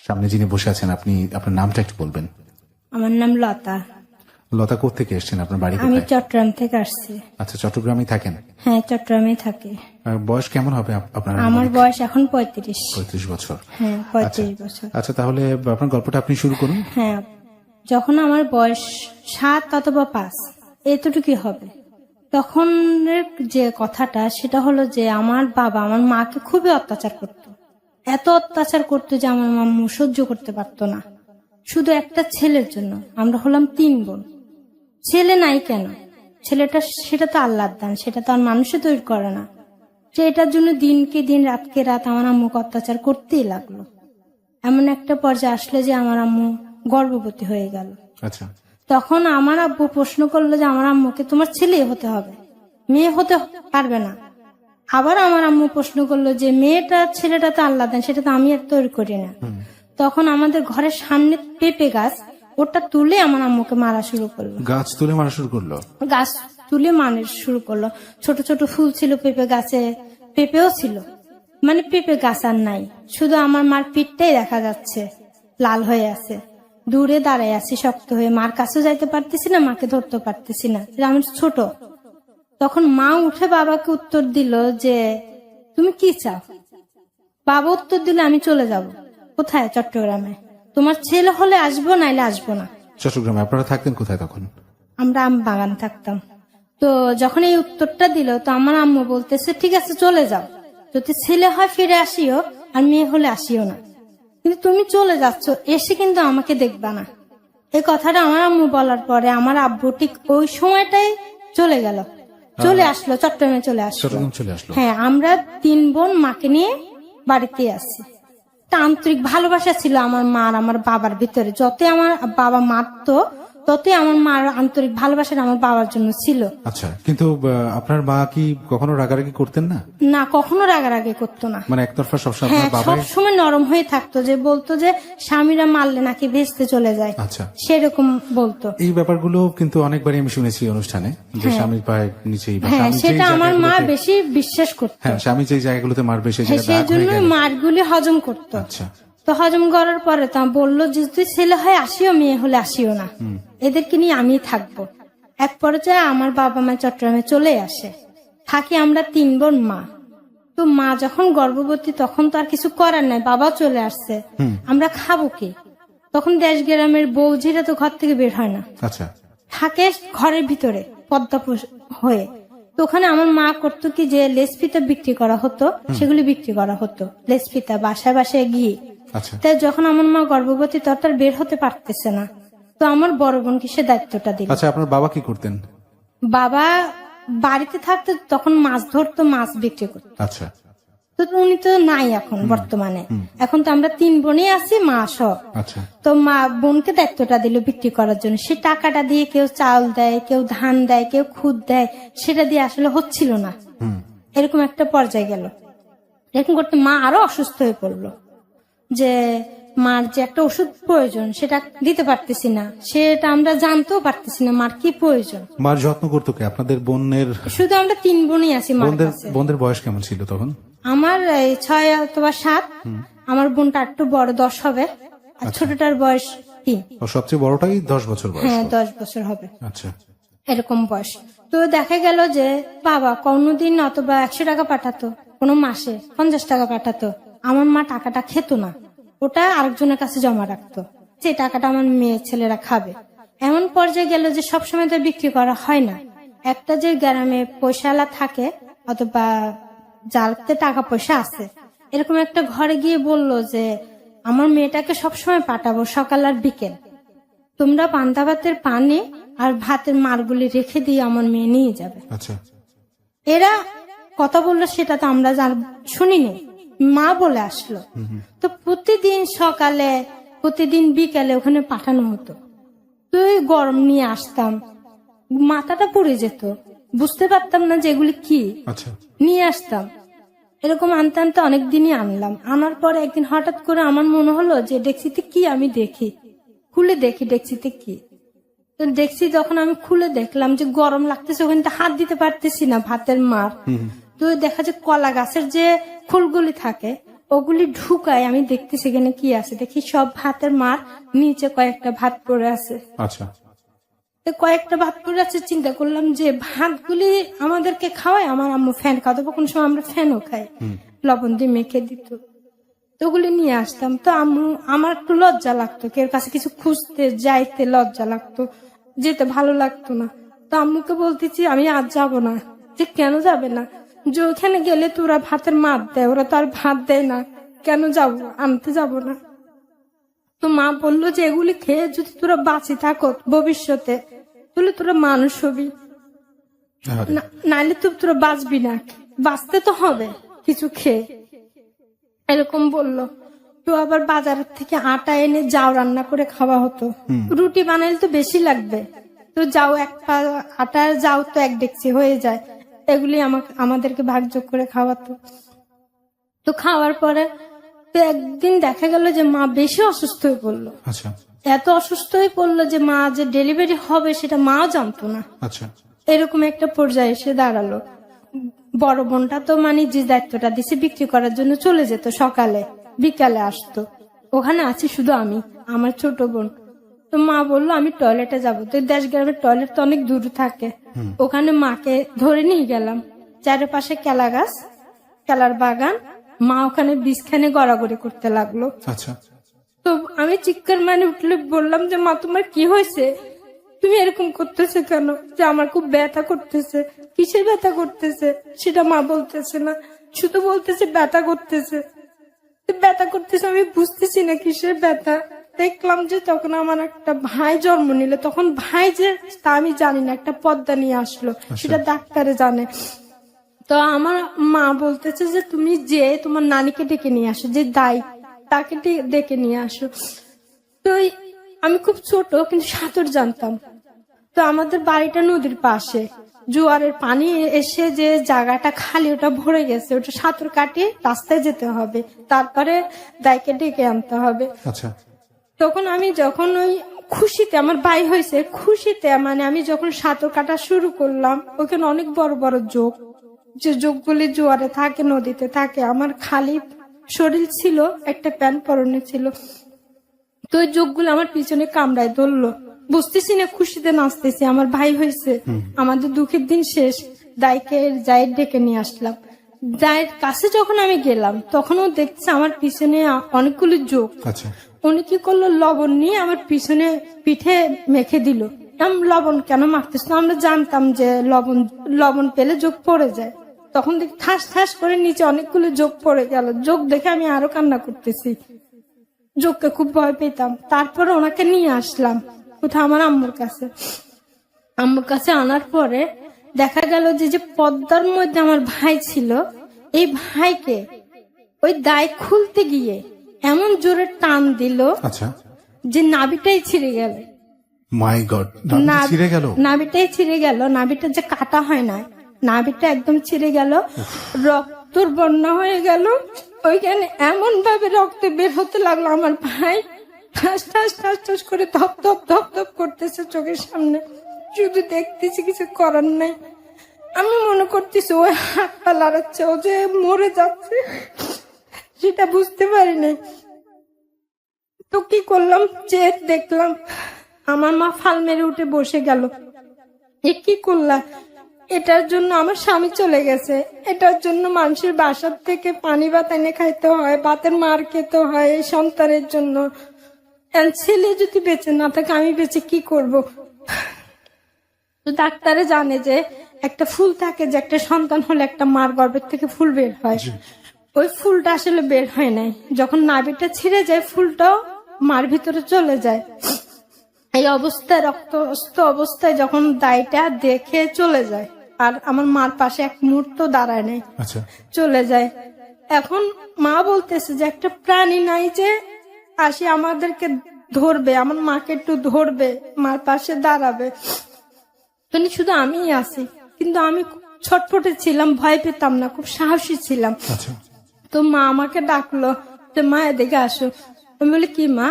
সামনে যিনি বসে আছেন আপনি আপনার নামটা একটু বলবেন। আমার নাম লতা। লতা কোত্থেকে এসেছেন? আপনার বাড়ি আমি কোথায়? চট্টগ্রাম থেকে আসছি। আচ্ছা, চট্টগ্রামে থাকেন? হ্যাঁ, চট্টগ্রামে থাকি। বয়স কেমন হবে আপনার? আমার বয়স এখন 35। 35 বছর। হ্যাঁ, 35 বছর। আচ্ছা, তাহলে আপনার গল্পটা আপনি শুরু করুন। হ্যাঁ, যখন আমার বয়স 7 অথবা 5 এতটুকুই হবে, তখন যে কথাটা সেটা হলো যে আমার বাবা আমার মাকে খুবই অত্যাচার করত। এত অত্যাচার করতো যে আমার মাম্মু সহ্য করতে পারতো না। শুধু একটা ছেলের জন্য, আমরা হলাম 3 বোন। ছেলে নাই কেন? ছেলেটা সেটা তো আল্লাহর দান, সেটা তো আর মানুষে তৈরি করে না। যে এটার জন্য দিনকে দিন রাতকে রাত আমার আম্মুকে অত্যাচার করতেই লাগলো। এমন একটা পর্যায়ে আসলে যে আমার আম্মু গর্ভবতী হয়ে গেল। আচ্ছা, তখন আমার আব্বু প্রশ্ন করলো যে আমার আম্মুকে তোমার ছেলে হতে হবে, মেয়ে হতে পারবে না। আবার আমার আম্মু প্রশ্ন করলো যে মেয়েটা ছেলেটা তো আল্লাহ দেন, সেটা তো আমি আর তৈরি করি না। তখন আমাদের ঘরের সামনে পেঁপে গাছ, ওটা তুলে আমার আম্মুকে মারা শুরু করলো। গাছ তুলে মারা শুরু করলো? গাছ তুলে মারা শুরু করলো। ছোট ছোট ফুল ছিল পেঁপে গাছে, পেঁপেও ছিল, মানে পেঁপে গাছ আর নাই, শুধু আমার মার পিঠটাই দেখা যাচ্ছে লাল হয়ে আছে। দূরে দাঁড়ায় আছি শক্ত হয়ে, মার কাছেও যাইতে পারতেছি না, মাকে ধরতে পারতেছি না, আমি ছোট। তখন মা উঠে বাবাকে উত্তর দিল যে তুমি কি চাও? বাবা উত্তর দিলে আমি চলে যাব। কোথায়? চট্টগ্রামে। তোমার ছেলে হলে আসবো, নাইলে আসবো না। চট্টগ্রামে? আপনারা থাকতেন কোথায় তখন? আমরা আম বাগান থাকতাম। তো যখন এই উত্তরটা দিল, তো আমার আম্মু বলতেছে ঠিক আছে চলে যাও, যদি ছেলে হয় ফিরে আসিও, আর মেয়ে হলে আসিও না, কিন্তু তুমি চলে যাচ্ছ, এসে কিন্তু আমাকে দেখবা না। এই কথাটা আমার আম্মু বলার পরে আমার আব্বু ঠিক ওই সময়টাই চলে গেল, চলে আসলো, চট্টগ্রামে চলে আসলো। হ্যাঁ, আমরা 3 বোন মাকে নিয়ে বাড়িতে আসি। আন্তরিক ভালোবাসা ছিল আমার মা আর আমার বাবার ভিতরে। যতই আমার বাবা মারতো, ততই আমার মার আন্তরিক ভালোবাসা আমার বাবার জন্য ছিল। আচ্ছা, কিন্তু আপনার মা কি কখনো রাগারাগি করতেন না? না, কখনো রাগারাগি করতো না। মানে একতরফা সবসময়? হ্যাঁ, সবসময় নরম হয়ে থাকতো, যে বলতো যে স্বামীরা মারলে নাকি ভেস্তে চলে যায়। আচ্ছা, সেরকম বলতো। এই ব্যাপারগুলো কিন্তু অনেকবারই আমি শুনেছি অনুষ্ঠানে, যে স্বামীর পায়ের নিচেই। হ্যাঁ, সেটা আমার মা বেশি বিশ্বাস করতো। হ্যাঁ, স্বামী যে জায়গাগুলোতে মারবে সেই জন্য মারগুলি হজম করতো। আচ্ছা, তো হজম করার পরে তা বললো যে তুই ছেলে হয় আসিও, মেয়ে হলে আসিও না, এদেরকে নিয়ে আমি থাকবো। এক পর্যায়ে আমার বাবা মা চট্টগ্রামে চলে আসে, থাকি আমরা 3 বোন মা। তো মা যখন গর্ভবতী, তখন তো আর কিছু করার নাই, বাবা চলে আসছে, আমরা খাবো কি? তখন দেশ গ্রামের বৌঝিরা তো ঘর থেকে বের হয় না। আচ্ছা, থাকে ঘরের ভিতরে পদ্মা হয়ে। তো ওখানে আমার মা করতো কি, যে লেসপিতা বিক্রি করা হতো, সেগুলি বিক্রি করা হতো, লেসপিতা বাসায় বাসায় গিয়ে। তাই যখন আমার মা গর্ভবতী, তখন বের হতে পারতেছে না, তো আমার বড় বোনকে সে দায়িত্বটা দিল। আচ্ছা, আপনার বাবা কি করতেন? বাবা বাড়িতে থাকতো, তখন মাছ ধরতো, মাছ বিক্রি করতো। আচ্ছা, তো উনি তো নাই এখন বর্তমানে। এখন তো আমরা 3 বোনই আছি, মা সব। আচ্ছা, তো মা বোনকে দায়িত্বটা দিল বিক্রি করার জন্য। সে টাকাটা দিয়ে কেউ চাউল দেয়, কেউ ধান দেয়, কেউ খুদ দেয়, সেটা দিয়ে আসলে হচ্ছিল না। এরকম একটা পর্যায়ে গেল। এরকম করতে মা আরো অসুস্থ হয়ে পড়লো, যে মার যে একটা ওষুধ প্রয়োজন সেটা দিতে পারতেছি না, সেটা আমরা জানতেও পারতেছি না মার কি প্রয়োজন। মার যত্ন করতো কে আপনাদের বোনের? শুধু আমরা 3 বোনই আছি। বোনদের বয়স কেমন ছিল তখন? আমার 6 অথবা 7, আমার বোনটা একটু বড় 10 হবে, আর ছোটটার বয়স 3। সবচেয়ে বড়টাই 10 বছর বয়স? হ্যাঁ, 10 বছর হবে। আচ্ছা, এরকম বয়স। তো দেখা গেল যে বাবা কোনদিন অথবা 100 টাকা পাঠাতো, কোন মাসে 50 টাকা পাঠাতো, আমার মা টাকাটা খেত না, ওটা আরেকজনের কাছে জমা রাখতো, যে টাকাটা আমার মেয়ে ছেলেরা খাবে। এমন পর্যায়ে গেল যে সবসময় তো বিক্রি করা হয় না। একটা যে গ্রামে পয়সাওয়ালা থাকে, অথবা যাতে টাকা পয়সা আছে, এরকম একটা ঘরে গিয়ে বলল যে আমার মেয়েটাকে সবসময় পাঠাবো সকাল আর বিকেল, তোমরা পান্তা ভাতের পানি আর ভাতের মারগুলি রেখে দিয়ে আমার মেয়ে নিয়ে যাবে। আচ্ছা, এরা কথা বললো, সেটা তো আমরা শুনিনি, মা বলে আসলো। তো প্রতিদিন সকালে প্রতিদিন বিকালে ওখানে পাঠানো হতো। তো গরম নিয়ে আসতাম, মাথাটা পুড়ে যেত, বুঝতে পারতাম না যে এগুলি কি। আচ্ছা, নিয়ে আসতাম, এরকম আনতে আনতে অনেকদিনই আনলাম। আনার পরে একদিন হঠাৎ করে আমার মনে হলো যে ডেক্সিতে কি, আমি দেখি, খুলে দেখি ডেক্সিতে কি। তো দেখছি, যখন আমি খুলে দেখলাম যে গরম লাগতেছে, ওখানে হাত দিতে পারতেছি না, ভাতের মার। তো দেখা যায় কলা গাছের যে ফুলগুলি থাকে, ওগুলি ঢুকায় আমি দেখতেছি এখানে কি আছে, দেখি সব ভাতের মার নিচে কয়েকটা ভাত পড়ে আছে। আচ্ছা, তো কয়েকটা ভাত পড়ে আছে, চিন্তা করলাম যে ভাতগুলি আমাদেরকে খাওয়ায়, আমার আম্মু ফ্যান খাওয়াতো, কোন সময় আমরা ফ্যানও খাই, লবণ দিয়ে মেখে দিত। তো ওগুলি নিয়ে আসতাম। তো আম্মু, আমার একটু লজ্জা লাগতো, কেউ কাছে কিছু খুঁজতে যাইতে লজ্জা লাগতো, যেতে ভালো লাগতো না। তো আম্মুকে বলতেছি আমি আজ যাব না। যে কেন যাবে না? যে ওখানে গেলে তো ওরা ভাতের মাপ দেয়, ওরা তো আর ভাত দেয় না, কেন যাব, আনতে যাব না। তো মা বললো যে এগুলি খেয়ে যদি তোরা বাঁচি থাকো ভবিষ্যতে, তাহলে তোরা মানুষ হবি, আরে, নাইলে তো তোরা বাঁচবি না, বাঁচতে তো হবে কিছু খেয়ে, এরকম বললো। তো আবার বাজার থেকে আটা এনে যাও রান্না করে খাওয়া হতো। রুটি বানাইলে তো বেশি লাগবে, তো যাও এক পা আটার যাও তো এক ডেকচি হয়ে যায়, এগুলি আমাদেরকে ভাগযোগ করে খাওয়াতো। তো খাওয়ার পরে তো একদিন দেখা গেল যে মা বেশি অসুস্থ হয়ে পড়লো। আচ্ছা, এত অসুস্থ হয়ে পড়লো যে মা যে ডেলিভারি হবে সেটা মাও জানতো না। আচ্ছা, এরকম একটা পর্যায়ে এসে দাঁড়ালো। বড় বোনটা তো মানে যে দায়িত্বটা দিছে বিক্রি করার জন্য চলে যেত, সকালে বিকালে আসতো, ওখানে আছি শুধু আমি, আমার ছোট বোন। তো মা বললো আমি টয়লেটে যাবো। তো দেশ গ্রামের টয়লেট তো অনেক দূর থাকে, ওখানে মাকে ধরে নিয়ে গেলাম। চারপাশে কেলা গাছ, কেলার বাগান, মা ওখানে বিছখানে গড়াগড়ি করতে লাগলো। আচ্ছা, তো আমি চিৎকার মানে উঠলে বললাম যে মা তোমার কি হয়েছে, তুমি এরকম করতেছে কেন? যে আমার খুব ব্যথা করতেছে। কিসের ব্যথা করতেছে সেটা মা বলতেছে না, শুধু বলতেছে ব্যথা করতেছে। ব্যথা করতেছে, আমি বুঝতেছি না কিসের ব্যথা। দেখলাম যে তখন আমার একটা ভাই জন্ম নিল, তখন ভাই যে তা আমি জানি না, একটা পর্দা নিয়ে আসলো, সেটা ডাক্তারে জানে। তো আমার মা বলতেছে যে তুমি যে তোমার নানিকে ডেকে নিয়ে আসো, যে দাই তাকে ডেকে নিয়ে আসো। তো আমি খুব ছোট কিন্তু সাঁতার জানতাম। তো আমাদের বাড়িটা নদীর পাশে, জোয়ারের পানি এসে যে জায়গাটা খালি ওটা ভরে গেছে, ওটা সাঁতার কাটিয়ে রাস্তায় যেতে হবে, তারপরে দাইকে ডেকে আনতে হবে। আচ্ছা, তখন আমি যখন ওই খুশিতে, আমার ভাই হয়েছে খুশিতে, মানে আমি যখন সাঁতার কাটা শুরু করলাম, ওখানে অনেক বড় বড় যোগ, যে যোগগুলি জোয়ারে থাকে, নদীতে থাকে। আমার খালি শরীর ছিল, একটা প্যান্ট পরনে ছিল। তো ওই যোগগুলো আমার পিছনে কামড়ায় ধরলো, বুঝতেছি না, খুশিতে নাচতেছি, আমার ভাই হয়েছে, আমাদের দুঃখের দিন শেষ। দাইকে জায়ের ডেকে নিয়ে আসলাম। জায়ের কাছে যখন আমি গেলাম তখন ও দেখছে আমার পিছনে অনেকগুলো যোগ। আচ্ছা, উনি কি করলো, লবণ নিয়ে আমার পিছনে পিঠে মেখে দিল। লবণ কেন মাখতেছ? আমরা জানতাম যে লবণ পেলে যোগ পড়ে যায়। তখন দেখি ঠাস ঠাস করে নিচে অনেকগুলো যোগ পড়ে গেল। যোগ দেখে আমি আরো কান্না করতেছি, যোগকে খুব ভয় পেতাম। তারপরে ওনাকে নিয়ে আসলাম কোথাও আমার আম্মুর কাছে। আম্মুর কাছে আনার পরে দেখা গেল যে পদ্মার মধ্যে আমার ভাই ছিল, এই ভাইকে ওই দায় খুলতে গিয়ে এমন জোরে টান দিল আচ্ছা, যে নাভিটাই ছিঁড়ে গেল। মাই গড, ছিঁড়ে গেল, নাভিটাই ছিঁড়ে গেল। নাভিটা যে কাটা হয় না, নাভিটা একদম ছিঁড়ে গেল, রক্তর বন্যা হয়ে গেল। ওইখানে এমন ভাবে রক্ত বের হতে লাগলো, আমার ভাই ঠাস ঠাস ঠাস ঠাস করে ধপ ধপ ধপ ধপ করতেছে চোখের সামনে, শুধু দেখতেছি, কিছু করার নাই। আমি মনে করতেছি ওই হাত পা লড়াচ্ছে, ও যে মরে যাচ্ছে সেটা বুঝতে পারি নাই। তো কি করলাম, যে দেখলাম আমার মা ফাল মেরে উঠে বসে গেল। এ কি করলা? এটার জন্য আমার স্বামী চলে গেছে, এটার জন্য মানুষের বাসার থেকে পানি ভাত এনে খাইতে হয়, ভাতের মার খেতে হয় এই সন্তানের জন্য। ছেলে যদি বেঁচে না থাকে আমি বেঁচে কি করব? তো ডাক্তারে জানে যে একটা ফুল থাকে, যে একটা সন্তান হলে একটা মার গর্ভের থেকে ফুল বের হয়, ওই ফুলটা আসলে বের হয় নাই। যখন নাভিটা ছিঁড়ে যায় ফুলটাও মার ভিতরে চলে যায়। এই অবস্থায়, রক্তস্ত অবস্থায় যখন দাইটা দেখে চলে যায়, আর আমার মার পাশে এক মুহূর্ত দাঁড়ায় নেই, আচ্ছা, চলে যায়। এখন মা বলতেছে যে একটা প্রাণী নাই যে আসি আমাদেরকে ধরবে, আমার মাকে একটু ধরবে, মার পাশে দাঁড়াবে। মানে শুধু আমিই আছি, কিন্তু আমি ছটফটে ছিলাম, ভয় পেতাম না, খুব সাহসী ছিলাম। আচ্ছা, তো মা আমাকে ডাকলো যে মা এদিকে আসো। আমি বলি কি মা?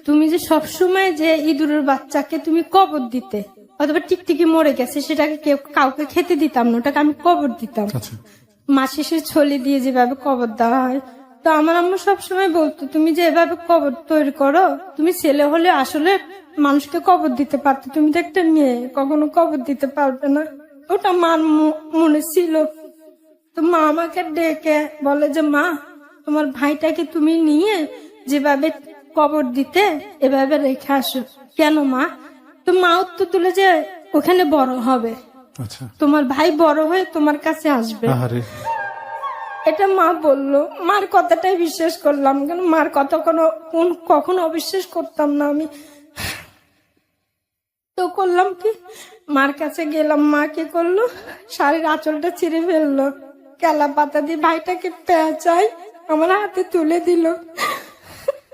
তুমি যে সবসময় যে ইঁদুরের বাচ্চাকে তুমি কবর দিতে, অথবা টিকটিকি মরে গেছে সেটাকে কাউকে খেতে দিতাম না, ওটাকে আমি কবর দিতাম। আচ্ছা, মা শেষের ছলি দিয়ে যেভাবে কবর দেওয়া হয় তো আমার আম্মু সবসময় বলতো, তুমি যে এভাবে কবর তৈরি করো, তুমি ছেলে হলে আসলে মানুষকে কবর দিতে পারতো, তুমি তো একটা মেয়ে, কখনো কবর দিতে পারবে না। ওটা মার মনে ছিল। তো মা আমাকে ডেকে বলে যে, মা তোমার ভাইটাকে তুমি নিয়ে যেভাবে কবর দিতে এভাবে রেখে আসো। কেন মা? তো মা উত্তর তুলে যে, ওখানে বড় হবে, আচ্ছা। তোমার ভাই বড় হয়ে তোমার কাছে আসবে। আহারে। এটা মা বললো। মার কথাটাই বিশ্বাস করলাম, কেন মার কথা কখনো অবিশ্বাস করতাম না আমি। তো করলাম কি, মার কাছে গেলাম। মা কি করলো, শাড়ির আঁচলটা ছিঁড়ে ফেললো, কেলা পাতা দিয়ে ভাইটাকে পেঁচাই আমার হাতে তুলে দিল।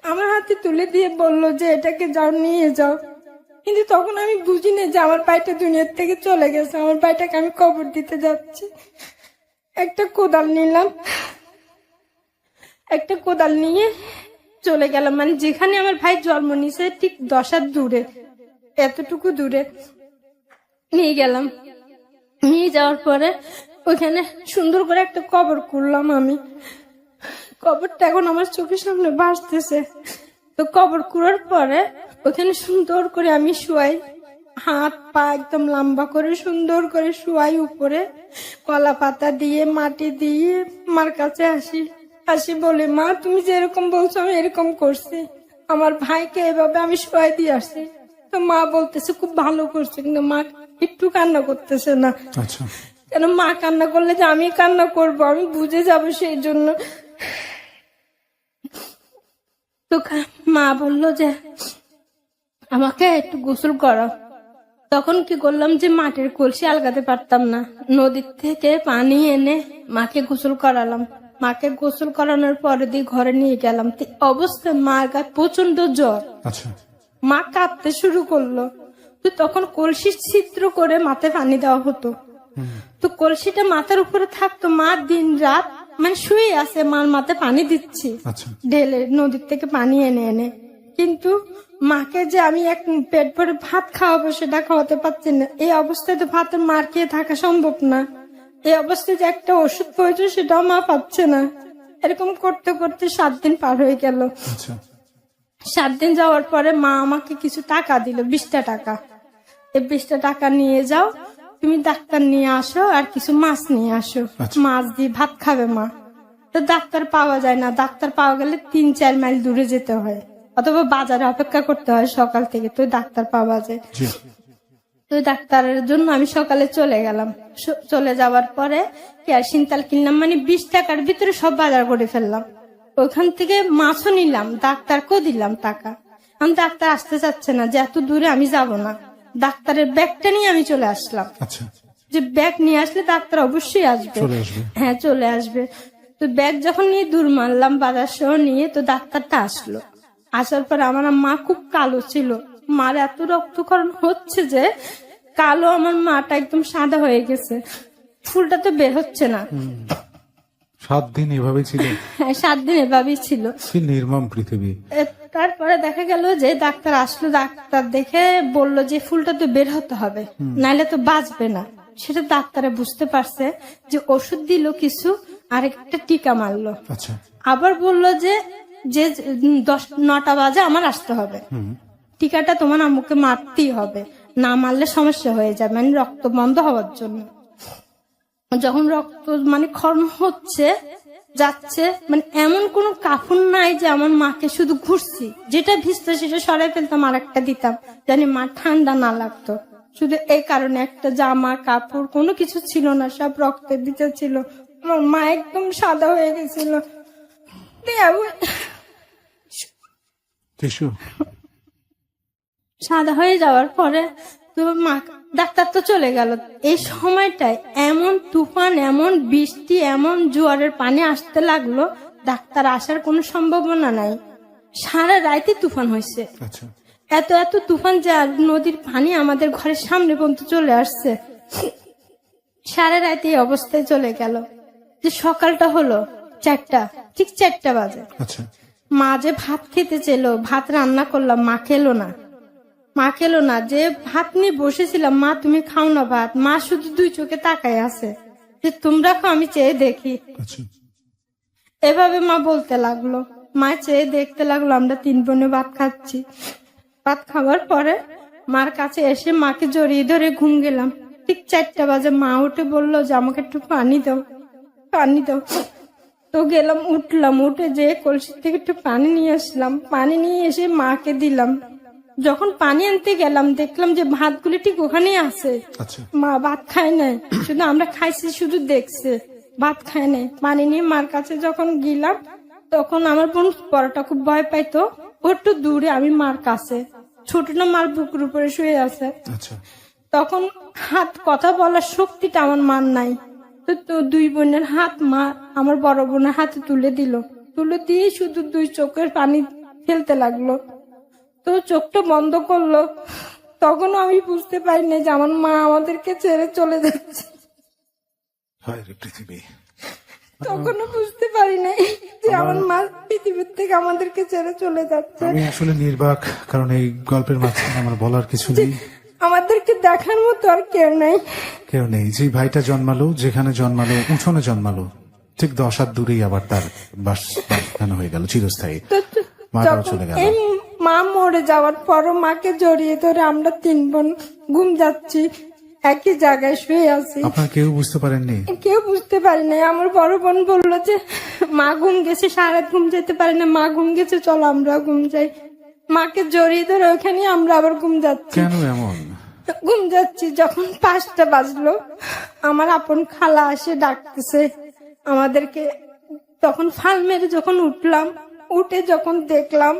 আমার হাতে তুলে দিয়ে বলল যে, এটাকে যাও, নিয়ে যাও। কিন্তু তখন আমি বুঝিনি যে আমার ভাইটা দুনিয়ার থেকে চলে গেছে, আমার ভাইটাকে আমি কবর দিতে যাচ্ছি। একটা কোদাল নিলাম, একটা কোদাল নিয়ে চলে গেলাম, মানে যেখানে আমার ভাই জন্ম নিয়েছে ঠিক 10 হাত দূরে, এতটুকু দূরে নিয়ে গেলাম। নিয়ে যাওয়ার পরে ওখানে সুন্দর করে একটা কবর করলাম আমি। কবরটা এখন আমার চোখের সামনে ভাসতেছে। তো কবর করার পরে ওখানে সুন্দর করে আমি শুয়াই, হাত পা একদম লম্বা করে সুন্দর করে শুয়াই উপরে, কলা পাতা দিয়ে মাটি দিয়ে মার কাছে আসি বলে, মা তুমি যে এরকম বলছো আমি এরকম করছি, আমার ভাইকে এভাবে আমি শুয়াই দিয়ে আসছি। তো মা বলতেছে খুব ভালো করছে, কিন্তু মা একটু কান্না করতেছে না। আচ্ছা। কেন মা কান্না করলে যে আমি কান্না করব, আমি বুঝে যাব, সেই জন্য। তো মা বলল যে আমাকে একটু গোসল করো। তখন কি করলাম যে মাটির কলসি আলগাতে পারতাম না, নদীর থেকে পানি এনে মাকে গোসল করালাম। মাকে গোসল করানোর পরে দিয়ে ঘরে নিয়ে গেলাম। অবস্থায় মার গায়ে প্রচন্ড জ্বর। আচ্ছা। মা কাঁদতে শুরু করলো। তো তখন কলসি ছিদ্র করে মাথায় পানি দেওয়া হতো। তো কলসিটা মাথার উপরে থাকতো, মা দিন রাত মানে শুয়ে আছে, মার মাথায় পানি দিচ্ছি ঢেলে নদীর থেকে পানি এনে এনে। কিন্তু মাকে যে আমি এক পেট ভরে ভাত খাওয়াবো সেটা খাওয়াতে পারছি না। এই অবস্থায় তো ভাতের মার খেয়ে থাকা সম্ভব না। এই অবস্থায় যে একটা ওষুধ প্রয়োজন সেটাও মা পাচ্ছে না। এরকম করতে করতে 7 দিন পার হয়ে গেল। 7 দিন যাওয়ার পরে মা আমাকে কিছু টাকা দিল, 20টা টাকা। এই 20টা টাকা নিয়ে যাও, তুমি ডাক্তার নিয়ে আসো আর কিছু মাছ নিয়ে আসো, মাছ দিয়ে ভাত খাবে মা। তো ডাক্তার পাওয়া যায় না, ডাক্তার পাওয়া গেলে 3-4 মাইল দূরে যেতে হয়, অথবা বাজারে অপেক্ষা করতে হয় সকাল থেকে, তো ডাক্তার পাওয়া যায়। তো ডাক্তারের জন্য আমি সকালে চলে গেলাম। চলে যাওয়ার পরে কেরোসিন তেল কিনলাম, মানে 20 টাকার ভিতরে সব বাজার করে ফেললাম। ওখান থেকে মাছও নিলাম, ডাক্তারকেও দিলাম টাকা। আমি ডাক্তার আসতে চাচ্ছে না, যে এত দূরে আমি যাব না। ডাক্তারের ব্যাগটা নিয়ে আমি চলে আসলাম, যে ব্যাগ নিয়ে আসলে ডাক্তার অবশ্যই আসবে। হ্যাঁ, চলে আসবে। তো ব্যাগ যখন নিয়ে দূর মারলাম বাজার সহ নিয়ে, তো ডাক্তারটা আসলো। আসার পর আমার মা খুব কালো ছিল, মার এত রক্তক্ষরণ হচ্ছে যে কালো, আমার মাটা একদম সাদা হয়ে গেছে, ফুলটা তো বের হচ্ছে না। 7 দিন এভাবে ছিল? হ্যাঁ, 7 দিন এভাবেই ছিল। কি নির্মম পৃথিবী। তারপরে দেখা গেল যে ডাক্তার আসলো, ডাক্তার দেখে বলল যে ফুলটা তো বের হতে হবে, নাইলে তো বাঁচবে না। সেটা ডাক্তারে বুঝতে পারছে, যে ওষুধ দিল কিছু আর একটা টিকা মারলো। আবার বলল যে 9টা বাজে আমার আসতে হবে, টিকাটা তোমার আম্মুকে মারতেই হবে, না মারলে সমস্যা হয়ে যাবে, মানে রক্ত বন্ধ হওয়ার জন্য। যখন রক্ত মানে ক্ষরণ হচ্ছে যাচ্ছে, মানে এমন কোন কাফন নাই যে আমার মাকে শুধু ঘুরছি, যেটা ভিজতো সেটা সরাই ফেলতাম আর একটা দিতাম, জানি মা ঠান্ডা না লাগতো। শুধু এই কারণে একটা জামা কাপড় কোনো কিছু ছিল না, সব রক্তের দিতে ছিল। আমার মা একদম সাদা হয়ে গেছিল। সাদা হয়ে যাওয়ার পরে তো মা, ডাক্তার তো চলে গেল। এই সময়টায় এমন তুফান, এমন বৃষ্টি, এমন জোয়ারের পানি আসতে লাগলো, ডাক্তার আসার কোনো সম্ভাবনা নাই। সারা রাতে তুফান হয়েছে, এত এত তুফান যে নদীর পানি আমাদের ঘরের সামনে পর্যন্ত চলে আসছে। সারা রাতে এই অবস্থায় চলে গেল। যে সকালটা হলো 4টা, ঠিক 4টা বাজে। মা যে ভাত খেতে চেল, ভাত রান্না করলাম, মা খেলো না। যে ভাত নিয়ে বসেছিলাম, মা তুমি খাও না ভাত, মা শুধু 2 চোখে তাকায় আছে, যে তোমরা খাও, আমি চেয়ে দেখি। এভাবে মা বলতে লাগলো। মা চেয়ে দেখতে লাগলো আমরা 3 বোনে ভাত খাচ্ছি। ভাত খাওয়ার পরে মার কাছে এসে মাকে জড়িয়ে ধরে ঘুম গেলাম। ঠিক 4টা বাজে মা উঠে বললো যে আমাকে একটু পানি দাও, পানি দাও। তো গেলাম, উঠলাম, উঠে যে কলসি থেকে একটু পানি নিয়ে আসলাম। পানি নিয়ে এসে মাকে দিলাম। যখন পানি আনতে গেলাম দেখলাম যে ভাতগুলি ঠিক ওখানেই আছে। আচ্ছা, মা ভাত খায় নাই, শুধু আমরা খাইছি, শুধু দেখছে, ভাত খায় নাই। পানি নিয়ে মার কাছে যখন গেলাম তখন আমার বোন পরোটা খুব ভয় পাইতো, ও একটু দূরে, আমি মার কাছে। ছোট না, মার বুকের উপরে শুয়ে আছে। আচ্ছা, তখন হাত কথা বলার শক্তিটা আমার মার নাই। তো 2 বোনের হাত মা আমার বড় বোনের হাতে তুলে দিল। তুলে দিয়ে শুধু 2 চোখের পানি ফেলতে লাগলো। তো চোখটা বন্ধ করলো। তখনও আমি বুঝতে পারিনি যে আমার মা আমাদেরকে ছেড়ে চলে যাচ্ছে। হায় রে পৃথিবী। তখনও বুঝতে পারি নাই যে আমার মা পৃথিবীর থেকে আমাদেরকে ছেড়ে চলে যাচ্ছে। আমি আসলে নির্বাক, কারণ এই গল্পের মাঝখানে আমার বলার কিছু নেই। আমাদেরকে দেখার মতো আর কেউ নাই। কেউ নেই। যে ভাইটা জন্মালো, যেখানে জন্মালো, উঠোনে জন্মালো, ঠিক 10 হাত দূরেই আবার তার বাসস্থান হয়ে গেল চিরস্থায়ী। মাটাও চলে গেল। এই মা মরে যাওয়ার পরও মাকে জড়িয়ে ধরে আমরা 3 বোন ঘুম যাচ্ছি, একই জায়গায় শুয়ে আছি। আপনার কেউ বুঝতে পারেননি? কেউ বুঝতে পারি না। আমার বড় বোন বললো যে মা ঘুম গেছে, সারা ঘুম যেতে পারি না, মা ঘুম গেছে, চলো আমরা ঘুম যাই। মাকে জড়িয়ে ধরে ওখানে আমরা আবার ঘুম যাচ্ছি। কেন এমন? ঘুম যাচ্ছি, যখন 5টা বাজলো আমার আপন খালা আসে ডাকতেছে আমাদেরকে। তখন ফাল মেরে যখন উঠলাম, উঠে যখন দেখলাম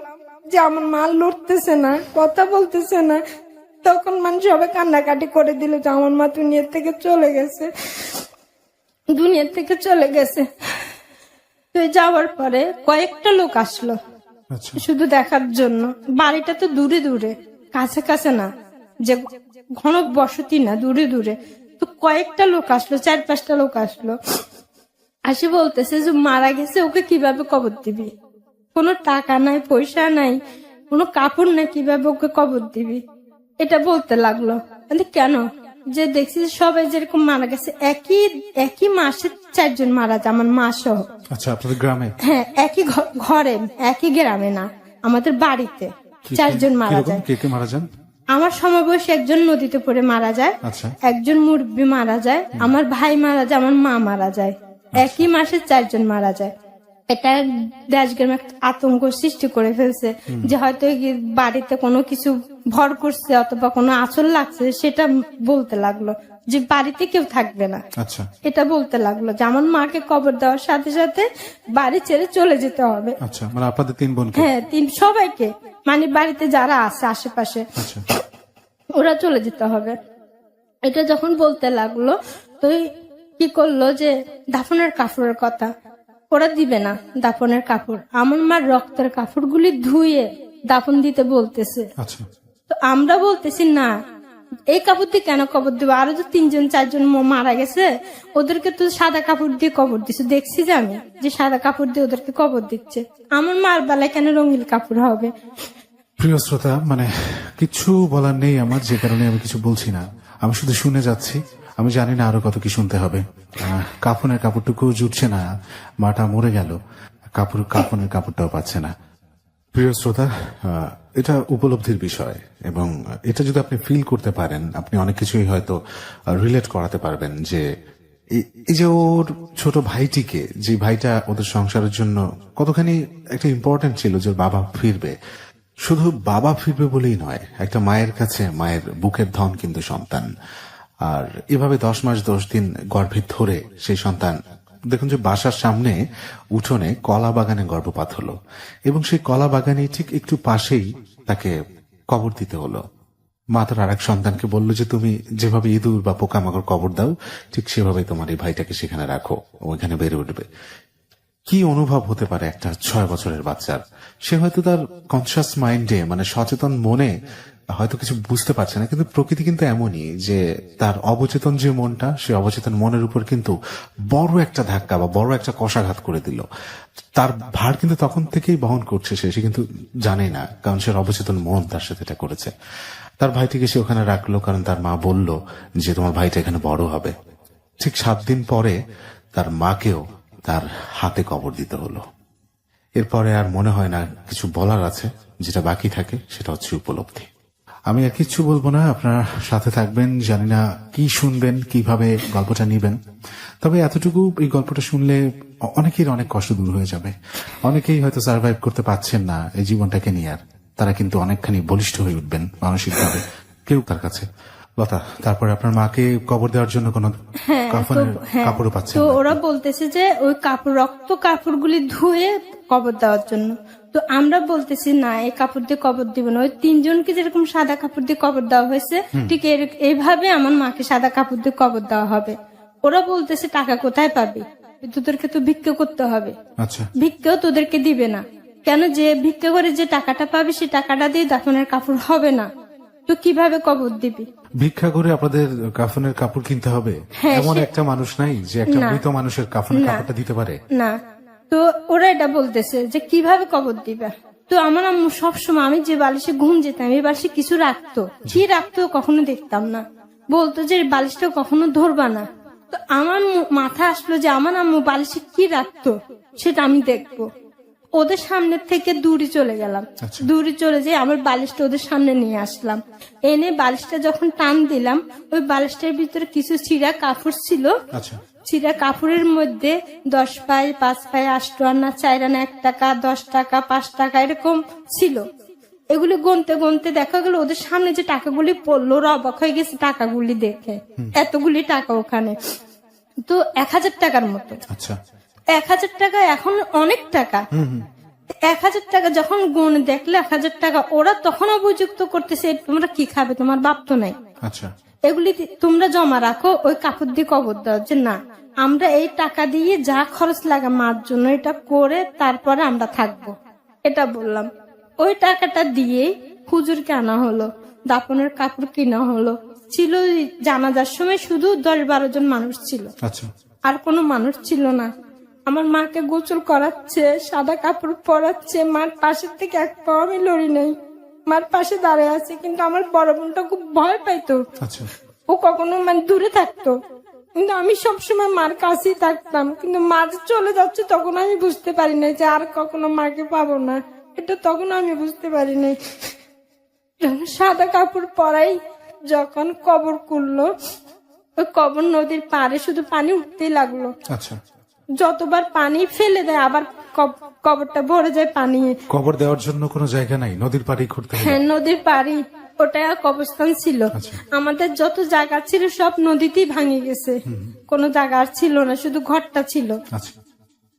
যে আমার মা লড়তেছে না, কথা বলতেছে না, তখন মানুষ সবাই কান্নাকাটি করে দিল যে আমার মা দুনিয়ার থেকে চলে গেছে, দুনিয়ার থেকে চলে গেছে। তো যাওয়ার পরে কয়েকটা লোক আসলো আচ্ছা, শুধু দেখার জন্য। বাড়িটা তো দূরে দূরে, কাছে কাছে না, যে ঘন বসতি না, দূরে দূরে। তো কয়েকটা লোক আসলো, 4-5টা লোক আসলো। আসে বলতেছে যে মারা গেছে, ওকে কিভাবে কবর দিবি? কোনো টাকা নাই, পয়সা নাই, কোনো কাপড় নাই, কিভাবে ওকে কবর দিবি? এটা বলতে লাগলো। মানে কেন? যে দেখছি যে সবাই যেরকম মারা গেছে, একই মাসে 4 জন মারা যায়, আমার মা সহ। আচ্ছা, আপনাদের গ্রামে? হ্যাঁ, একই ঘরে, একই গ্রামে না, আমাদের বাড়িতে 4 জন মারা যায়। কে কে মারা যান? আমার সমবয়সী একজন নদীতে পড়ে মারা যায়, আচ্ছা, একজন মুরব্বী মারা যায়, আমার ভাই মারা যায়, আমার মা মারা যায়। একই মাসে 4 জন মারা যায়। এটা দেশগ্রামে একটা আতঙ্ক সৃষ্টি করে ফেলছে যে হয়তো বাড়িতে কোনো কিছু ভর করছে অথবা কোনো আঁচল লাগছে, সেটা বলতে লাগলো যে বাড়িতে কেউ থাকবে না। আচ্ছা, এটা বলতে লাগলো যে আমার মাকে কবর দেওয়ার সাথে সাথে বাড়ি ছেড়ে চলে যেতে হবে। আচ্ছা, মানে আপনাদের 3 বোনকে? হ্যাঁ, সবাইকে, মানে বাড়িতে যারা আছে আশেপাশে, আচ্ছা, ওরা চলে যেতে হবে। এটা যখন বলতে লাগলো তো কি করলো যে দাফনের কাপড়ের কথা, ওরা দিবে না দাফনের কাপড়। আমার মার রক্তের কাপড়গুলি ধুয়ে দাফন দিতে বলতেছে। আচ্ছা, তো আমরা বলতেছি না, এই কাপড় দিয়ে কেন কবর দেবো? আরো তো 3 জন 4 জন মারা গেছে, ওদেরকে তো সাদা কাপড় দিয়ে কবর দিচ্ছে। দেখছি যে আমি যে সাদা কাপড় দিয়ে ওদেরকে কবর দিচ্ছে, আমার মার বেলায় কেন রঙিন কাপড় হবে? প্রিয় শ্রোতা, মানে কিছু বলার নেই আমার, যে কারণে আমি কিছু বলছি না। আমি শুধু শুনে যাচ্ছি। আমি জানি না আরো কত কি শুনতে হবে। কাফনের কাপড়টুকু জুটছে না, মাটা মরে গেল, কাফনের কাপড়টাও পাচ্ছে না। প্রিয় শ্রোতা, এটা উপলব্ধির বিষয়, এবং এটা যদি আপনি ফিল করতে পারেন, আপনি অনেক কিছুই হয়তো রিলেট করাতে পারবেন। যে এই যে ওর ছোট ভাইটিকে, যে ভাইটা ওদের সংসারের জন্য কতখানি একটা ইম্পর্টেন্ট ছিল, যে বাবা ফিরবে। শুধু বাবা ফিরবে বলেই নয়, একটা মায়ের কাছে মায়ের বুকের ধন কিন্তু সন্তান। আর এভাবে 10 মাস 10 দিন গর্ভে ধরে সেই সন্তান, দেখুন যে বাসার সামনে উঠোনে কলা বাগানে গর্ভপাত হলো, এবং সেই কলা বাগানে ঠিক একটু পাশেই তাকে কবর দিতে হলো। মা তার আরেক সন্তানকে বললো যে তুমি যেভাবে ইঁদুর বা পোকামাকড় কবর দাও, ঠিক সেভাবে তোমার এই ভাইটাকে সেখানে রাখো, ওইখানে বেড়ে উঠবে। কি অনুভব হতে পারে একটা 6 বছরের বাচ্চার? সে হয়তো তার কনসিয়াস মাইন্ডে, মানে সচেতন মনে হয়তো কিছু বুঝতে পারছে না, কিন্তু প্রকৃতি কিন্তু এমনই যে তার অবচেতন যে মনটা, সে অবচেতন মনের উপর কিন্তু বড় একটা ধাক্কা বা বড় একটা কষাঘাত করে দিল। তার ভার কিন্তু তখন থেকেই বহন করছে সে কিন্তু জানে না, কারণ সে অবচেতন মন তার সাথে এটা করেছে। তার ভাইটিকে সে ওখানে রাখলো, কারণ তার মা বলল যে তোমার ভাইটা এখানে বড় হবে। ঠিক 7 দিন পরে তার মাকেও তার হাতে কবর দিতে হলো। এরপরে আর মনে হয় না কিছু বলার আছে, যেটা বাকি থাকে সেটা হচ্ছে উপলব্ধি। আমি আর কিচ্ছু বলবো না, আপনার সাথে থাকবেন, জানি না কি শুনবেন, কিভাবে গল্পটা নিবেন। তবে এতটুকু, এই গল্পটা শুনলে অনেকের অনেক কষ্ট দূর হয়ে যাবে। অনেকেই হয়তো সার্ভাইভ করতে পারছেন না এই জীবনটাকে নিয়ে, আর তারা কিন্তু অনেকখানি বলিষ্ঠ হয়ে উঠবেন মানসিকভাবে কেউ তার কাছে। লতা, তারপরে আপনার মাকে কবর দেওয়ার জন্য কোনো কাফনের কাপড়ও পাচ্ছেন তো না? ওরা বলতেছে যে ওই কাপড়, রক্ত কাপড়গুলি ধুয়ে কবর দেওয়ার জন্য। তো আমরা বলতেছি না, এই কাপড় দিয়ে কবর দিব না। ওই তিনজনকে যেরকম সাদা কাপড় দিয়ে কবর দেওয়া হয়েছে, ঠিক এইভাবে আমার মাকে সাদা কাপড় দিয়ে কবর দেওয়া হবে। ওরা বলতেছে টাকা কোথায় পাবি, তোদেরকে তো ভিক্ষা করতে হবে। আচ্ছা, ভিক্ষাও তোদেরকে দিবে না। কেন? যে ভিক্ষা করে যে টাকাটা পাবি, সেই টাকাটা দিয়ে দাফনের কাপড় হবে না, তো কিভাবে কবর দিবি? ভিক্ষা করে আপনাদের কাফনের কাপড় কিনতে হবে? হ্যাঁ, এমন একটা মানুষ নাই যে একটা না। মৃত মানুষের কাফনের না। কাপড়টা দিতে পারে? না। তো ওরা এটা বলতেছে যে কিভাবে কবর দিবে। তো আমার আম্মু সবসময়, আমি যে বালিশে ঘুম যেতাম, এই বালিশে কিছু রাখতো, কি রাখতো কখনো দেখতাম না। বলতো যে বালিশটা কখনো ধরবা না। তো আমার মাথা আসলো যে আমার আম্মু বালিশে কি রাখতো সেটা আমি দেখবো। ওদের সামনে থেকে দূরে চলে গেলাম। আচ্ছা। দূরে চলে যেয়ে আমার বালিশটা ওদের সামনে নিয়ে আসলাম। এনে বালিশটা যখন টান দিলাম, ওই বালিশটার ভিতরে কিছু ছিঁড়া কাপড় ছিল। আচ্ছা, ছিঁড়া কাপড়ের মধ্যে 10 পাই, 5 পাই, 8 আনা, 4 আনা, 1 টাকা, 10 টাকা, 5 টাকা এরকম ছিল। এগুলি গুনতে গুনতে দেখা গেল ওদের সামনে যে টাকাগুলি পড়লো, ওরা অবাক হয়ে গেছে টাকাগুলি দেখে। এতগুলি টাকা ওখানে, তো 1000 টাকার মতো। আচ্ছা, 1000 টাকা এখন অনেক টাকা। 1000 টাকা যখন গুণ দেখলে 1000 টাকা, ওরা তখন অভিযুক্ত করতেছে তোমরা কি খাবে, তোমার বাপ তো নাই, আচ্ছা, এগুলি তোমরা জমা রাখো ওই কাপড় দিয়ে কবর দেওয়ার। যে না, আমরা এই টাকা দিয়ে যা খরচ লাগে মার জন্য এটা করে তারপরে আমরা থাকবো, এটা বললাম। ওই টাকাটা দিয়ে হুজুরকে আনা হলো, দাফনের কাপড় কিনা হলো। ছিল জানাজার সময় শুধু 10-12 জন মানুষ ছিল, আচ্ছা, আর কোনো মানুষ ছিল না। আমার মাকে গোসল করাচ্ছে, সাদা কাপড় পরাচ্ছে, মার পাশের থেকে এক পাও আমি লড়ি নাই। মার পাশে দাঁড়িয়ে আছে, কিন্তু আমার বড় বোনটা খুব ভয় পাইতো। আচ্ছা, ও কখনো দূরে থাকতো, কিন্তু আমি সবসময় মার কাছেই থাকতাম। কিন্তু মা যে চলে যাচ্ছে তখন আমি বুঝতে পারি নাই যে আর কখনো মাকে পাবো না, এটা তখন আমি বুঝতে পারি নাই। যখন সাদা কাপড় পরাই, যখন কবর করলো, ওই কবর নদীর পাড়ে শুধু পানি উঠতেই লাগলো। আচ্ছা। যতবার পানি ফেলে দেয় আবার কবরটা ভরে যায় পানি। কবর দেওয়ার জন্য কোনো জায়গা নাই, নদীর পাড়ে করতে হবে? হ্যাঁ, নদীর পাড়ি, ওটা কবরস্থান ছিল। আচ্ছা। আমাদের যত জায়গা ছিল সব নদীতেই ভাঙে গেছে, কোনো জায়গা আর ছিল না, শুধু ঘরটা ছিল। আচ্ছা,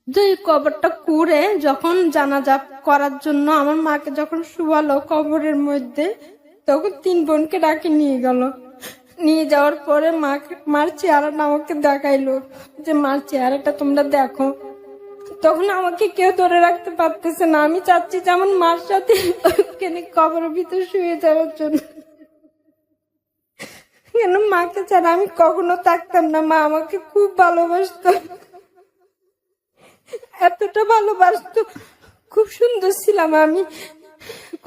দুই কবরটা কুড়ে যখন জানাজা করার জন্য আমার মাকে যখন শুয়ালো কবরের মধ্যে, তখন 3 বোনকে ডাকে নিয়ে গেল। নিয়ে যাওয়ার পরে মার চেহারাটা আমাকে দেখাইলো যে মার চেহারাটা তোমরা দেখো। তখন আমাকে কেউ ধরে রাখতে পারতেছে না। আমি চাচ্ছি যে আমার মার সাথে ওখানে কবরের ভিতরে শুয়ে যাওয়ার জন্য, কেন মাকে ছাড়া আমি কখনো থাকতাম না। মা আমাকে খুব ভালোবাসতো, এতটা ভালোবাসতো, খুব সুন্দর ছিলাম আমি।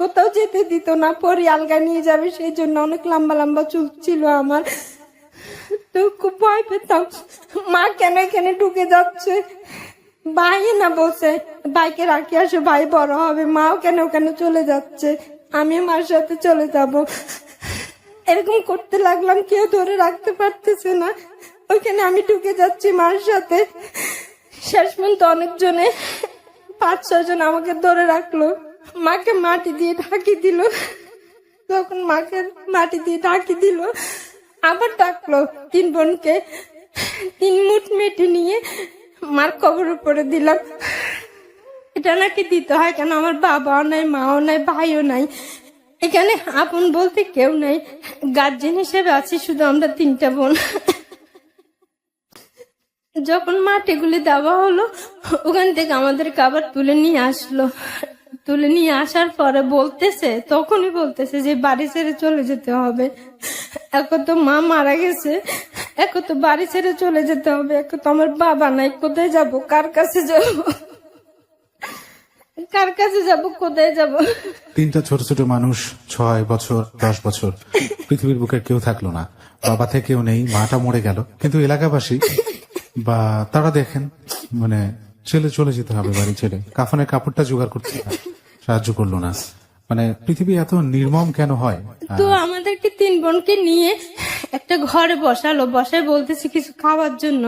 কোথাও যেতে দিত না, পরে আলগা নিয়ে যাবে সেই জন্য। অনেক লম্বা লম্বা চুল ছিল আমার, তো খুব ভয় পেতাম মা কেন এখানে ঢুকে যাচ্ছে। ভাই না বসে, ভাইকে রাখি আসে, ভাই বড় হবে, মাও কেন ওখানে চলে যাচ্ছে, আমি মার সাথে চলে যাব। এরকম করতে লাগলাম, কেউ ধরে রাখতে পারতেছে না। ওইখানে আমি ঢুকে যাচ্ছি মার সাথে। শেষ পর্যন্ত অনেকজনে 5-6 জন আমাকে ধরে রাখলো, মাকে মাটি দিয়ে ঢাকি দিল। তখন মাকে মাটি দিয়ে ঢাকি দিল, আবার ডাকলো 3 বোনকে। 3 মুঠ মেটে নিয়ে মার কবর উপরে দিলাম। এটা নাকি দিতে হয়, কেন আমার বাবাও নাই, মাও নাই, ভাইও নাই, এখানে আপন বলতে কেউ নাই। গার্জেন হিসেবে আছি শুধু আমরা 3টা বোন। যখন মাটিগুলি দেওয়া হলো, ওখান থেকে আমাদেরকে আবার তুলে নিয়ে আসলো। তুলে নিয়ে আসার পরে তখনই বলতেছে যে বাড়ি ছেড়ে চলে যেতে হবে। এখন তো মা মারা গেছে, এখন তো বাড়ি ছেড়ে চলে যেতে হবে, এখন তো আমার বাবা নাই, কোথায় যাব, কার কাছে যাব, কার কাছে যাব, কোথায় যাব। 3টা ছোট ছোট মানুষ, 6 বছর 10 বছর, পৃথিবীর বুকে কেউ থাকলো না, বাবা থেকেও নেই, মাটা মরে গেল, কিন্তু এলাকাবাসী বা তারা দেখেন মানে ছেলে চলে যেতে হবে বাড়ি ছেড়ে, কাফনের কাপড়টা জোগাড় করতে সাহায্য করলো না। মানে পৃথিবী এত নির্মম কেন হয়? তো আমাদেরকে 3 বোনকে নিয়ে একটা ঘরে বসায় বলতেছে কিছু খাওয়ার জন্য।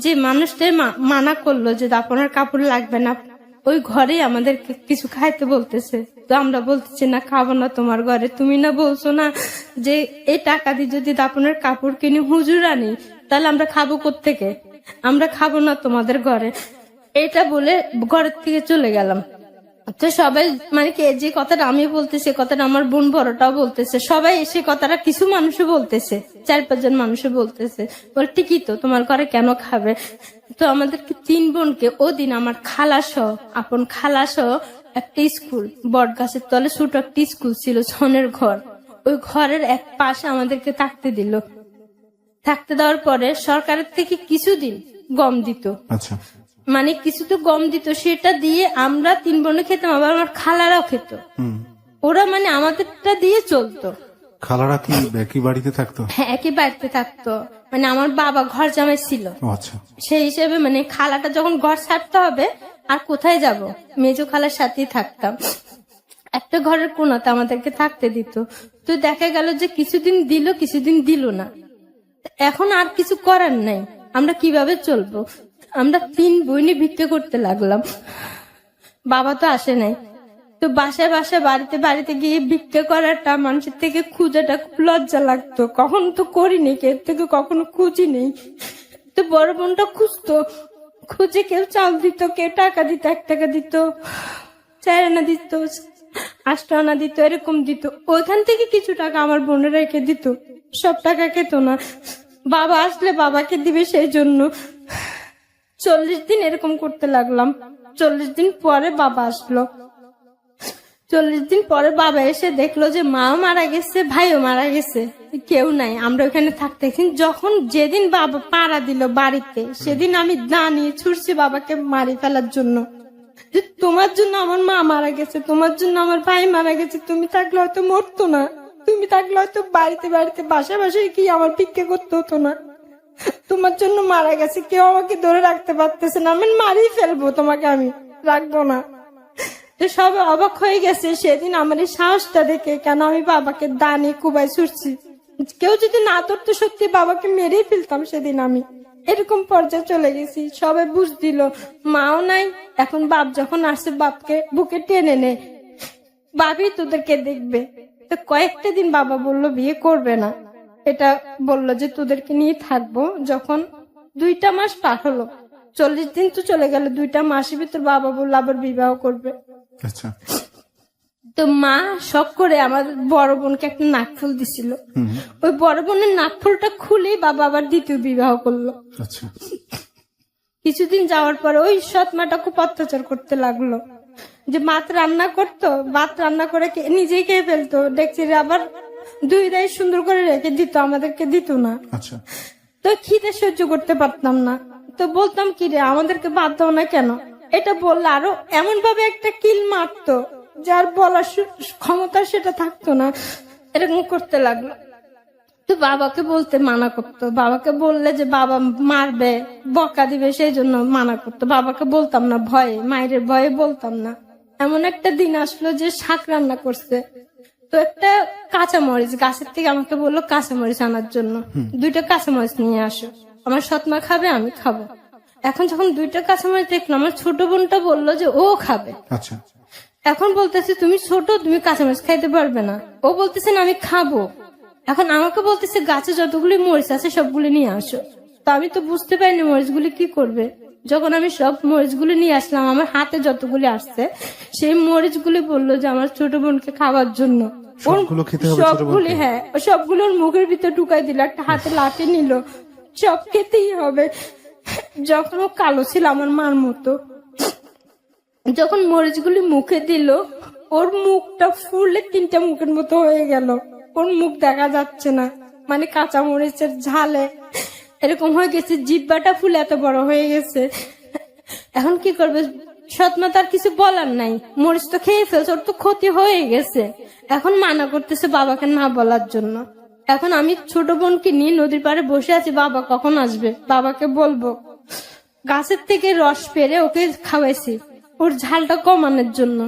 যে মানুষটাই মানা করলো যে দাফনের কাপড় লাগবে না, ওই ঘরেই আমাদেরকে কিছু খাইতে বলতেছে। তো আমরা বলতেছি না, খাবো না তোমার ঘরে। তুমি না বলছো না যে এই টাকা দিয়ে যদি দাফনের কাপড় কিনে হুজুর আনি, তাহলে আমরা খাবো কোত্থেকে? আমরা খাবো না তোমাদের ঘরে। এটা বলে ঘরের থেকে চলে গেলাম। তো সবাই মানে কি, যে কথাটা আমি বলতেছি, কথাটা আমার বোন বড়টাও বলতেছে, সবাই এসে কথাটা কিছু মানুষও বলতেছে, 4-5 জন মানুষও বলতেছে, বল ঠিকই তো, তোমার ঘরে কেন খাবে? তো আমাদেরকে 3 বোনকে ওদিন আমার খালাসহ, আপন খালাসহ একটা স্কুল, বট গাছের তলে ছোট একটা স্কুল ছিল, ছনের ঘর, ওই ঘরের এক পাশে আমাদেরকে থাকতে দিল। থাকতে দেওয়ার পরে সরকারের থেকে কিছুদিন গম দিত, আচ্ছা, মানে কিছু তো গম দিত, সেটা দিয়ে আমরা 3 বোনে খেতাম, আবার আমার খালারাও খেত। ওরা মানে আমাদেরটা দিয়ে চলতো। খালারা কি একই বাড়িতে থাকতো? হ্যাঁ, একই বাড়িতে থাকতো। মানে আমার বাবা ঘর জামাই ছিল, আচ্ছা, সেই হিসেবে মানে খালাটা যখন ঘর ছাড়তে হবে আর কোথায় যাব, মেজো খালার সাথেই থাকতাম। একটা ঘরের কোনাতে আমাদেরকে থাকতে দিত। তো দেখা গেল যে কিছুদিন দিল, কিছুদিন দিল না। এখন আর কিছু করার নাই, আমরা কিভাবে চলবো? আমরা 3 বোনই ভিক্ষা করতে লাগলাম। বাবা তো আসে নাই। তো বাসায় বাড়িতে গিয়ে ভিক্ষা করাটা, মানুষের থেকে খুঁজাটা খুব লজ্জা লাগতো। কখনো তো করিনি, কেউ থেকে কখনো খুঁজি নেই। তো বড় বোনটা খুঁজতো, খুঁজে কেউ চাল দিত, কেউ টাকা দিত, 1 টাকা দিত, 4 আনা দিত, 8 আনা দিত, এরকম দিত। ওইখান থেকে কিছু টাকা আমার বোনের রেখে দিত, সব টাকা খেত না। বাবা আসলে বাবাকে দিবে, সেই জন্য 40 দিন এরকম করতে লাগলাম। 40 দিন পরে বাবা আসলো। 40 দিন পরে বাবা এসে দেখলো যে মাও মারা গেছে, ভাইও মারা গেছে, কেউ নাই। আমরা ওখানে থাকতে, যখন যেদিন বাবা পাড়া দিল বাড়িতে, সেদিন আমি দাঁড়িয়ে ছুটছি বাবাকে মারি ফেলার জন্য, যে তোমার জন্য আমার মা মারা গেছে, তোমার জন্য আমার ভাই মারা গেছে, তুমি থাকলে হয়তো মরতো না, তুমি থাকলে হয়তো বাড়িতে বাসায় কি আমার ভিক্ষা করতে হতো না, তোমার জন্য মারা গেছে, কেউ আমাকে ধরে রাখতে পারতেছে না, আমি মারিয়ে ফেলবো তোমাকে, আমি রাখবো না। সবাই অবাক হয়ে গেছে সেদিন আমার এই সাহসটা দেখে, কেন আমি বাবাকে দানি কুবাই ছুটছি। কেউ যদি না ধরতো সত্যি বাবাকে মেরেই ফেলতাম সেদিন আমি। এরকম পর্যায়ে চলে গেছি। সবাই বুঝ দিল, মাও নাই, এখন বাপ যখন আসছে বাপকে বুকে টেনে নে, বাপই তোদেরকে দেখবে। তো কয়েকটা দিন বাবা বলল বিয়ে করবে না, এটা বললো যে তোদেরকে নিয়ে থাকবো। যখন 2টা মাস পার হলো, 40 দিন তো চলে গেল, 2টা মাসের ভিতর বাবা বললো আবার বিবাহ করবে। আচ্ছা, তো মা শখ করে আমার বড় বোনকে একটা নাকফুল দিছিল, ওই বড় বোনের নাকফুলটা খুলে বাবা আবার 2য় বিবাহ করলো। আচ্ছা, কিছুদিন যাওয়ার পরে ওই সৎ মাটা খুব অত্যাচার করতে লাগলো, যে ভাত রান্না করতো, ভাত রান্না করে নিজেই খেয়ে ফেলতো, দেখছি আবার 2 দাই সুন্দর করে রেখে দিত, আমাদেরকে দিত না। আচ্ছা, তো খিদে সহ্য করতে পারতাম না, তো বলতাম কি রে আমাদেরকে ভাত দাও না কেন, এটা বললে আরো এমন ভাবে একটা কিল মারতো, যার বলার ক্ষমতা সেটা থাকতো না, এরকম করতে লাগলো। তো বাবাকে বলতে মানা করতো, বাবাকে বললে যে বাবা মারবে, বকা দিবে, সেই জন্য মানা করতো। বাবাকে বলতাম না, ভয়ে, মায়ের ভয়ে বলতাম না। এমন একটা দিন আসলো যে শাক রান্না করছে, তো একটা কাঁচামরিচ গাছের থেকে আমাকে বললো কাঁচামরিচ আনার জন্য, 2টা কাঁচামরিচ নিয়ে আসো, আমার সৎমা খাবে, আমি খাবো। এখন যখন 2টা কাঁচামরিচ দেখলাম, আমার ছোট বোনটা বললো যে ও খাবে। আচ্ছা, এখন বলতেছে তুমি ছোট, তুমি কাঁচামরিচ খাইতে পারবে না। ও বলতেছে না আমি খাবো। এখন আমাকে বলতেছে গাছে যতগুলি মরিচ আছে সবগুলি নিয়ে আসো। তো আমি তো বুঝতে পারিনি মরিচগুলি কি করবে। যখন আমি সব মরিচগুলি নিয়ে আসলাম, আমার হাতে যতগুলি আসছে সেই মরিচগুলি বললো যে আমার ছোট বোনকে খাওয়ার জন্য। সবগুলো খেতে হবে ছোট সবগুলি, বোনকে? হ্যাঁ, সবগুলোর মুখের ভিতর ঢুকাই দিল, একটা হাতে লাঠি নিল, সব খেতেই হবে। যখন ও কালো ছিল আমার মার মতো, যখন মরিচগুলি মুখে দিল, ওর মুখটা ফুলে 3টা মুখের মতো হয়ে গেল, ওর মুখ দেখা যাচ্ছে না, মানে কাঁচা মরিচের ঝালে এরকম হয়ে গেছে, জিব্বাটা ফুলে এত বড় হয়ে গেছে। এখন কি করবে, সৎমা তার কিছু বলার নাই, মরিচ তো খেয়ে ফেলছে, ওর তো ক্ষতি হয়ে গেছে। এখন মানা করতেছে বাবাকে না বলার জন্য। এখন আমি ছোট বোনকে নিয়ে নদীর পাড়ে বসে আছি, বাবা কখন আসবে, বাবাকে বলবো। গাছের থেকে রস পেরে ওকে খাওয়াইছি ওর ঝালটা কমানোর জন্য।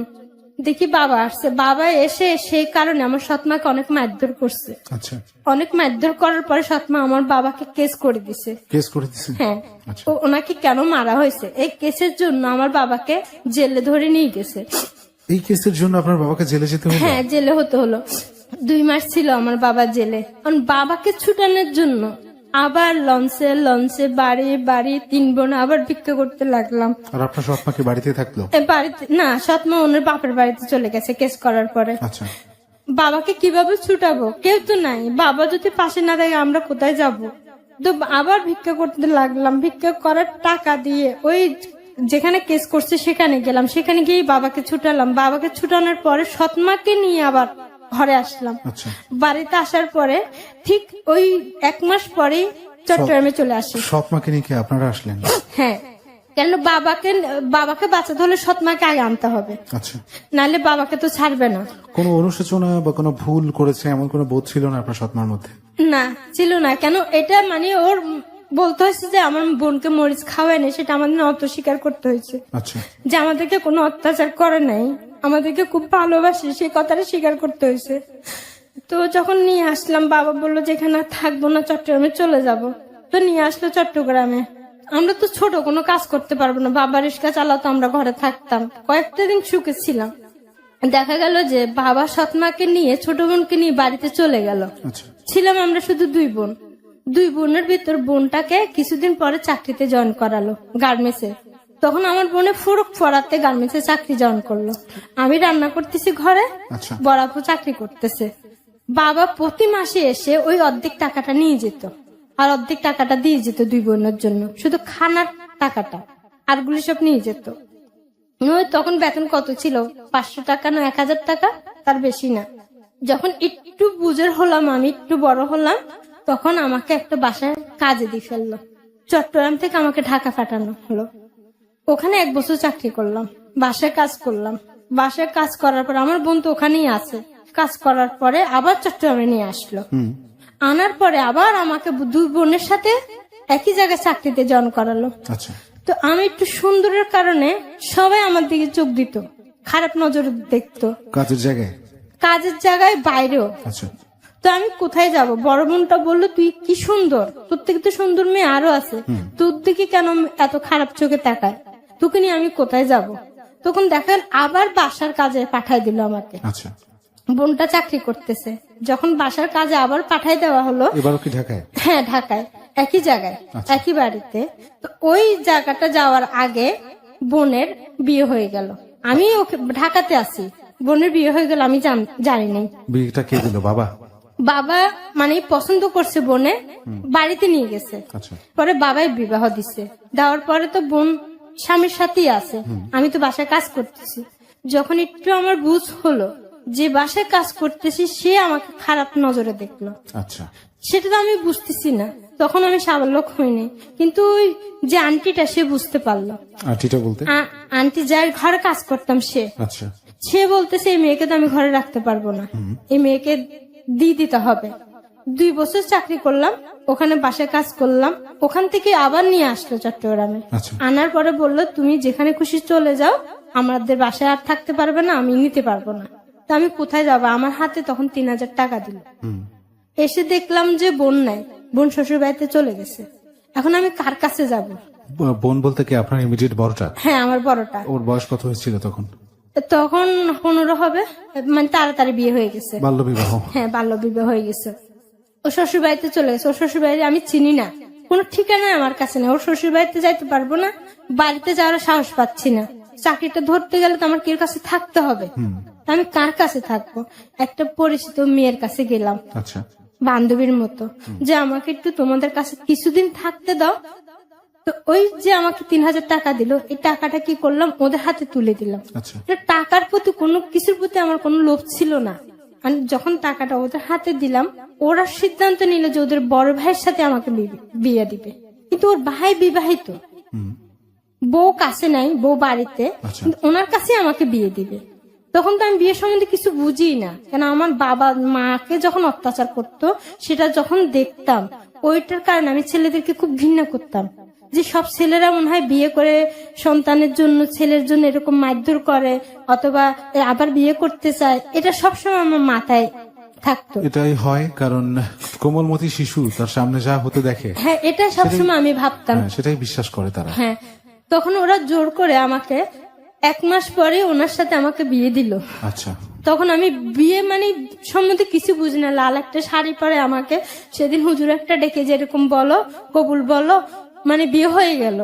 দেখি বাবা আসছে, বাবা এসে সেই কারণে আমার সৎমাকে অনেক মারধর করছে। আচ্ছা, অনেক মারধর করার পরে সৎমা আমার বাবাকে কেস করে দিছে। কেস করে দিছে? হ্যাঁ, আচ্ছা। ওনাকে কেন মারা হয়েছে এই কেসের জন্য আমার বাবাকে জেলে ধরে নিয়ে গেছে। এই কেসের জন্য আপনার বাবাকে জেলে যেতে হলো? হ্যাঁ, জেলে হতে হলো। 2 মাস ছিল আমার বাবা জেলে। কারণ বাবাকে ছুটানোর জন্য আবার লঞ্চে লঞ্চে বাড়ি বাড়ি 3 বোন আবার ভিক্ষা করতে লাগলাম। আর আপনার সৎ মা কি বাড়িতে থাকলো? বাড়িতে না, সৎমা ওনার বাপের বাড়িতে চলে গেছে কেস করার পরে। আচ্ছা, বাবাকে কিভাবে ছুটাবো, কেউ তো নাই। বাবা যদি পাশে না থাকে আমরা কোথায় যাব? তো আবার ভিক্ষা করতে লাগলাম। ভিক্ষা করার টাকা দিয়ে ওই যেখানে কেস করছে সেখানে গেলাম, সেখানে গিয়ে বাবাকে ছুটালাম। বাবাকে ছুটানোর পরে সৎমাকে নিয়ে আবার ঘরে আসলাম। আচ্ছা। বাড়িতে আসার পরে ঠিক ওই 1 মাস পরেই চট্টগ্রামে চলে আসি। সৎ মাকে নিয়ে কি আপনারা আসলেন? হ্যাঁ, কেন বাবাকে বাঁচাতে হলে সৎমাকে আগে আনতে হবে, আচ্ছা। নাহলে বাবাকে তো ছাড়বে না। কোনো অনুশোচনা বা কোনো ভুল করেছে এমন কোনো বোধ ছিল না আপনার সৎমার মধ্যে? না, ছিল না। কেন এটা মানে ওর বলতে হয়েছে যে আমার বোনকে মরিচ খাওয়ায় না, সেটা আমাদের অস্বীকার করতে হয়েছে। আচ্ছা, যে আমাদেরকে কোনো অত্যাচার করে নাই, আমাদেরকে খুব ভালোবাসে, সেই কথাটা স্বীকার করতে হয়েছে। তো যখন নিয়ে আসলাম, বাবা বললো যে এখানে আর থাকবো না, চট্টগ্রামে চলে যাব। তো নিয়ে আসলো চট্টগ্রামে। আমরা তো ছোট, কোনো কাজ করতে পারবো না, বাবা রিক্সা চালাতো, আমরা ঘরে থাকতাম। কয়েকটা দিন সুখে ছিলাম। দেখা গেল যে বাবা সৎমাকে নিয়ে ছোট বোনকে নিয়ে বাড়িতে চলে গেল। আচ্ছা। ছিলাম আমরা শুধু 2 বোন। 2 বোনের ভিতর বোনটাকে কিছুদিন পরে চাকরিতে জয়েন করালো গার্মেন্টসে। তখন আমার বোনে ফুরুক ফরাতে গার্মেন্টসে চাকরি জয়েন করলো। আমি রান্না করতেছি ঘরে, আচ্ছা। বড়াপু চাকরি করতেছে। বাবা প্রতি মাসে এসে ওই অর্ধেক টাকাটা নিয়ে যেত, আর অর্ধেক টাকাটা দিয়ে যেত 2 বোনের জন্য, শুধু খানার টাকাটা, আরগুলি সব নিয়ে যেত। ওই তখন বেতন কত ছিল, 500 টাকা না 1000 টাকা, তার বেশি না। যখন একটু বুঝের হলাম, আমি একটু বড় হলাম, তখন আমাকে একটা বাসায় কাজে দিয়ে ফেললো। চট্টগ্রাম থেকে আমাকে ঢাকা পাঠানো হলো। ওখানে 1 বছর চাকরি করলাম, বাসায় কাজ করলাম। বাসায় কাজ করার পর আমার বোন তো ওখানেই আছে। কাজ করার পরে আবার চট্টগ্রামে নিয়ে আসলো। আনার পরে আবার আমাকে 2 বোনের সাথে একই জায়গায় চাকরিতে জয়েন করালো। আচ্ছা। তো আমি একটু সুন্দরের কারণে সবাই আমার দিকে চোখ দিত, খারাপ নজর দেখতো। কাজের জায়গায়? কাজের জায়গায়, বাইরেও। আচ্ছা। তো আমি কোথায় যাব? বড় বোনটা বললো তুই কি সুন্দর, তোর থেকে তো সুন্দর মেয়ে আরো আছে, তোর দিকে কেন এত খারাপ চোখে তাকায়, তোকে নিয়ে আমি কোথায় যাব? তখন দেখেন আবার বাসার কাজে পাঠায় দিল আমাকে। আচ্ছা। বোনটা চাকরি করতেছে, যখন বাসার কাজে আবার পাঠাই দেওয়া হলো। এবারও কি ঢাকায়? হ্যাঁ, ঢাকায়, একই জায়গায়, একই বাড়িতে। তো ওই জায়গাটা যাওয়ার আগে বোনের বিয়ে হয়ে গেল। আমি ওকে ঢাকাতে আছি, বোনের বিয়ে হয়ে গেল, আমি জানি নাই। বিয়েটা কে দিল? বাবা? বাবা মানে পছন্দ করছে বোনে, বাড়িতে নিয়ে গেছে। আচ্ছা। পরে বাবাই বিবাহ দিছে। দেওয়ার পরে তো বোন স্বামীর সাথেই আছে, আমি তো বাসায় কাজ করতেছি। যখন একটু আমার বুঝ হলো যে বাসায় কাজ করতেছি, সে আমাকে খারাপ নজরে দেখলো। আচ্ছা। সেটা তো আমি বুঝতেছি না, তখন আমি সাবালক হইনি। কিন্তু ওই যে আন্টিটা, সে বুঝতে পারলো। আন্টিটা বলতে? আন্টি যার ঘরে কাজ করতাম, আচ্ছা। সে বলতেছে এই মেয়েকে তো আমি ঘরে রাখতে পারবো না, এই মেয়েকে দিয়ে দিতে হবে। 2 বছর চাকরি করলাম, ওখানে বাসায় কাজ করলাম। ওখান থেকে আবার নিয়ে আসলো চট্টগ্রামে। আচ্ছা। আনার পরে বললো তুমি যেখানে খুশি চলে যাও, আমাদের বাসায় আর থাকতে পারবে না, আমি নিতে পারবো না। তো আমি কোথায় যাবো? আমার হাতে তখন 3000 টাকা দিল। এসে দেখলাম যে বোন নাই, বোন শ্বশুর বাড়িতে চলে গেছে। এখন আমি কার কাছে যাব? বোন বলতে কি আপনার ইমিডিয়েট বড়টা? হ্যাঁ, আমার বড়টা। ওর বয়স কত হয়েছিল তখন? তখন 15 হবে, মানে তাড়াতাড়ি বিয়ে হয়ে গেছে। বাল্য বিবাহ? হ্যাঁ, বাল্য বিবাহ হয়ে গেছে। ও শ্বশুর বাড়িতে চলে গেছে। ও শ্বশুর বাড়ি আমি চিনি না, কোনো ঠিকানা আমার কাছে নেই। ওর শ্বশুর বাড়িতে যাইতে পারবো না, বাড়িতে যাওয়ার সাহস পাচ্ছি না। চাকরিটা ধরতে গেলে তো আমার কেউ কাছে থাকতে হবে, আমি কার কাছে থাকবো? একটা পরিচিত মেয়ের কাছে গেলাম, আচ্ছা, বান্ধবীর মতো, যে আমাকে একটু তোমাদের কাছে কিছুদিন থাকতে দাও। তো ওই যে আমাকে 3000 টাকা দিল, এই টাকাটা কি করলাম, ওদের হাতে তুলে দিলাম। আচ্ছা। টাকার প্রতি কোনো কিছুর প্রতি আমার কোনো লোভ ছিল না। আমি যখন টাকাটা ওদের হাতে দিলাম, ওরা সিদ্ধান্ত নিল যে ওদের বড় ভাইয়ের সাথে আমাকে বিয়ে দিবে। কিন্তু ওর ভাই বিবাহিত, বউ কাছে নাই, বউ বাড়িতে, কিন্তু ওনার কাছে আমাকে বিয়ে দিবে। তখন তো আমি বিয়ের সম্বন্ধে কিছু বুঝি না, কেন আমার বাবা মাকে যখন অত্যাচার করতো সেটা যখন দেখতাম, ওইটার কারণে আমি ছেলেদেরকে খুব ঘৃণা করতাম। যে সব ছেলেরা মনে হয় বিয়ে করে সন্তানের জন্য, ছেলের জন্য এরকম মারধর করে অথবা আবার বিয়ে করতে চায়, এটা সবসময় আমার মাথায় থাকতো। এটাই হয়, কারণ কোমলমতি শিশু তার সামনে যা হতে দেখে, হ্যাঁ, এটা সবসময় আমি ভাবতাম। সেটাই বিশ্বাস করে তারা। হ্যাঁ, তখন ওরা জোর করে আমাকে 1 মাস পরে ওনার সাথে আমাকে বিয়ে দিল। আচ্ছা, তখন আমি বিয়ে মানে সম্বন্ধে কিছু বুঝি না, লাল একটা শাড়ি পরে আমাকে সেদিন হুজুর একটা ডেকে যে এরকম বলো, কবুল বলো, মানে বিয়ে হয়ে গেল।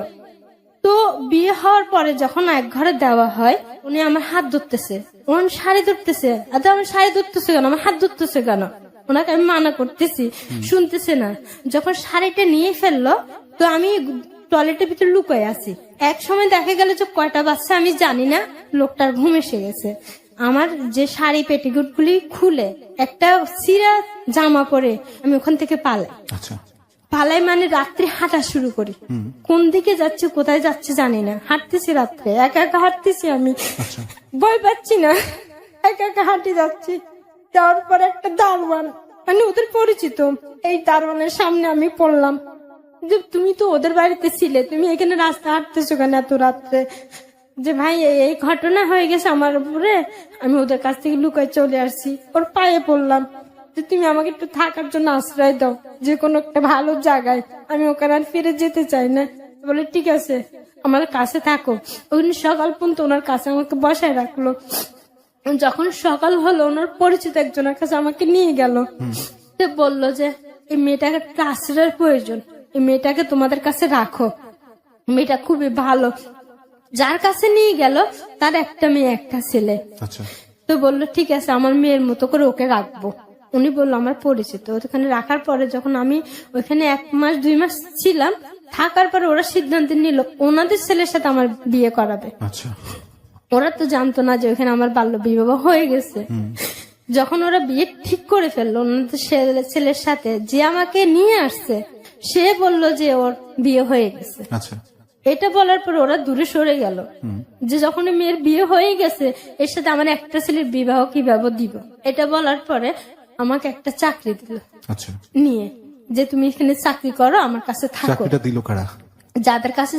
তো বিয়ে হওয়ার পরে যখন এক ঘরে দেওয়া হয়, উনি আমার হাত ধরতেছে, ওনার শাড়ি ধরতেছে। আচ্ছা, আমার শাড়ি ধরতেছে কেন, আমার হাত ধরতেছে কেন? ওনাকে আমি মানা করতেছি, শুনতেছে না। যখন শাড়িটা নিয়ে ফেললো, তো আমি টয়লেটের ভিতরে লুকায় আছি। এক সময় দেখা গেল যে কয়টা বাচ্চা আমি জানি না, লোকটার ঘুম এসে গেছে। আমার যে শাড়ি পেটিকুট গুলি খুলে একটা সিরা জামা পরে আমি ওখান থেকে পালাই। আচ্ছা, পালাই মানে রাত্রে হাঁটা শুরু করি। কোন দিকে যাচ্ছে, কোথায় যাচ্ছে জানি না, হাঁটতেছি রাত্রে, একা একা হাঁটতেছি। আমি ভয় পাচ্ছি না, একা একা হাঁটে যাচ্ছি। যাওয়ার পর একটা দারোয়ান, মানে ওদের পরিচিত, এই দারোয়ানের সামনে আমি পড়লাম যে তুমি তো ওদের বাড়িতে ছিলে, তুমি এখানে রাস্তা হাঁটতেছো কেন এত রাত্রে? যে ভাই এই ঘটনা হয়ে গেছে আমার উপরে, আমি ওদের কাছ থেকে লুকায় চলে আসছি। ওর পায়ে পড়লাম যে তুমি আমাকে একটু থাকার জন্য আশ্রয় দাও, যে কোনো একটা ভালো জায়গায়, আমি ওখানে আর ফিরে যেতে চাই না। বলে ঠিক আছে, আমার কাছে থাকো। ওখানে সকাল পর্যন্ত ওনার কাছে আমাকে বসায় রাখলো। যখন সকাল হলো, ওনার পরিচিত একজনের কাছে আমাকে নিয়ে গেল। তো বললো যে এই মেয়েটাকে একটা আশ্রয়ের প্রয়োজন, এই মেয়েটাকে তোমাদের কাছে রাখো, মেয়েটা খুবই ভালো। যার কাছে নিয়ে গেল তার একটা মেয়ে একটা ছেলে। আচ্ছা, তো বললো ঠিক আছে, আমার মেয়ের মতো করে ওকে রাখবো। উনি বললো আমার পরিচিত। ওখানে রাখার পরে যখন আমি ওইখানে 1 মাস 2 মাস ছিলাম, থাকার পরে ওরা সিদ্ধান্ত নিল ওনাদের ছেলের সাথে আমার বিয়ে করাবে। আচ্ছা, ওরা তো জানতো না যে ওখানে আমার বাল্য বিবাহ হয়ে গেছে। যখন ওরা বিয়ে ঠিক করে ফেললো ওনাদের ছেলের সাথে, যে আমাকে নিয়ে আসছে সে বলল যে ওর বিয়ে হয়ে গেছে। আচ্ছা, এটা বলার পর ওরা দূরে সরে গেল, যে যখন মেয়ের বিয়ে হয়ে গেছে এর সাথে আমার একটা ছেলের বিবাহ কিভাবে দিব। এটা বলার পরে আমাকে একটা চাকরি দিল আচ্ছা, নিয়ে, যে তুমি এখানে চাকরি করো, আমার কাছে থাকো। চাকরিটা দিল কারা? যাদের কাছে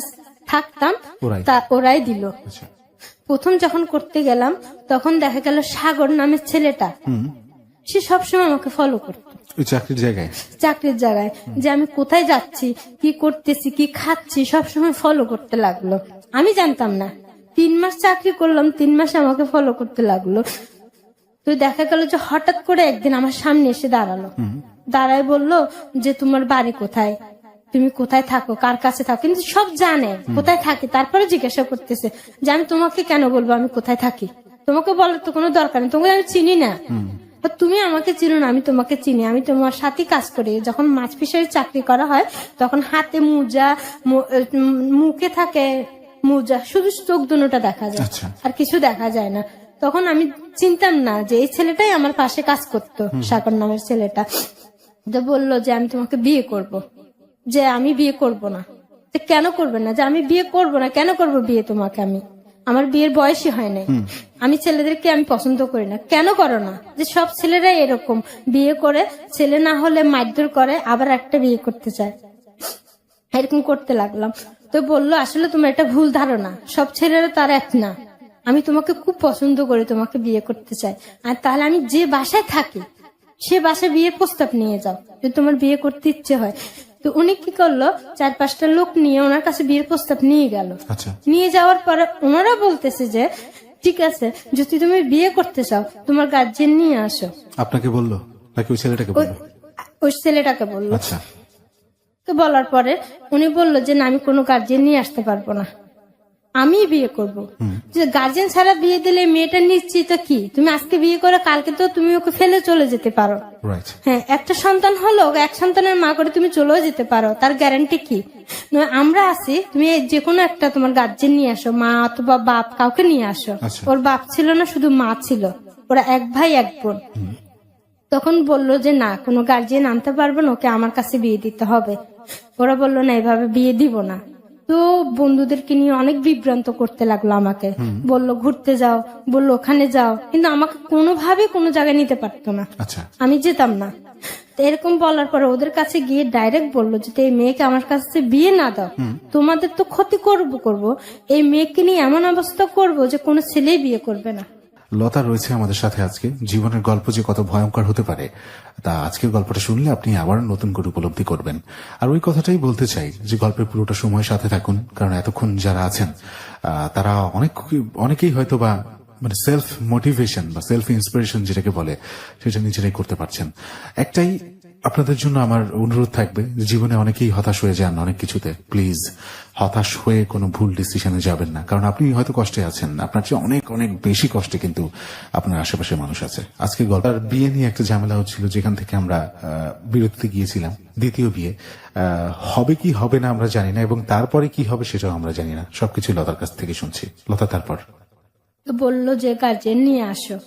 থাকতাম ওরাই? ওরাই দিল। আচ্ছা, প্রথম যখন করতে গেলাম তখন দেখা গেল সাগর নামের ছেলেটা, সে সবসময় আমাকে ফলো করতো ওই চাকরির জায়গায়, চাকরির জায়গায়, যে আমি কোথায় যাচ্ছি, কি করতেছি, কি খাচ্ছি, সবসময় ফলো করতে লাগলো। আমি জানতাম না। 3 মাস চাকরি করলাম, 3 মাসে আমাকে ফলো করতে লাগলো। তো দেখা গেল যে হঠাৎ করে একদিন আমার সামনে এসে দাঁড়ালো, দাঁড়ায় বললো যে তোমার বাড়ি কোথায়, তুমি কোথায় থাকো, কার কাছে থাকো, কিন্তু সব জানে কোথায় থাকি। তারপরে জিজ্ঞাসা করতেছে যে আমি তোমাকে কেন বলবো আমি কোথায় থাকি, তোমাকে বলার তো কোনো দরকার নেই, তোমাকে আমি চিনি না, তুমি আমাকে চিনো না, আমি তোমাকে চিনি, আমি তোমার সাথে কাজ করি। যখন মাছ ফিশারি চাকরি করা হয় তখন হাতে মোজা, মুখে থাকে মোজা, শুধু চোখ দুটোটা দেখা যায়, আচ্ছা। আর কিছু দেখা যায় না। তখন আমি চিনতাম না যে এই ছেলেটাই আমার পাশে কাজ করতো, সাগর নামের ছেলেটা। যে বললো যে আমি তোমাকে বিয়ে করব, যে আমি বিয়ে করব না। যে কেন করবে না, যে আমি বিয়ে করব না, কেন করব বিয়ে তোমাকে, আমি আমার বিয়ের বয়সই হয় নাই, আমি ছেলেদেরকে আমি পছন্দ করি না। কেন করো না? যে সব ছেলেরাই এরকম, বিয়ে করে ছেলে না হলে মারধর করে, আবার একটা বিয়ে করতে চায়, এরকম করতে লাগলাম। তো বললো আসলে তোমার এটা ভুল ধারণা, সব ছেলেরা তার এক না, আমি তোমাকে খুব পছন্দ করি, তোমাকে বিয়ে করতে চাই। আর তাহলে আমি যে বাসায় থাকি সে বাসায় বিয়ের প্রস্তাব নিয়ে যাও, যদি তোমার বিয়ে করতে ইচ্ছে হয়। তো উনি কি করলো, 4-5টা লোক নিয়ে ওনার কাছে বিয়ের প্রস্তাব নিয়ে গেল। আচ্ছা, নিয়ে যাওয়ার পরে ওনারা বলতেছে যে ঠিক আছে, যদি তুমি বিয়ে করতে চাও তোমার গার্জিয়ান নিয়ে আসো। আপনাকে বললো নাকি ওই ছেলেটাকে বললো? ওই ছেলেটাকে বললো। আচ্ছা, তো বলার পরে উনি বললো যে না, আমি কোনো গার্জিয়ান নিয়ে আসতে পারবো না, আমি বিয়ে করব। যে গার্জিয়ান ছাড়া বিয়ে দিলে মেয়েটা নিশ্চিত কি, তুমি আজকে বিয়ে করে কালকে তো তুমি ওকে ফেলে চলে যেতে পারো। রাইট, হ্যাঁ, একটা সন্তান হলো, এক সন্তানের মা করে তুমি চলেও যেতে পারো, তার গ্যারান্টি কি? আমরা আছি, তুমি যে কোনো একটা তোমার গার্জিয়ান নিয়ে আসো, মা অথবা বাপ, কাউকে নিয়ে আসো। আচ্ছা। ওর বাপ ছিল না, শুধু মা ছিল, ওরা 1 ভাই 1 বোন। তখন বললো যে না, কোনো গার্জিয়ান আনতে পারবে না, ওকে আমার কাছে বিয়ে দিতে হবে। ওরা বললো না, এভাবে বিয়ে দিব না। তো বন্ধুদেরকে নিয়ে অনেক বিভ্রান্ত করতে লাগলো আমাকে, বললো ঘুরতে যাও, বললো ওখানে যাও, কিন্তু আমাকে কোনোভাবে কোনো জায়গায় নিতে পারতো না, আচ্ছা, আমি যেতাম না। তো এরকম বলার পরে ওদের কাছে গিয়ে ডাইরেক্ট বললো যে এই মেয়েকে আমার কাছে বিয়ে না দাও, তোমাদের তো ক্ষতি করব, এই মেয়েকে নিয়ে এমন অবস্থা করব যে কোনো ছেলেই বিয়ে করবে না। লতা রয়েছে আমাদের সাথে আজকে। জীবনের গল্প যে কত ভয়ঙ্কর হতে পারে তা আজকের গল্পটা শুনলে আপনি আবার নতুন করে উপলব্ধি করবেন। আর ওই কথাটাই বলতে চাই যে গল্পের পুরোটা সময় সাথে থাকুন, কারণ এতক্ষণ যারা আছেন তারা অনেকেই হয়তো বা মানে সেলফ মোটিভেশন বা সেলফ ইন্সপিরেশন যেটাকে বলে সেটা নিজেরাই করতে পারছেন। একটাই আপনাদের জন্য আমার অনুরোধ থাকবে, জীবনে অনেকেই হতাশ হয়ে যান অনেক কিছুতে, প্লিজ হতাশ হয়ে কোনো ভুল ডিসিশনে যাবেন না, কারণ আপনি হয়তো কষ্টে আছেন, আপনার চেয়ে অনেক অনেক বেশি কষ্টে কিন্তু আপনার আশেপাশে মানুষ আছে। আজকে গল্পের বিয়ে নিয়ে একটা ঝামেলা হচ্ছিল, যেখান থেকে আমরা বিরতিতে গিয়েছিলাম। দ্বিতীয় বিয়ে হবে কি হবে না আমরা জানি না, এবং তারপরে কি হবে সেটাও আমরা জানি না। সবকিছু লতার কাছ থেকে শুনছি। লতা তারপর তো বললো যে গার্জিয়ান নিয়ে আসো।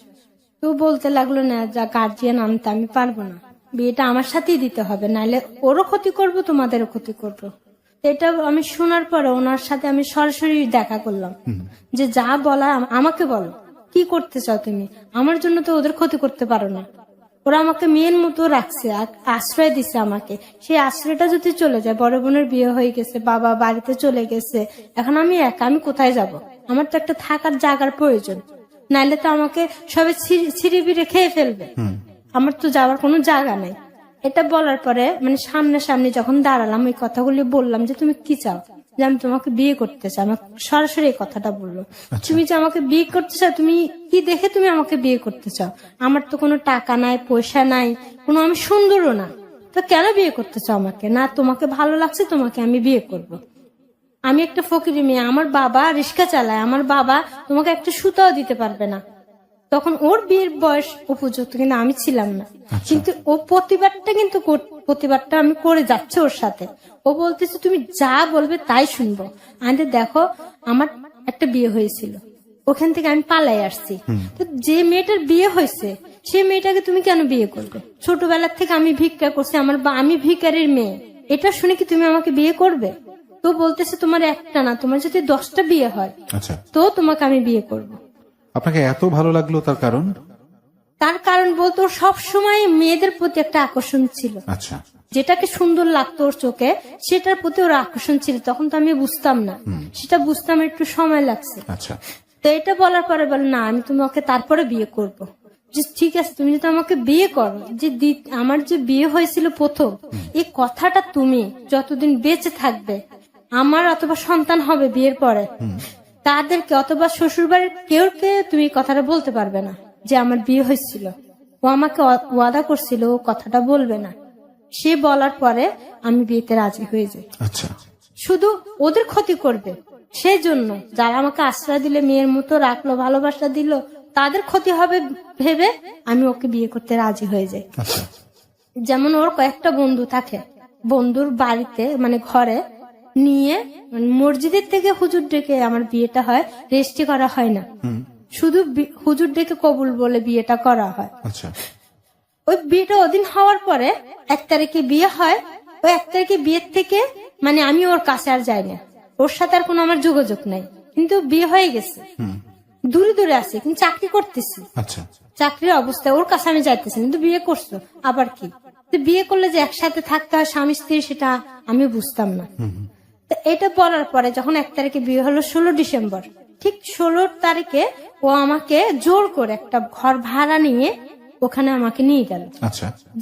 তো বলতে লাগলো না, যা গার্জিয়ান আনতে আমি পারবো না, বিয়েটা আমার সাথেই দিতে হবে, নাহলে ওরও ক্ষতি করব তোমাদেরও ক্ষতি করবো। এটা আমি শোনার পরে ওনার সাথে আমি সরাসরি দেখা করলাম যে যা বলা আমাকে বলো, কি করতে চাও তুমি, আমার জন্য তো ওদের ক্ষতি করতে পারো না। ওরা আমাকে মেয়ের মতো রাখছে, আশ্রয় দিছে আমাকে, সেই আশ্রয়টা যদি চলে যায়, বড় বোনের বিয়ে হয়ে গেছে, বাবা বাড়িতে চলে গেছে, এখন আমি একা, আমি কোথায় যাব? আমার তো একটা থাকার জায়গার প্রয়োজন, নাইলে তো আমাকে সবাই ছিঁড়ে বিড়ে খেয়ে ফেলবে, আমার তো যাওয়ার কোনো জায়গা নাই। এটা বলার পরে মানে সামনাসামনি যখন দাঁড়ালাম, ওই কথাগুলি বললাম যে তুমি কি চাও, যে আমি তোমাকে বিয়ে করতে চাই। আমাকে সরাসরি এই কথাটা বললো, তুমি যে আমাকে বিয়ে করতে চাও, তুমি কি দেখে তুমি আমাকে বিয়ে করতে চাও? আমার তো কোনো টাকা নাই, পয়সা নাই, কোনো আমি সুন্দরও না, তো কেন বিয়ে করতে চাও আমাকে? না তোমাকে ভালো লাগছে, তোমাকে আমি বিয়ে করব। আমি একটা ফকিরি মেয়ে, আমার বাবা রিক্সা চালায়, আমার বাবা তোমাকে একটা সুতাও দিতে পারবে না। তখন ওর বিয়ের বয়স উপযুক্ত, কিন্তু আমি ছিলাম না। কিন্তু ও প্রতিবাদটা আমি করে যাচ্ছে ওর সাথে। ও বলতেছে তুমি যা বলবে তাই শুনবো। আমি দেখো, আমার একটা বিয়ে হয়েছিল, ওখান থেকে আমি পালাই আসছি, তো যে মেয়েটার বিয়ে হয়েছে সেই মেয়েটাকে তুমি কেন বিয়ে করবে? ছোটবেলার থেকে আমি ভিক্ষা করছি, আমি ভিখারির মেয়ে, এটা শুনে কি তুমি আমাকে বিয়ে করবে? তো বলতেছে তোমার একটা না, তোমার যদি 10টা বিয়ে হয় তো তোমাকে আমি বিয়ে করবো। আপনাকে এত ভালো লাগলো তার কারণ? তার কারণ বলতো সব সময় মেয়েদের প্রতি একটা আকর্ষণ ছিল। আচ্ছা, যেটাকে সুন্দর লাগতো ওর চোখে, সেটার প্রতি ওর আকর্ষণ ছিল। তখন তো আমি বুঝতাম না, সেটা বুঝতে আমার একটু সময় লাগছে। আচ্ছা, তো এটা বলার পরে বলে না, আমি তোমাকে তারপরে বিয়ে করব। যে ঠিক আছে, তুমি যদি আমাকে বিয়ে করো, যে আমার যে বিয়ে হয়েছিল প্রথম, এই কথাটা তুমি যতদিন বেঁচে থাকবে, আমার অথবা সন্তান হবে বিয়ের পরে, তাদেরকে অথবা শ্বশুর বাড়ির কেউকে তুমি কথাটা বলতে পারবে না যে আমার বিয়ে হয়েছিল। ও আমাকে ওয়াদা করছিল ও কথাটা বলবে না। সে বলার পরে আমি বিয়েতে রাজি হয়ে যাই। আচ্ছা, শুধু ওদের ক্ষতি করবে সেই জন্য, যারা আমাকে আশ্রয় দিলে, মেয়ের মতো রাখলো, ভালোবাসা দিল, তাদের ক্ষতি হবে ভেবে আমি ওকে বিয়ে করতে রাজি হয়ে যাই। যেমন ওর কয়েকটা বন্ধু থাকে, বন্ধুর বাড়িতে মানে ঘরে নিয়ে মসজিদের থেকে হুজুর ডেকে আমার বিয়েটা হয়, রেজিস্ট্রি করা হয় না, শুধু হুজুর ডেকে কবুল বলে বিয়েটা করা হয়। ওই বিয়েটা ওদিন হওয়ার পরে 1 তারিখে বিয়ে হয়। ওই 1 তারিখে বিয়ের থেকে মানে আমি ওর কাছে আর যাই না, ওর সাথে আর কোনো আমার যোগাযোগ নাই, কিন্তু বিয়ে হয়ে গেছে, দূরে দূরে আছে, কিন্তু চাকরি করতেছি। চাকরির অবস্থায় ওর কাছে আমি যাইতেছি, কিন্তু বিয়ে করছো আবার কি? বিয়ে করলে যে একসাথে থাকতে হয় স্বামী স্ত্রী, সেটা আমি বুঝতাম না। এটা বলার পরে যখন 1 তারিখে বিয়ে হলো 16 ডিসেম্বর, ঠিক 16 তারিখে ও আমাকে জোর করে একটা ঘর ভাড়া নিয়ে ওখানে আমাকে নিয়ে গেল।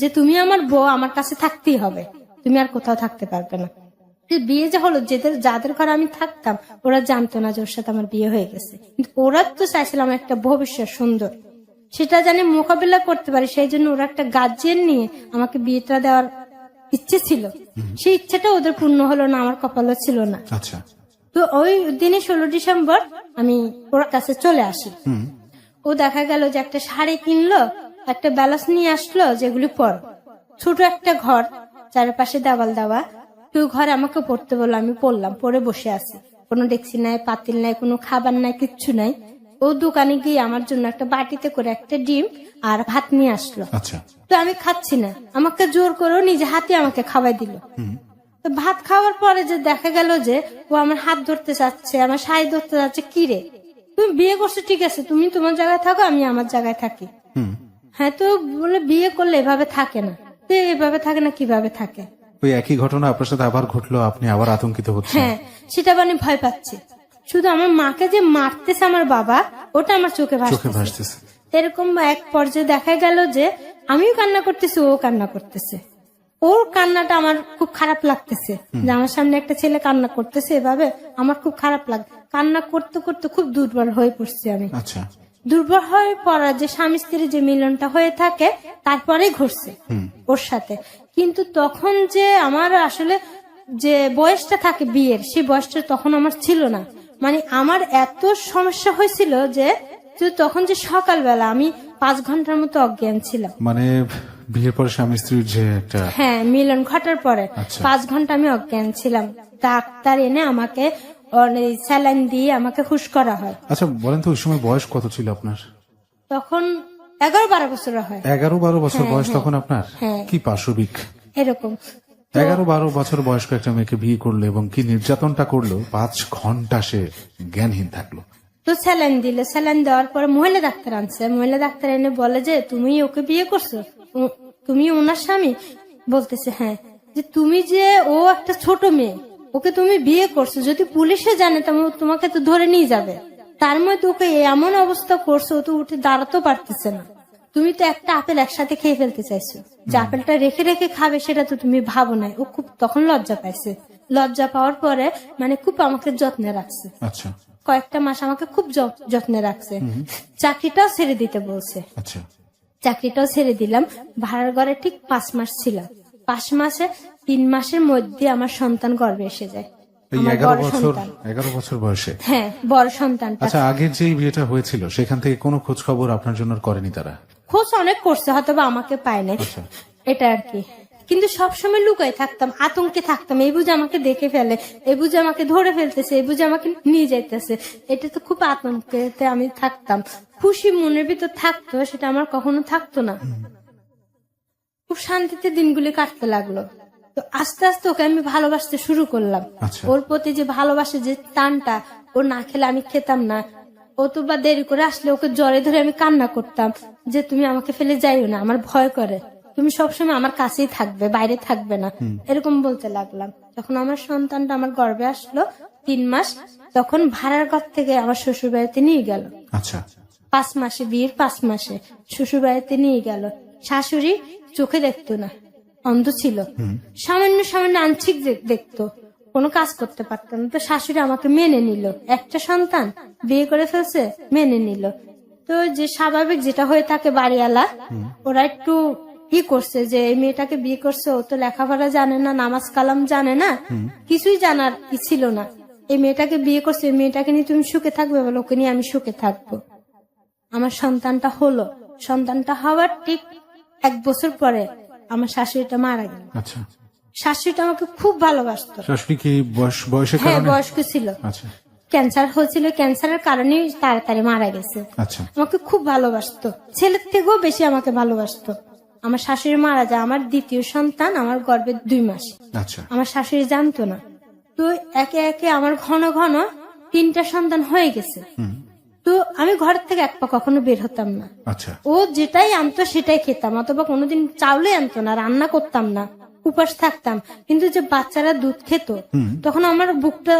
যে তুমি আমার বউ, আমার কাছে থাকতেই হবে, তুমি আর কোথাও থাকতে পারবে না। বিয়ে যে হলো, যাদের ঘরে আমি থাকতাম ওরা জানতো না যে ওর সাথে আমার বিয়ে হয়ে গেছে, কিন্তু ওরা তো চাইছিলাম একটা ভবিষ্যৎ সুন্দর, সেটা জানি মোকাবিলা করতে পারি, সেই জন্য ওরা একটা গার্জিয়ান নিয়ে আমাকে বিয়েটা দেওয়ার ইচ্ছে ছিল। সেই ইচ্ছেটা ওদের পূর্ণ হলো না, আমার কপালও ছিল না। তো ওই দিনে 16 ডিসেম্বর আমি ওর কাছে চলে আসি। ও দেখা গেল যে একটা শাড়ি কিনলো, একটা ব্যালান্স নিয়ে আসলো, যেগুলি পর ছোট একটা ঘর, চারপাশে দেওয়াল দেওয়া, তুই ঘরে আমাকে পড়তে বললো, আমি পড়লাম, পরে বসে আছি, কোনো ডেক্সি নাই, পাতিল নাই, কোনো খাবার নাই, কিচ্ছু নাই। ও দোকানে গিয়ে আমার জন্য একটা বাটিতে করে একটা ডিম আর ভাত নিয়ে আসলো। তো আমি খাচ্ছি না, আমাকে জোর করে নিজে হাতে আমাকে খাওয়াই দিল। তো ভাত খাওয়ার পরে যে দেখা গেল যে ও আমার হাত ধরতে চাচ্ছে, আমার শাড়ি ধরতে চাচ্ছে। কি রে, তুমি বিয়ে করছো ঠিক আছে, তুমি তোমার জায়গায় থাকো, আমি আমার জায়গায় থাকি। হ্যাঁ, তো বলে বিয়ে করলে এভাবে থাকে না, তো এভাবে থাকে না কিভাবে থাকে? ওই একই ঘটনা আপনার সাথে আবার ঘটলো, আপনি আবার আতঙ্কিত হচ্ছেন? হ্যাঁ, সেটা আমি ভয় পাচ্ছি। শুধু আমার মাকে যে মারতেছে আমার বাবা, ওটা আমার চোখে চোখে ভাসতেছে। ভাসতেছে। এরকম এক পর্যায়ে দেখা গেল যে আমিও কান্না করতেছি, ও কান্না করতেছে। ওর কান্নাটা আমার খুব খারাপ লাগতেছে, যে আমার সামনে একটা ছেলে কান্না করতেছে এভাবে, আমার খুব খারাপ লাগে। কান্না করতে করতে খুব দুর্বল হয়ে পড়ছি আমি। আচ্ছা। দুর্বল হয়ে পড়া যে স্বামী স্ত্রীর যে মিলনটা হয়ে থাকে তারপরেই ঘটছে ওর সাথে। কিন্তু তখন যে আমার আসলে যে বয়সটা থাকে বিয়ের, সেই বয়সটা তখন আমার ছিল না। মানে আমার এত সমস্যা হয়েছিল যে তখন যে সকালবেলা আমি 5 ঘন্টার মতো অজ্ঞান ছিলাম। মানে বিয়ের পরে স্বামী স্ত্রীর যে একটা, হ্যাঁ, মিলন ঘটার পরে আচ্ছা। 5 ঘন্টা আমি অজ্ঞান ছিলাম। ডাক্তার এনে আমাকে স্যালাইন দিয়ে আমাকে হুশ করা হয়। আচ্ছা বলেন তো ওই সময় বয়স কত ছিল আপনার? তখন 11-12 বছর হয় 11-12 বছর বয়স তখন আপনার? হ্যাঁ। কি পাশবিক! এরকম। 11-12 বছর বয়স্ক একটা মেয়েকে বিয়ে করলো এবং কি নির্যাতনটা করলো, 5 ঘন্টা সে জ্ঞানহীন থাকলো। তো স্যালাইন দিল, স্যালাইন দেওয়ার পরে মহিলা ডাক্তার আনছে, মহিলা ডাক্তার এনে বলে যে তুমি ওকে বিয়ে করছো, তুমি ওনার স্বামী? বলতেছে হ্যাঁ। যে তুমি যে ও একটা ছোট মেয়ে, ওকে তুমি বিয়ে করছো, যদি পুলিশে জানে তোমাকে তো ধরে নিয়ে যাবে। তার মধ্যে ওকে এমন অবস্থা করছো, ও তো উঠে দাঁড়াতেও পারতেছে না। তুমি তো একটা আপেল একসাথে খেয়ে ফেলতে চাইছো, যে আপেলটা রেখে রেখে খাবে সেটা তো তুমি ভাবো নাই। ও খুব তখন লজ্জা পাইছে। লজ্জা পাওয়ার পরে মানে খুব আমাকে যত্নে রাখছে। আচ্ছা কয়েকটা মাস আমাকে খুব যত্নে রাখছে। চাকরিটাও ছেড়ে দিতে বলছে। আচ্ছা। চাকরিটাও ছেড়ে দিলাম। ভাড়ার ঘরে ঠিক 5 মাস ছিলাম। 5 মাসে 3 মাসের মধ্যে আমার সন্তান গর্ভে এসে যায়। এই আমার 11 বড় বছর সন্তান। 11 বছর বয়সে? হ্যাঁ, বড় সন্তানটা। আচ্ছা, আগের যে বিয়েটা হয়েছিল সেখান থেকে কোনো খোঁজ খবর আপনার জন্য আর করেনি তারা? খোঁজ অনেক করছে, হয়তো বা আমাকে পায় নাই, আচ্ছা। এটা আর কি। কিন্তু সবসময় লুকাই থাকতাম, আতঙ্কে থাকতাম। এই বুঝে আমাকে দেখে ফেলে, এই বুঝে আমাকে ধরে ফেলতেছে, এই বুঝে আমাকে নিয়ে যাইতেছে। এটা তো খুব আতঙ্কেতে আমি থাকতাম। খুশি মনের ভিতর থাকতো, সেটা আমার কখনো থাকতো না। খুব শান্তিতে দিনগুলি কাটতে লাগলো। তো আস্তে আস্তে ওকে আমি ভালোবাসতে শুরু করলাম। আচ্ছা। ওর প্রতি যে ভালোবাসে যে টানটা, ও না খেলে আমি খেতাম না। ও তো বা দেরি করে আসলে ওকে জ্বরে ধরে আমি কান্না করতাম, যে তুমি আমাকে ফেলে যাইও না, আমার ভয় করে, তুমি সবসময় আমার কাছেই থাকবে, বাইরে থাকবে না, এরকম বলতে লাগলাম। যখন আমার সন্তানটা আমার গর্ভে আসলো 3 মাস, তখন ভাড়ার ঘর থেকে আমার শ্বশুর বাড়িতে নিয়ে গেল। আচ্ছা। 5 মাসে, বিয়ের 5 মাসে শ্বশুর বাড়িতে নিয়ে গেল। শাশুড়ি চোখে দেখতো না, অন্ধ ছিল, সামান্য সামান্য আংশিক দেখতো, কোনো কাজ করতে পারতো না। তো শাশুড়ি আমাকে মেনে নিল, একটা সন্তান বিয়ে করে ফেলছে, মেনে নিল। তো যে স্বাভাবিক যেটা হয়ে থাকে বাড়িওয়ালা, ওরা একটু করছে যে এই মেয়েটাকে বিয়ে করছে, ও তো লেখাপড়া জানে না, নামাজ কালাম জানে না, কিছুই জানার ছিল না। এই মেয়েটাকে বিয়ে করছে, এই মেয়েটাকে নিয়ে তুমি সুখে থাকবে, বলো ওকে নিয়ে আমি সুখে থাকবো। আমার সন্তানটা হলো, সন্তানটা হওয়ার ঠিক 1 বছর পরে আমার শাশুড়িটা মারা গেল। আচ্ছা। শাশুড়িটা আমাকে খুব ভালোবাসতো। শাশুড়ি কি বয়সের হ্যাঁ, কারণে? বয়স্ক ছিল। আচ্ছা ক্যান্সার হয়েছিল, ক্যান্সারের কারণে তাড়াতাড়ি মারা গেছে। আচ্ছা। আমাকে খুব ভালোবাসতো, ছেলের থেকেও বেশি আমাকে ভালোবাসতো। আমার শাশুড়ি মারা যায়, আমার দ্বিতীয় সন্তান আমার গর্ভে 2 মাস। আচ্ছা। আমার শাশুড়ি জানতো না। তো একে একে আমার ঘন ঘন 3টা সন্তান হয়ে গেছে। তো আমি ঘর থেকে এক পা কখনো বের হতাম না। আচ্ছা। ও যেটাই আনতো সেটাই খেতাম, অথবা কোনোদিন চাউলে আনতো না, রান্না করতাম না, উপাস থাকতাম। কিন্তু যে বাচ্চারা দুধ খেত, তখন আমার বুকটা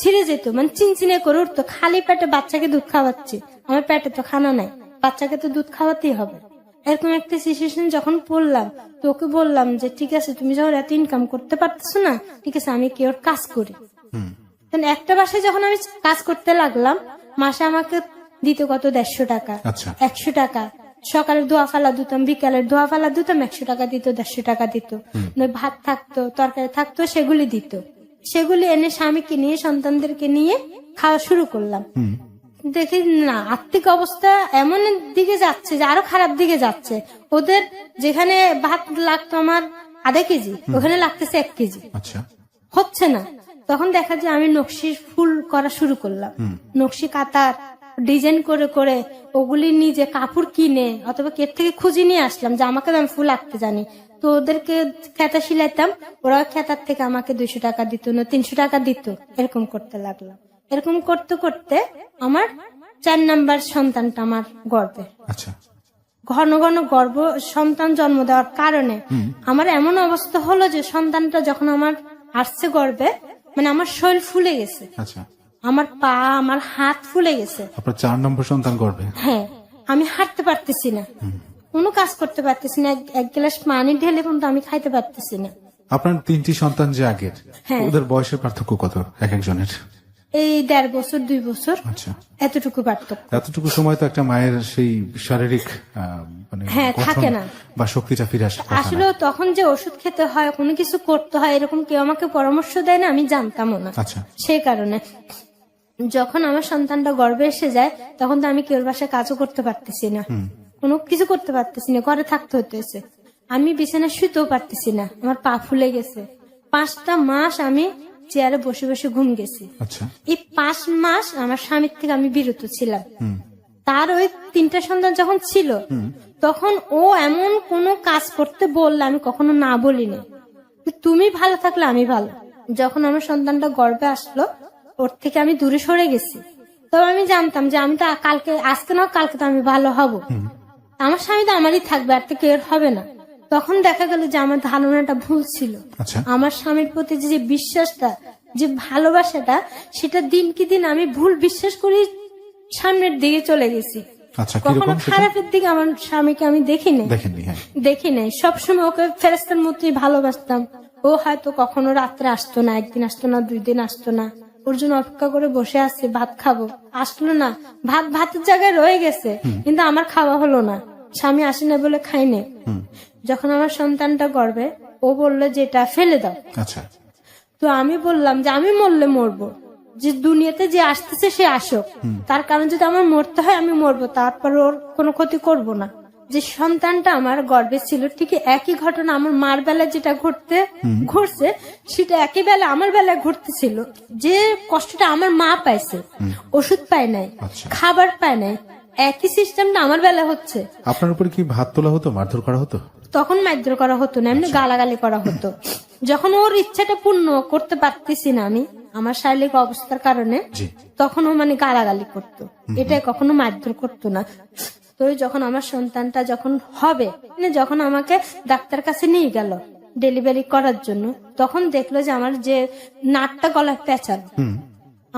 ছিঁড়ে যেত, মানে চিনচিনে করে উঠতো। খালি পেটে বাচ্চাকে দুধ খাওয়াচ্ছি, আমার পেটে তো খানা নাই, বাচ্চাকে তো দুধ খাওয়াতেই হবে। এরকম একটা সিচুয়েশন যখন পড়লাম, তো ওকে বললাম যে ঠিক আছে, তুমি যখন এত ইনকাম করতে পারতেছো না, ঠিক আছে আমি কেউ কাজ করি। একটা বাসায় যখন আমি কাজ করতে লাগলাম, মাসে আমাকে দিত কত 150 টাকা, আচ্ছা। 100 টাকা। সকালের ধোয়া ফালা ধুতাম, বিকালের ধোয়া ফালা ধুতাম, 100 টাকা দিত, 150 টাকা দিত। ভাত থাকতো, তরকারি থাকতো, সেগুলি দিত। সেগুলি এনে স্বামীকে নিয়ে, সন্তানদেরকে নিয়ে খাওয়া শুরু করলাম। দেখি না, আর্থিক অবস্থা এমন দিকে যাচ্ছে যে আরো খারাপ দিকে যাচ্ছে। ওদের যেখানে ভাত লাগতো আমার আধা কেজি, ওখানে লাগতেছে 1 কেজি। আচ্ছা। হচ্ছে না। তখন দেখা যায় আমি নকশি ফুল করা শুরু করলাম, নকশি কাতার ডিজাইন করে করে ওগুলি নিজে কাপড় কিনে অথবা কেট থেকে খুঁজে নিয়ে আসলাম, যে আমাকে আমি ফুল আঁকতে জানি। তো ওদেরকে খেতা সিলাইতাম, ওরা খেতার থেকে আমাকে 200 টাকা দিত, না 300 টাকা দিত। এরকম করতে লাগলাম। এরকম করতে করতে আমার 4 নাম্বার সন্তানটা আমার গর্ভে। আচ্ছা। ঘন ঘন গর্ভ সন্তান জন্ম দেওয়ার কারণে আমার এমন অবস্থা হলো যে সন্তানটা যখন আমার আসছে গর্ভে, মানে আমার শরীর ফুলে গেছে, আচ্ছা, আমার পা আমার হাত ফুলে গেছে। আপনার 4 নম্বর সন্তান গর্ভে? হ্যাঁ, আমি হাঁটতে পারতেছি না, কোনো কাজ করতে পারতেছি না, এক গ্লাস পানি ঢেলে কিন্তু আমি খাইতে পারতেছি না। আপনার 3টি সন্তান যে আগের, হ্যাঁ। ওদের বয়সের পার্থক্য কত এক একজনের? এই 1.5 বছর 2 বছর আচ্ছা, এতটুকু পার্থক্য। এতটুকু সময় তো একটা মায়ের সেই শারীরিক মানে হ্যাঁ, গঠন থাকে না। বা শক্তিটা ফিরে আসে কথা না। আসলে তখন যে ওষুধ খেতে হয়, কোনো কিছু করতে হয়, এরকম কেউ আমাকে পরামর্শ দেয় না, আমি জানতামও না। আচ্ছা, সেই কারণে যখন আমার সন্তানটা গর্ভে এসে যায় তখন তো আমি কেউর বাসায় কাজও করতে পারতেছি না, কোনো কিছু করতে পারতেছি না, ঘরে থাকতে হতেছে। আমি বিছানায় শুতেও পারতেছি না, আমার পা ফুলে গেছে। 5টা মাস আমি চেয়ারে বসে বসে ঘুম গেছি। আচ্ছা, এই 5 মাস আমার স্বামীর থেকে আমি বিরত ছিলাম। তার ওই 3টা সন্তান যখন ছিল তখন ও এমন কোনো কাজ করতে বললে আমি কখনো না বলিনি, তুমি ভালো থাকলে আমি ভালো। যখন আমার সন্তানটা গর্ভে আসলো ওর থেকে আমি দূরে সরে গেছি। তবে আমি জানতাম যে আমি তো কালকে, আজকে না কালকে তো আমি ভালো হব, আমার স্বামী তো আমারই থাকবে, আর তো কেউ হবে না। তখন দেখা গেল যে আমার ধারণাটা ভুল ছিল। আচ্ছা, আমার স্বামীর প্রতি যে বিশ্বাসটা, যে ভালোবাসাটা, সেটা দিন কি দিন আমি ভুল বিশ্বাস করি সামনের দিকে চলে গেছি। আচ্ছা, কখনো কিরকম সেটা? খারাপের দিকে আমার স্বামীকে আমি দেখিনি। দেখেননি? হ্যাঁ, দেখি নাই, সবসময় ওকে ফেরেস্তার মতোই ভালোবাসতাম। ও হয়তো কখনো রাত্রে আসতো না, একদিন আসতো না, 2 দিন আসতো না, ওর জন্য অপেক্ষা করে বসে আছে, ভাত খাবো, আসলো না, ভাতের জায়গায় রয়ে গেছে, কিন্তু আমার খাওয়া হলো না, স্বামী আসে না বলে খাইনি। যখন আমার সন্তানটা গর্ভে, ও বললো যে এটা ফেলে দাও। আচ্ছা, তো আমি বললাম যে আমি মরলে মরবো, যে দুনিয়াতে যে আসতেছে সে আসুক, তার কারণ যদি আমার মরতে হয় আমি মরবো, তারপর ওর কোনো ক্ষতি করব না। যে সন্তানটা আমার গর্ভে ছিল ঠিক একই ঘটনা আমার মার বেলায় যেটা ঘটছে সেটা একই বেলা আমার বেলায় ঘটতেছিল। যে কষ্টটা আমার মা পাইছে, ওষুধ পায় নাই, আচ্ছা। খাবার পায় নাই, একই সিস্টেমটা আমার বেলা হচ্ছে। আপনার উপরে কি ভাত তোলা হতো, মারধর করা হতো? তখন মারধর করা হতো না, এমনি গালাগালি করা হতো। যখন ওর ইচ্ছাটা পূর্ণ করতে পারতেছি না আমি আমার শারীরিক অবস্থার কারণে, জি, তখন ও মানে গালাগালি করতো, এটা কখনো মারধর করতো না। তো যখন আমার সন্তানটা যখন হবে, মানে যখন আমাকে ডাক্তার কাছে নিয়ে গেল ডেলিভারি করার জন্য, তখন দেখলো যে আমার যে নাটটা গলায় পেঁচানো,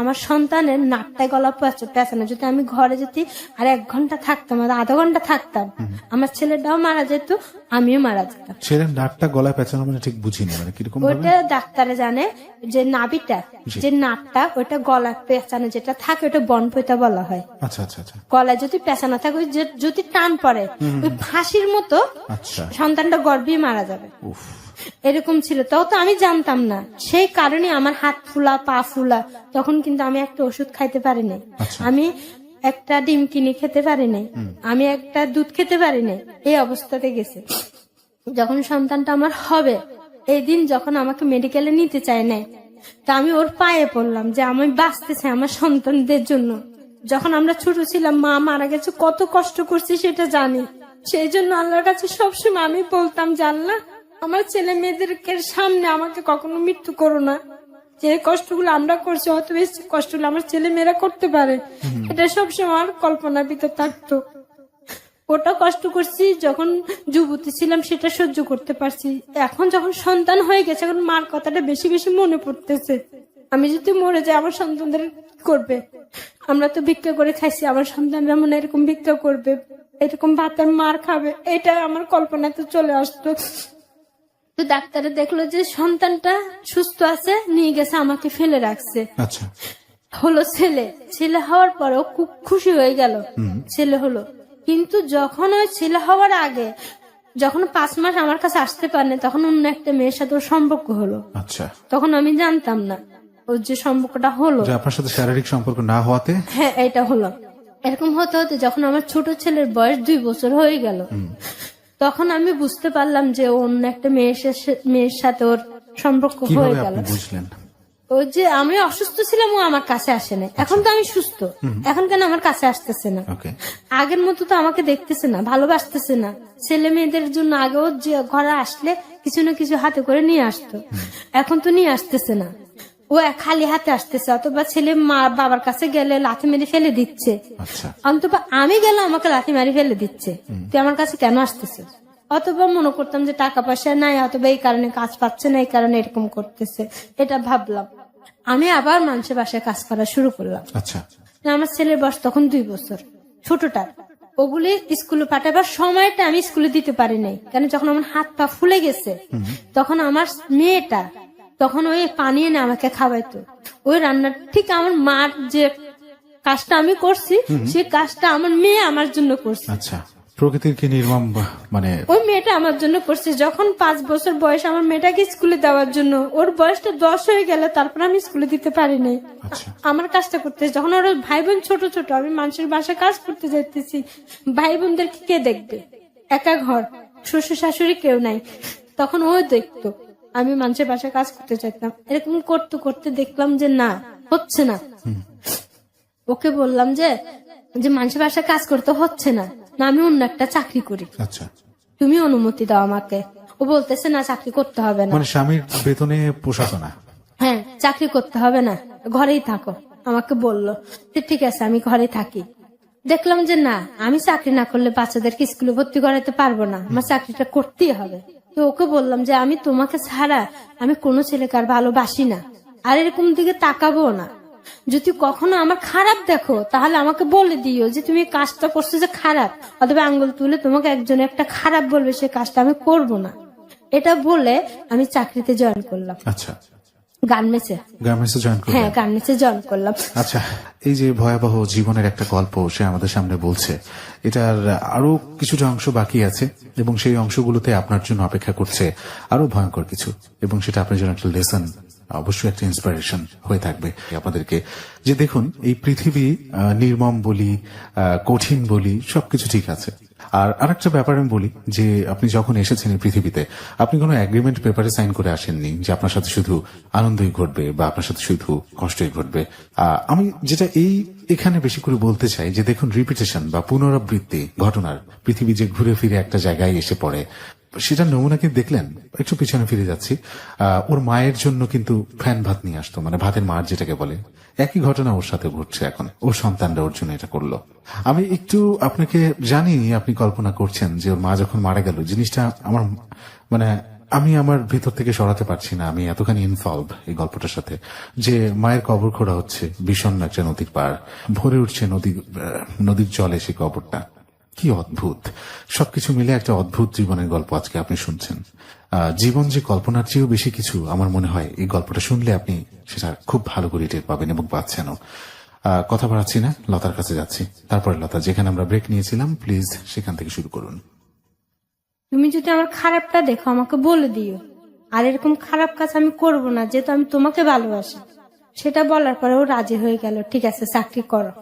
আমার সন্তানের নাটটায় গলা পেঁচানো। যদি আমি ঘরে যদি আর 1 ঘন্টা থাকতাম, আর আধা ঘন্টা থাকতাম, আমার ছেলেটাও মারা যেত, আমিও মারা যেতাম। ছেলের নাকটা গলায় পেঁচানো মানে ঠিক বুঝিনি, মানে কিরকম ভাবে? ওইটা ডাক্তারে জানে যে নাভিটা, যে নাটটা ওইটা গলায় পেঁচানো যেটা থাকে ওটা বনপৈতা বলা হয়। আচ্ছা, আচ্ছা, আচ্ছা, গলায় যদি পেঁচানো থাকে, ওই যদি টান পড়ে ওই ফাঁসির মতো আচ্ছা, সন্তানটা গর্ভে মারা যাবে, উফ, এরকম ছিল। তাও তো আমি জানতাম না, সেই কারণে আমার হাত ফুলা পা ফুলা। তখন কিন্তু আমি একটা ওষুধ খাইতে পারিনি, আচ্ছা। আমি একটা ডিম কিনে খেতে পারিনি, আমি একটা দুধ খেতে পারিনি, এই অবস্থাতে গেছে। যখন সন্তানটা আমার হবে, এই দিন যখন আমাকে মেডিকেলে নিতে চায় না, তা আমি ওর পায়ে পড়লাম যে আমি বাঁচতে চাই আমার সন্তানদের জন্য। যখন আমরা ছোট ছিলাম, মা মারা গেছে, কত কষ্ট করছি সেটা জানি। সেই জন্য আল্লাহর কাছে সবসময় আমি বলতাম যে আল্লাহ, আমার ছেলে মেয়েদেরকে সামনে আমাকে কখনো মৃত্যু করো না। যে কষ্টগুলো আমরা করছি, হয়তো বেশি কষ্টগুলো আমার ছেলে মেয়েরা করতে পারে, এটা সবসময় আমার কল্পনার ভিতর থাকতো। ওটা কষ্ট করছি যখন যুবতী ছিলাম, সেটা সহ্য করতে পারছি। এখন যখন সন্তান হয়ে গেছে, এখন মার কথাটা বেশি বেশি মনে পড়তেছে। আমি যদি মরে যাই, আমার সন্তানদের কি করবে? আমরা তো ভিক্ষা করে খাইছি, আমার সন্তানরা মনে এরকম ভিক্ষা করবে, এরকম ভাতের মার খাবে, এটা আমার কল্পনাতে চলে আসতো। তো ডাক্তারে দেখলো যে সন্তানটা সুস্থ আছে, নিয়ে গেছে, আমাকে ফেলে রাখছে। আচ্ছা, হলো ছেলে হওয়ার পরেও খুব খুশি হয়ে গেল, ছেলে হলো। কিন্তু যখন ওই ছেলে হওয়ার আগে, যখন 5 মাস আমার কাছে আসতে পারেনি, তখন অন্য একটা মেয়ের সাথে ওর সম্পর্ক হলো। আচ্ছা, তখন আমি জানতাম না ওর যে সম্পর্কটা হলো, যে আপনার সাথে শারীরিক সম্পর্ক না হওয়াতে, হ্যাঁ এটা হলো। এরকম হতে হতে যখন আমার ছোট ছেলের বয়স 2 বছর হয়ে গেল, তখন আমি বুঝতে পারলাম যে অন্য একটা মেয়ের সাথে ওর সম্পর্ক হয়ে কিভাবে গেল। আপনি বুঝলেন? ওই যে আমি অসুস্থ ছিলাম, ও আমার কাছে আসে না। এখন তো আমি সুস্থ, এখন কেন আমার কাছে আসতেছে না? ওকে, আগের মতো তো আমাকে দেখতেছে না, ভালোবাসতেছে না। ছেলে মেয়েদের জন্য আগেও যে ঘরে আসলে কিছু না কিছু হাতে করে নিয়ে আসতো, এখন তো নিয়ে আসতেছে না। ও খালি হাতে আসতেছে, অথবা ছেলে মা বাবার কাছে গেলে লাথি মেরে ফেলে দিচ্ছে, আচ্ছা অথবা আমি গেলে আমাকে লাথি মারি ফেলে দিচ্ছে, তুই আমার কাছে কেন আসতেছে। অথবা মনে করতাম যে টাকা পয়সা নাই, অথবা এই কারণে কাজ পাচ্ছে না, এই কারণে এরকম করতেছে, এটা ভাবলাম। আমি আবার মানুষের বাসায় কাজ করা শুরু করলাম। আচ্ছা আমার ছেলের বয়স তখন 2 বছর, ছোটটা। ওগুলি স্কুলে পাঠাবার সময়টা আমি স্কুলে দিতে পারি নাই, কারণ যখন আমার হাত পা ফুলে গেছে তখন আমার মেয়েটা তখন ওই পানি এনে আমাকে খাওয়াইতো। ওই রান্না ঠিক আমার মার যে কাজটা আমি করছি সেই কাজটা আমার মেয়ে আমার জন্য করছে। আচ্ছা, প্রকৃতির কি নির্মম মানে ওই মেয়েটা আমার জন্য করছে। যখন 5 বছর বয়স আমার মেয়েটাকে স্কুলে দেওয়ার জন্য, ওর বয়সটা 10 হয়ে গেল, তারপর আমি স্কুলে দিতে পারি নাই। আচ্ছা আমার কাজটা করতে যখন ওর ভাই বোন ছোট ছোট, আমি মানুষের বাসায় কাজ করতে যাইতেছি, ভাই বোনদেরকে কে দেখবে, একা ঘর, শ্বশুর শাশুড়ি কেউ নাই, তখন ও দেখতো আমি মানুষের বাসায় কাজ করতে চাইতাম। এরকম করতে করতে দেখলাম যে না, হচ্ছে না। ওকে বললাম যে মানুষের বাসায় কাজ করতে হচ্ছে না, না আমি অন্য একটা চাকরি করি, আচ্ছা, তুমি অনুমতি দাও আমাকে। ও বলতেছে না, চাকরি করতে হবে না, মানে স্বামীর বেতনে পোষাতো না। হ্যাঁ চাকরি করতে হবে না, ঘরেই থাকো। আমাকে বললো যে ঠিক আছে আমি ঘরে থাকি। দেখলাম যে না, আমি চাকরি না করলে বাচ্চাদেরকে স্কুলে ভর্তি করাতে পারবো না, আমার চাকরিটা করতেই হবে। তো ওকে বললাম যে আমি তোমাকে ছাড়া আমি কোনো ছেলেকে আর ভালোবাসি না, আর এরকম দিকে তাকাবো না। যদি কখনো আমার খারাপ দেখো তাহলে আমাকে বলে দিও যে তুমি কাজটা করছো যে খারাপ, অথবা আঙ্গুল তুলে তোমাকে একজন একটা খারাপ বলবে, সে কাজটা আমি করব না। এটা বলে আমি চাকরিতে জয়েন করলাম। আচ্ছা, গার্মেন্টসে জয়েন করলেন? হ্যাঁ, গার্মেন্টসে জয়েন করলাম। আচ্ছা, এই যে ভয়াবহ জীবনের একটা গল্প সে আমাদের সামনে বলছে, এটার আরো কিছুটা অংশ বাকি আছে এবং সেই অংশগুলোতে আপনার জন্য অপেক্ষা করছে আরো ভয়ঙ্কর কিছু, এবং সেটা আপনার জন্য একটা লেসন, অবশ্যই একটা ইন্সপিরেশন হয়ে থাকবে আপনাদেরকে। যে দেখুন, এই পৃথিবী নির্মম বলি, কঠিন বলি, সবকিছু ঠিক আছে। আর আরেকটা ব্যাপার আমি বলি যে আপনি যখন এসেছেন এই পৃথিবীতে, আপনি কোনো এগ্রিমেন্ট পেপারে সাইন করে আসেননি যে আপনার সাথে শুধু আনন্দই ঘটবে বা আপনার সাথে শুধু কষ্টই ঘটবে। আমি যেটা এখানে বেশি করে বলতে চাই যে দেখুন, রিপিটেশন বা পুনরাবৃত্তি ঘটনার পৃথিবী যে ঘুরে ফিরে একটা জায়গায় এসে পড়ে, সেটা নমুনা কি দেখলেন? একটু পিছনে ফিরে যাচ্ছি। ওর মায়ের জন্য কিন্তু ফ্যান ভাত নিয়ে আসতো, মানে ভাতের মার যেটাকে বলে, একই ঘটনা ওর সাথে ঘটছে এখন। ওর সন্তানরা ওর জন্য এটা করলো। আমি একটু আপনাকে জানি আপনি কল্পনা করছেন যে ওর মা যখন মারা গেল, জিনিসটা আমার মানে আমি আমার ভেতর থেকে সরাতে পারছি না। আমি এতখানি ইনভলভ এই গল্পটার সাথে, যে মায়ের কবর খোঁড়া হচ্ছে বিষণ্ণ একটা নদীর পার, ভরে উঠছে নদীর জলে সেই কবরটা। কি অদ্ভুত! সবকিছু মিলে একটা অদ্ভুত জীবনের গল্প আজকে আপনি শুনছেন। জীবন যে কল্পনার চেয়েও বেশি কিছু, আমার মনে হয় এই গল্পটা শুনলে আপনি সেটা খুব ভালো করে টের পাবেন এবং পাচ্ছেনও। কথা বাড়াচ্ছি না, লতার কাছে যাচ্ছি। তারপরে লতা, যেখানে আমরা ব্রেক নিয়েছিলাম, প্লিজ সেখান থেকে শুরু করুন। তুমি যদি আমার খারাপটা দেখো আমাকে বলে দিও, আর এরকম খারাপ কাজ আমি করব না, যেহেতু আমি তোমাকে ভালোবাসি। সেটা বলার পরে ও রাজি হয়ে গেল, ঠিক আছে চাকরি করো।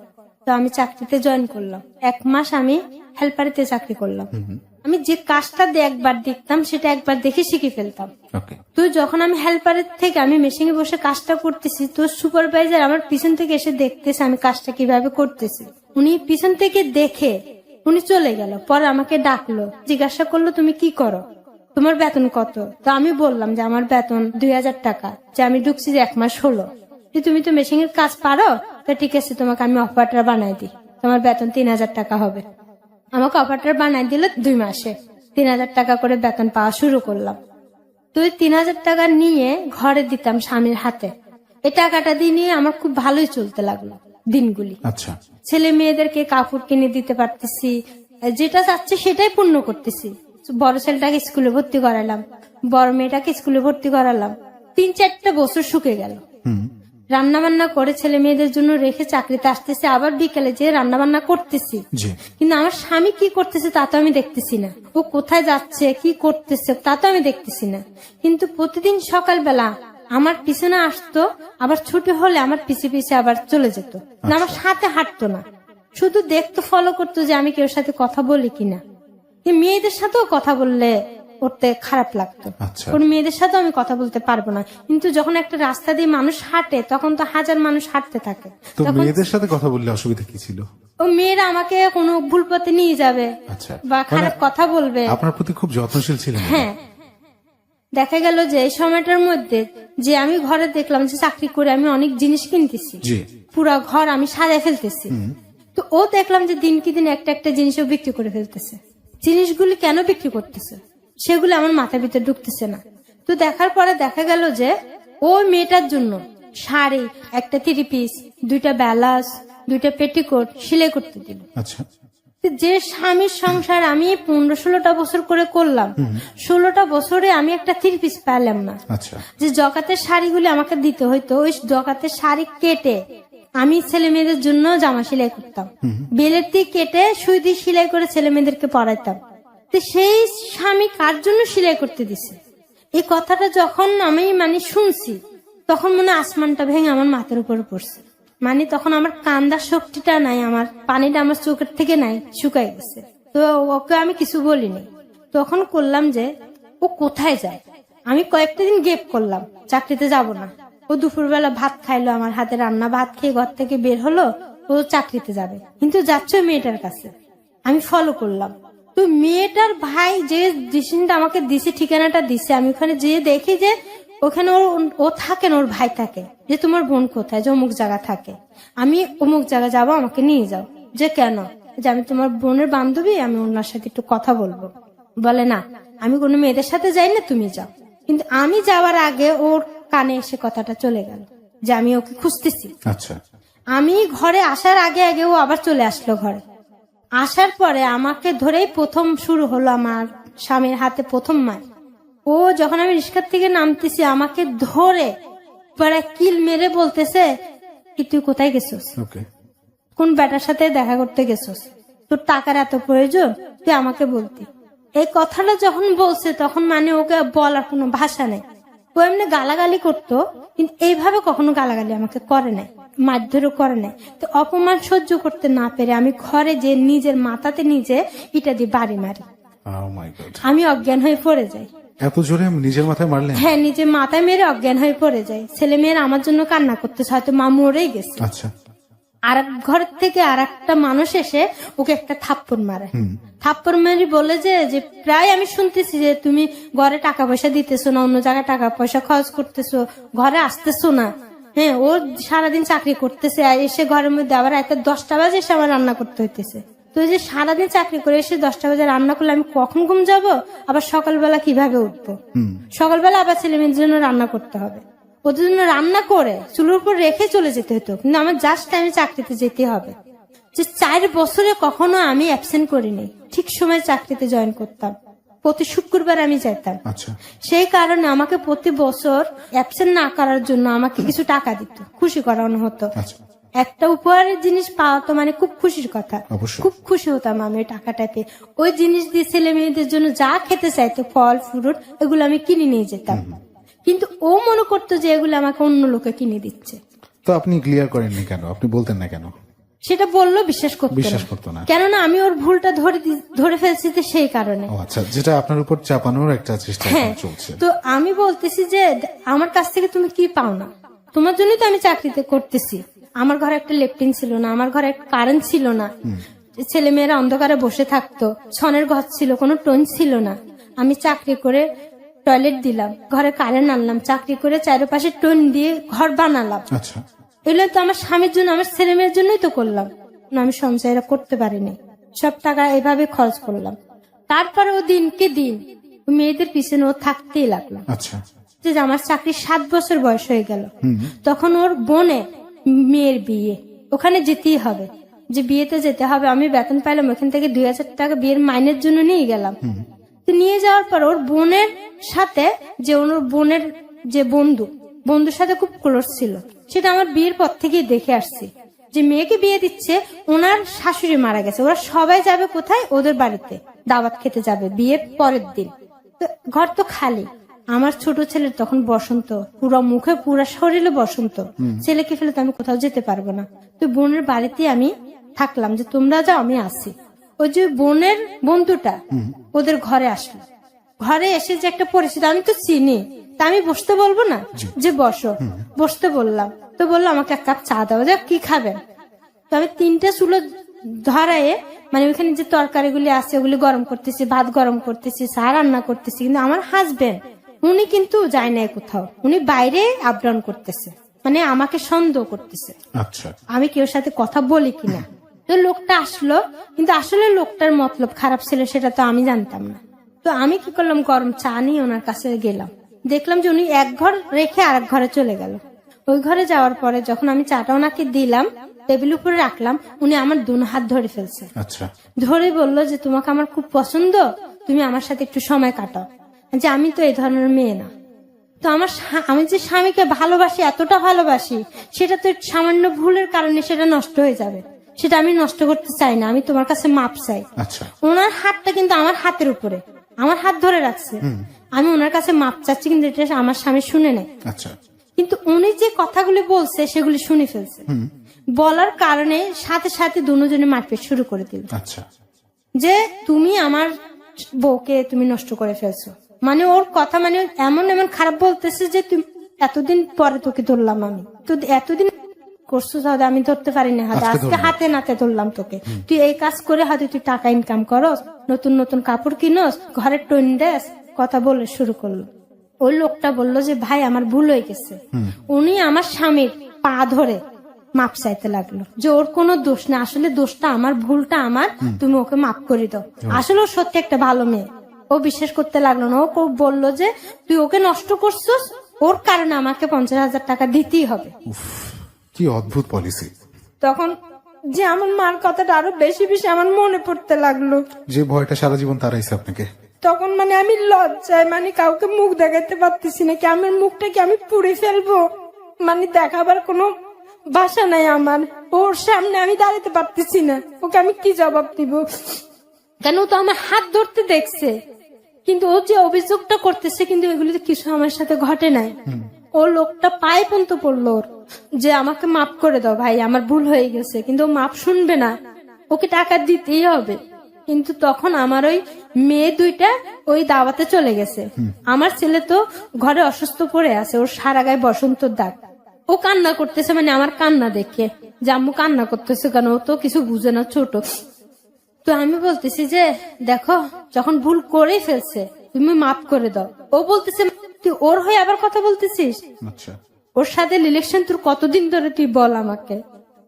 তো আমি চাকরিতে জয়েন করলাম। 1 মাস আমি হেল্পারিতে চাকরি করলাম। আমি যে কাজটা একবার দেখতাম সেটা একবার দেখে শিখে ফেলতাম। তো যখন আমি হেল্পারের থেকে আমি মেশিনে বসে কাজটা করতেছি, তো সুপারভাইজার আমার পিছন থেকে এসে দেখতেছে আমি কাজটা কিভাবে করতেছি। উনি পিছন থেকে দেখে উনি চলে গেল। পরে আমাকে ডাকলো, জিজ্ঞাসা করলো তুমি কি করো, তোমার বেতন কত? তো আমি বললাম যে আমার বেতন 2000 টাকা, যে আমি ঢুকছি যে 1 মাস হলো। তুমি তো মেশিনের কাজ পারো, তা ঠিক আছে তোমাকে আমি অপারেটর বানাই দিই, তোমার বেতন 3000 টাকা হবে। আমাকে অপারেটর বানাই দিল 2 মাসে 3000 টাকা করে বেতন পাওয়া শুরু করলাম। তো 3000 টাকা নিয়ে ঘরে দিতাম স্বামীর হাতে। এই টাকাটা দিয়ে আমার খুব ভালোই চলতে লাগলো দিনগুলি। আচ্ছা, ছেলে মেয়েদেরকে কাপড় কিনে দিতে পারতেছি, যেটা চাচ্ছে সেটাই পূর্ণ করতেছি। বড় ছেলেটাকে স্কুলে ভর্তি করালাম, বড় মেয়েটাকে স্কুলে ভর্তি করালাম। 3-4টা বছর শুকে গেল। রান্না বান্না করে ছেলে মেয়েদের জন্য রেখে চাকরিতে আসতেছি, আবার বিকেলে যে রান্না বান্না করতেছি। কিন্তু আমার স্বামী কি করতেছে তা তো আমি দেখতেছি না, ও কোথায় যাচ্ছে কি করতেছে তা তো আমি দেখতেছি না। কিন্তু প্রতিদিন সকালবেলা আমার পিছনে আসতো, আবার ছুটি হলে আমার পিছে পিছে আবার চলে যেত, না আমার সাথে হাঁটতো না, শুধু দেখতো, ফলো করতো যে আমি কেউ সাথে কথা বলি কিনা। মেয়েদের সাথেও কথা বললে করতে খারাপ লাগতো, কোন মেয়েদের সাথে আমি কথা বলতে পারবো না। কিন্তু যখন একটা রাস্তা দিয়ে মানুষ হাঁটে তখন তো হাজার মানুষ হাঁটতে থাকে, তখন মেয়েদের সাথে কথা বললে অসুবিধা কি ছিল? ও মেয়েরা আমাকে কোনো ভুল পথে নিয়ে যাবে বা খারাপ কথা বলবে। আপনার প্রতি খুব যত্নশীল ছিলেন? হ্যাঁ, দেখা গেল যে এই সময়টার মধ্যে যে আমি ঘরে দেখলাম যে চাকরি করে আমি অনেক জিনিস কিনতেছি, জি। পুরা ঘর আমি সাজায় ফেলতেছি। তো ও দেখলাম যে দিন কি দিন একটা একটা জিনিসও বিক্রি করে ফেলতেছে। জিনিসগুলি কেন বিক্রি করতেছে সেগুলো আমার মাথার ভিতরে ঢুকতেছে না। তো দেখার পরে দেখা গেল যে ওই মেয়েটার জন্য শাড়ি, একটা 3 পিস, 2টা ব্লাউজ, 2টা পেটিকোট সেলাই করতে দিল। আচ্ছা। যে স্বামীর সংসার আমি 15-16টা বছর করে করলাম, 16টা বছরে আমি একটা 3 পিস পেলাম না। আচ্ছা। যে জকাতের শাড়িগুলি আমাকে দিতে হইতো, ওই জকাতের শাড়ি কেটে আমি ছেলে মেয়েদের জন্য জামা সেলাই করতাম, বেলেতি কেটে সুই দিয়ে সেলাই করে ছেলে মেয়েদেরকে পরাইতাম। তো সেই স্বামী কার জন্য সেলাই করতে দিছে, এই কথাটা যখন আমি শুনছি, তখন মনে হয় আসমানটা ভেঙে আমার মাথার উপরে পড়ছে। তখন আমার কান্দার শক্তিটা নাই, আমার পানিটা আমার চোখের থেকে নাই, শুকাই গেছে। তো ওকে আমি কিছু বলিনি। তখন করলাম যে ও কোথায় যায়, আমি কয়েকটা দিন গেপ করলাম, চাকরিতে যাব না। ও দুপুরবেলা ভাত খাইলো, আমার হাতে রান্না ভাত খেয়ে ঘর থেকে বের হলো, ও চাকরিতে যাবে, কিন্তু যাচ্ছে মেয়েটার কাছে। আমি ফলো করলাম। তো মেয়েটার ভাই যে ডিসিশনটা আমাকে দিছে, ঠিকানাটা দিছে, আমি ওখানে যেয়ে দেখি যে ওখানে ও থাকে না, ওর ভাই থাকে। যে তোমার বোন কোথায়, যে অমুক জায়গা থাকে, আমি অমুক জায়গা যাবো, আমাকে নিয়ে যাও। যে কেন, যে আমি তোমার বোনের বান্ধবী, আমি ওনার সাথে একটু কথা বলবো। বলে না, আমি কোনো মেয়েদের সাথে যাই না, তুমি যাও। কিন্তু আমি যাওয়ার আগে ওর কানে এসে কথাটা চলে গেল যে আমি ওকে খুঁজতেছি। আচ্ছা। আমি ঘরে আসার আগে আগে ও আবার চলে আসলো ঘরে। আসার পরে আমাকে ধরেই প্রথম শুরু হলো আমার স্বামীর হাতে প্রথম মার। ও যখন আমি রিক্সার থেকে নামতেছি, আমাকে ধরে পরে কিল মেরে বলতেছে কি তুই কোথায় গেছিস, কোন বেটার সাথে দেখা করতে গেছিস, তোর টাকার এত প্রয়োজন, তুই আমাকে বলতি। এই কথাটা যখন বলছে তখন ওকে বলার কোনো ভাষা নেই। ও এমনি গালাগালি করতো, কিন্তু এইভাবে কখনো গালাগালি আমাকে করে নাই, মারধরও করে নাই। তো অপমান সহ্য করতে না পেরে আমি ঘরে যে নিজের মাথাতে নিজে ইটা দিয়ে বাড়ি মারি। আমি অজ্ঞান হয়ে পড়ে যাই। এত জোরে নিজের মাথায় মারলেন? হ্যাঁ, নিজের মাথায় মেরে অজ্ঞান হয়ে পড়ে যাই। ছেলে মেয়েরা আমার জন্য কান্না করতেছে, হয়তো মা মরেই গেছে। আচ্ছা। আর ঘর থেকে আর একটা মানুষ এসে ওকে একটা থাপ্পড় মারে। থাপ্পড় মারি বলে যে প্রায় আমি শুনতেছি যে তুমি ঘরে টাকা পয়সা দিতেছো না, অন্য জায়গায় টাকা পয়সা খরচ করতেছো, ঘরে আসতেছো না। হ্যাঁ, ও সারাদিন চাকরি করতেছে, আর এসে ঘরের মধ্যে আবার একটা 10টা বাজে এসে আমার রান্না করতে হইতেছে। তো যে সারাদিন চাকরি করে এসে 10টা বাজে রান্না করলে আমি কখন ঘুম যাবো, আবার সকালবেলা কিভাবে উঠবো, সকালবেলা আবার ছেলে মেয়ের জন্য রান্না করতে হবে, ওদের জন্য রান্না করে চুলোর উপর রেখে চলে যেতে হতো। কিন্তু আমার জাস্ট টাইমে চাকরিতে যেতে হবে। যে 4 বছরে কখনো আমি অ্যাবসেন্ট করিনি, ঠিক সময় চাকরিতে জয়েন করতাম, প্রতি শুক্রবার আমি যেতাম। সেই কারণে আমাকে প্রতি বছর অ্যাবসেন্ট না করার জন্য আমাকে কিছু টাকা দিত, খুশি করানো হতো। একটা উপহারের জিনিস পাওয়া তো খুব খুশির কথা, খুব খুশি হতাম আমি ওই টাকাটা পেয়ে। ওই জিনিস দিয়ে ছেলে মেয়েদের জন্য যা খেতে চাইতো, ফল ফ্রুট, এগুলো আমি কিনে নিয়ে যেতাম। কিন্তু ও মনে করতো যে এগুলো আমাকে অন্য লোকে কিনে দিচ্ছে। তো আপনি ক্লিয়ার করেননি কেন, আপনি বলতেন না কেন? সেটা বললো বিশ্বাস করতো না, কেননা আমি ওর ভুলটা ধরে ফেলছি, তো সেই কারণে। আচ্ছা, যেটা আপনার উপর চাপানোর একটা চেষ্টা চলছে। তো আমি বলতেছি যে আমার কাছ থেকে তুমি কি পাও না, তোমার জন্যই তো আমি চাকরিতে করতেছি। আমার ঘরে একটা লেপটিন ছিল না, আমার ঘরে কারেন্ট ছিল না, ছেলে মেয়েরা অন্ধকারে বসে থাকতো, ছনের ঘর ছিল, কোনো টোন ছিল না। আমি চাকরি করে টয়লেট দিলাম, ঘরে কারেন্ট আনলাম, চাকরি করে চারপাশে টোন দিয়ে ঘর বানালাম। আচ্ছা, এগুলো তো আমার স্বামীর জন্য, আমার ছেলে মেয়ের জন্যই তো করলাম না। আমি সঞ্চয়টা করতে পারিনি, সব টাকা এভাবে খরচ করলাম। তারপরে ও দিনকে দিন মেয়েদের পিছনে ও থাকতেই লাগলো। আচ্ছা, যে আমার চাকরির 7 বছর বয়স হয়ে গেল, তখন ওর বোনের মেয়ের বিয়ে, ওখানে যেতেই হবে, যে বিয়েতে যেতে হবে। আমি বেতন পাইলাম ওখান থেকে 2000 টাকা বিয়ের মাইনের জন্য নিয়ে গেলাম। তো নিয়ে যাওয়ার পর ওর বোনের সাথে, যে ওর বোনের যে বন্ধুর সাথে খুব ক্লোজ ছিল, সেটা আমার বিয়ের পর থেকেই দেখে আসছি। যে মেয়েকে বিয়ে দিচ্ছে, ওনার শাশুড়ি মারা গেছে, ওরা সবাই যাবে কোথায়, ওদের বাড়িতে দাওয়াত খেতে যাবে বিয়ের পরের দিন। তো ঘর তো খালি। আমার ছোট ছেলের তখন বসন্ত, পুরো মুখে পুরো শরীরে বসন্ত, ছেলেকে ফেলে তো আমি কোথাও যেতে পারবো না। তো বোনের বাড়িতে আমি থাকলাম, যে তোমরা যাও আমি আসি। ওই যে বোনের বন্ধুটা ওদের ঘরে আসলো, ঘরে এসে যে একটা পরিচিত, আমি তো চিনি, তা আমি বসতে বলবো না, যে বসো, বসতে বললাম। তো বললো আমাকে 1 কাপ চা দাও, যে কি খাবেন। তো আমি 3টে চুলো ধরায়, ওইখানে যে তরকারিগুলি আছে ওগুলি গরম করতেছি, ভাত গরম করতেছি, চা রান্না করতেছি। কিন্তু আমার হাজবেন্ড উনি কিন্তু যায় না কোথাও, উনি বাইরে আপ ডাউন করতেছে, মানে আমাকে সন্দেহ করতেছে আচ্ছা, আমি কেউ সাথে কথা বলি কিনা। তো লোকটা আসলো, কিন্তু আসলে লোকটার মতলব খারাপ ছিল সেটা তো আমি জানতাম না। তো আমি কি করলাম, গরম চা নিয়ে ওনার কাছে গেলাম, দেখলাম যে উনি এক ঘর রেখে আরেক ঘরে চলে গেল। ওই ঘরে যাওয়ার পরে যখন আমি চাটা ওনাকে দিলাম, টেবিল উপরে রাখলাম, উনি আমার দুনো হাত ধরে ফেলছে। আচ্ছা, ধরে বলল যে তোমাকে আমার খুব পছন্দ, তুমি আমার সাথে একটু সময় কাটাও। যে আমি তো এই ধরনের মেয়ে না। তো আমি যে স্বামীকে ভালোবাসি, এতটা ভালোবাসি, সেটা তো সামান্য ভুলের কারণে সেটা নষ্ট হয়ে যাবে, সেটা আমি নষ্ট করতে চাই না, আমি তোমার কাছে মাপ চাই। আচ্ছা, ওনার হাতটা কিন্তু আমার হাতের উপরে, আমার হাত ধরে রাখছে, আমি ওনার কাছে মাপ চাচ্ছি, কিন্তু এটা আমার স্বামী শুনে নেয়। আচ্ছা, কিন্তু উনি যে কথাগুলি বলছে সেগুলি শুনে ফেলছে, বলার কারণে সাথে সাথে দুজনে মারপিট শুরু করে দিল। আচ্ছা, যে তুমি আমার বউকে তুমি নষ্ট করে ফেলছো, মানে ওর কথা মানে এমন এমন খারাপ বলতেছে যে তুমি এতদিন পরে তোকে ধরলাম, আমি তো এতদিন করছো তাহলে আমি ধরতে পারিনি হাতে, আজকে হাতে নাতে ধরলাম তোকে, তুই এই কাজ করে হয়তো তুই টাকা ইনকাম করস, নতুন নতুন কাপড় কিনস, ঘরের টোন দেস, কথা বলে শুরু করলো। ওই লোকটা বললো যে ভাই আমার ভুল হয়ে গেছে। উনি আমার স্বামীর পা ধরে মাপ চাইতে লাগলো যে ওর কোনো দোষ না, আসলে দোষটা আমার, ভুলটা আমার, তুমি ওকে মাপ করে দাও। আসলে ও সত্যি একটা ভালো মেয়ে, ও বিশ্বাস করতে লাগলো না। ও বললো যে তুই ওকে নষ্ট করছিস, ওর কারণে আমাকে 50,000 টাকা দিতেই হবে। কি অদ্ভুত পলিসি। তখন যে আমার মার কথাটা আরো বেশি বেশি আমার মনে পড়তে লাগলো, যে ভয়টা সারা জীবন তারাইছে আপনাকে। তখন মানে আমি লজ্জায় মানে কাউকে মুখ দেখাতে পারতেছি না, কি আমার মুখটা কি আমি পুড়ে ফেলবো, মানে দেখাবার কোনো ভাষা নাই আমার। ওর সামনে আমি দাঁড়াতে পারতেছি না, ওকে আমি কি জবাব দিব, কেন ও তো আমার হাত ধরতে দেখছে, কিন্তু ও যে অভিযোগটা করতেছে কিন্তু এগুলিতে কিছু আমার সাথে ঘটে নাই। ও লোকটা পায়ে পর্যন্ত পড়লো ওর, যে আমাকে মাফ করে দাও ভাই, আমার ভুল হয়ে গেছে, কিন্তু ও মাফ শুনবে না, ওকে টাকা দিতেই হবে। কিন্তু তখন আমার ওই মেয়ে দুইটা ওই দাওয়াতে চলে গেছে, আমার ছেলে তো ঘরে অসুস্থ পড়ে আছে, ওর সারা গায়ে বসন্তর দাগ, ও কান্না করতেছে, মানে আমার কান্না দেখে যে আম্মু কান্না করতেছে কেন, ও তো কিছু বুঝে না, ছোট। তো আমি বলতেছি যে দেখো যখন ভুল করেই ফেলছে তুমি মাফ করে দাও। ও বলতেছে তুই ওর হয়ে আবার কথা বলতেছিস, আচ্ছা, ওর সাথে রিলেশন তোর কতদিন ধরে, তুই বল আমাকে।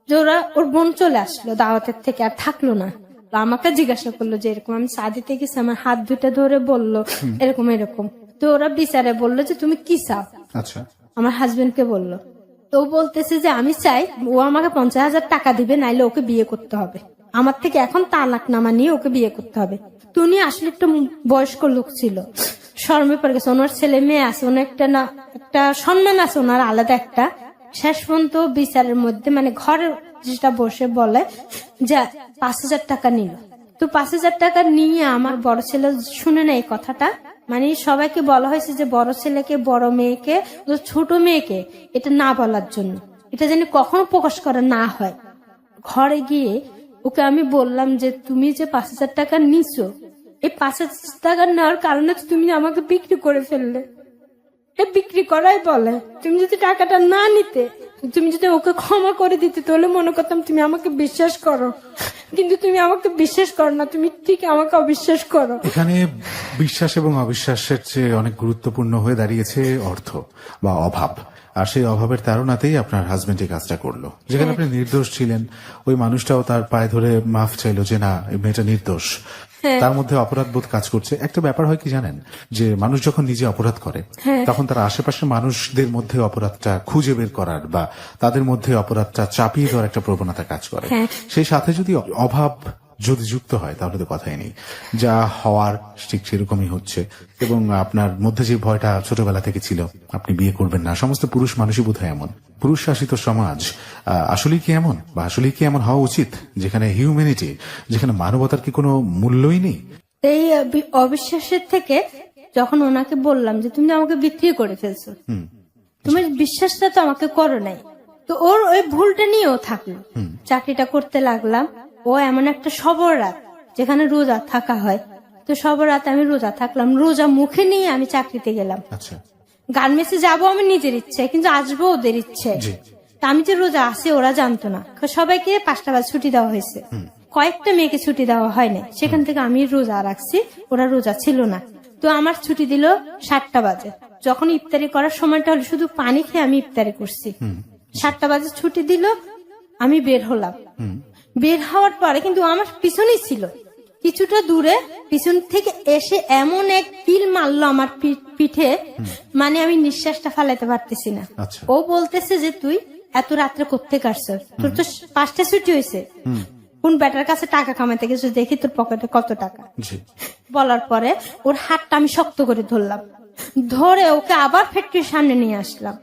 যে ওর বোন চলে আসলো দাওয়াতের থেকে, আর থাকলো না, আমাকে জিজ্ঞাসা করলো যে এরকম আমি চা দিতে গেছি, আমার হাত দুটা ধরে বললো এরকম এরকম। তো ওরা বিচারে বললো যে তুমি কি চাও, আচ্ছা, আমার হাজবেন্ডকে বললো। তো ও বলতেছে যে আমি চাই ও আমাকে 50,000 টাকা দিবে, নাইলে ওকে বিয়ে করতে হবে, আমার থেকে এখন তালাকনামা নিয়ে ওকে বিয়ে করতে হবে। তো উনি আসলে একটা বয়স্ক লোক ছিল, শর্মে পড়ে গেছে, ওনার ছেলে মেয়ে আছে, ওনার একটা সম্মান আছে ওনার আলাদা একটা। শেষ পর্যন্ত বিচারের মধ্যে মানে ঘরে যেটা বসে বলে যে 5,000 টাকা নিল। তো 5,000 টাকা নিয়ে আমার বড় ছেলে শুনে না এই কথাটা, মানে সবাইকে বলা হয়েছে যে বড় ছেলেকে, বড় মেয়েকে, ছোট মেয়েকে এটা না বলার জন্য, এটা যেন কখনো প্রকাশ করা না হয়। ঘরে গিয়ে ওকে আমি বললাম যে তুমি যে 5,000 টাকা নিছো, এই 5,000 টাকা নেওয়ার কারণে তুমি আমাকে বিক্রি করে ফেললে, এটা বিক্রি করাই বলে। তুমি যদি টাকাটা না নিতে, তুমি যদি ওকে ক্ষমা করে দিতে, তাহলে মনে করতাম তুমি আমাকে বিশ্বাস করো, কিন্তু তুমি আমাকে বিশ্বাস করো না, তুমি ঠিক আমাকে অবিশ্বাস করো। এখানে বিশ্বাস এবং অবিশ্বাসের চেয়ে অনেক গুরুত্বপূর্ণ হয়ে দাঁড়িয়েছে অর্থ বা অভাব। আর সেই অভাবের তাড়নাতেই আপনার হাজবেন্ড এই কাজটা করলো, যেখানে আপনি নির্দোষ ছিলেন। ওই মানুষটাও তার পায়ে ধরে মাফ চাইলো যে না, এই মেয়েটা নির্দোষ, তার মধ্যে অপরাধ বোধ কাজ করছে। একটা ব্যাপার হয় কি জানেন, যে মানুষ যখন নিজে অপরাধ করে তখন তার আশেপাশের মানুষদের মধ্যে অপরাধটা খুঁজে বের করার বা তাদের মধ্যে অপরাধটা চাপিয়ে দেওয়ার একটা প্রবণতা কাজ করে। সেই সাথে যদি অভাব যদি যুক্ত হয় তাহলে তো কথাই নেই, যা হওয়ার ঠিক সেরকমই হচ্ছে। এবং আপনার মধ্যে যে ভয়টা ছোটবেলা থেকে ছিল আপনি বিয়ে করবেন না, সমস্ত পুরুষ মানুষই বোধ হয় এমন। পুরুষ শাসিত সমাজ আসলেই কি এমন, বা আসলেই কি এমন হওয়া উচিত, যেখানে হিউম্যানিটি, যেখানে মানবতার কি কোনো মূল্যই নেই? এই অবিশ্বাসের থেকে যখন ওনাকে বললাম যে তুমি আমাকে বিক্রি করে ফেলছো, তুমি বিশ্বাসটা তো আমাকে করো নাই, তো ওর ওই ভুলটা নিয়েও থাকলো। চাকরিটা করতে লাগলাম, ও এমন একটা সবর রাত যেখানে রোজা থাকা হয়, তো সবর রাত আমি রোজা থাকলাম, রোজা মুখে নিয়ে আমি চাকরিতে গেলাম। আচ্ছা, গার্মেন্টসে যাবো আমি নিজের ইচ্ছে, কিন্তু আসবো ওদের ইচ্ছে। আমি যে রোজা আসি ওরা জানতো না, সবাইকে 5টা বাজে ছুটি দেওয়া হয়েছে, কয়েকটা মেয়েকে ছুটি দেওয়া হয় না, সেখান থেকে আমি রোজা রাখছি, ওরা রোজা ছিল না। তো আমার ছুটি দিল 7টা বাজে। যখন ইফতারি করার সময়টা হলো শুধু পানি খেয়ে আমি ইফতারি করছি। 7টা বাজে ছুটি দিল, আমি বের হলাম। বের হওয়ার পরে কিন্তু আমার পিছনেই ছিল, কিছুটা দূরে পিছন থেকে এসে এমন এক কিল মারলো আমার পিঠে, মানে আমি নিঃশ্বাসটা ফালাইতে পারতেছি না। আচ্ছা। ও বলতেছে যে তুই এত রাত্রে কোত্থেকে কাটছ, তোর তো 5টা ছুটি হয়েছে, কোন ব্যাটার কাছে টাকা কামাইতে গেছিস, দেখি তোর পকেটে কত টাকা। জি। বলার পরে ওর হাতটা আমি শক্ত করে ধরলাম, ধরে ওকে আবার ফ্যাক্টরির সামনে নিয়ে আসলাম,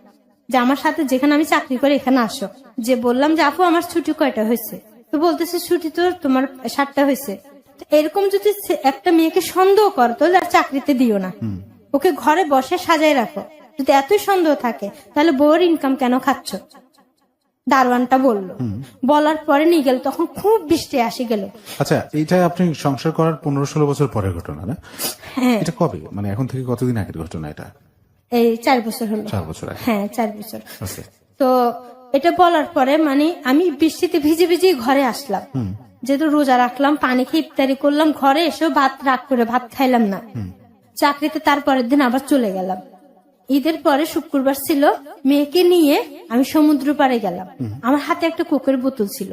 যে আমার সাথে যেখানে আমি চাকরি করি এখানে আসো। যে বললাম যে আপু আমার ছুটি কয়টা হয়েছে, তো বলতেছে ছুটি তো তোমার 7টা হয়েছে। তো এরকম যদি একটা মেয়েকে সন্দেহ করো তাহলে আর চাকরিতে দিও না, ওকে ঘরে বসে সাজায় রাখো। যদি এতই সন্দেহ থাকে তাহলে বউয়ের ইনকাম কেন খাচ্ছ, দারোয়ানটা বললো। বলার পরে নিয়ে গেল, তখন খুব বৃষ্টি আসি গেল। আচ্ছা, এটা আপনি সংসার করার 15-16 বছর পরের ঘটনা না? হ্যাঁ, এটা কবে, মানে এখন থেকে কতদিন আগের ঘটনা এটা? এই 4 বছর হলো। 4 বছর আগে। হ্যাঁ 4 বছর। ওকে। তো এটা বলার পরে মানে আমি বৃষ্টিতে ভিজে ভিজে ঘরে আসলাম, যেহেতু রোজা রাখলাম, পানি খেয়ে ইফতারি করলাম, ঘরে এসেও ভাত রাগ করে ভাত খাইলাম না। চাকরিতে তারপরের দিন আবার চলে গেলাম। ঈদের পরে শুক্রবার ছিল, মেয়েকে নিয়ে আমি সমুদ্র পাড়ে গেলাম। আমার হাতে একটা কোকের বোতল ছিল।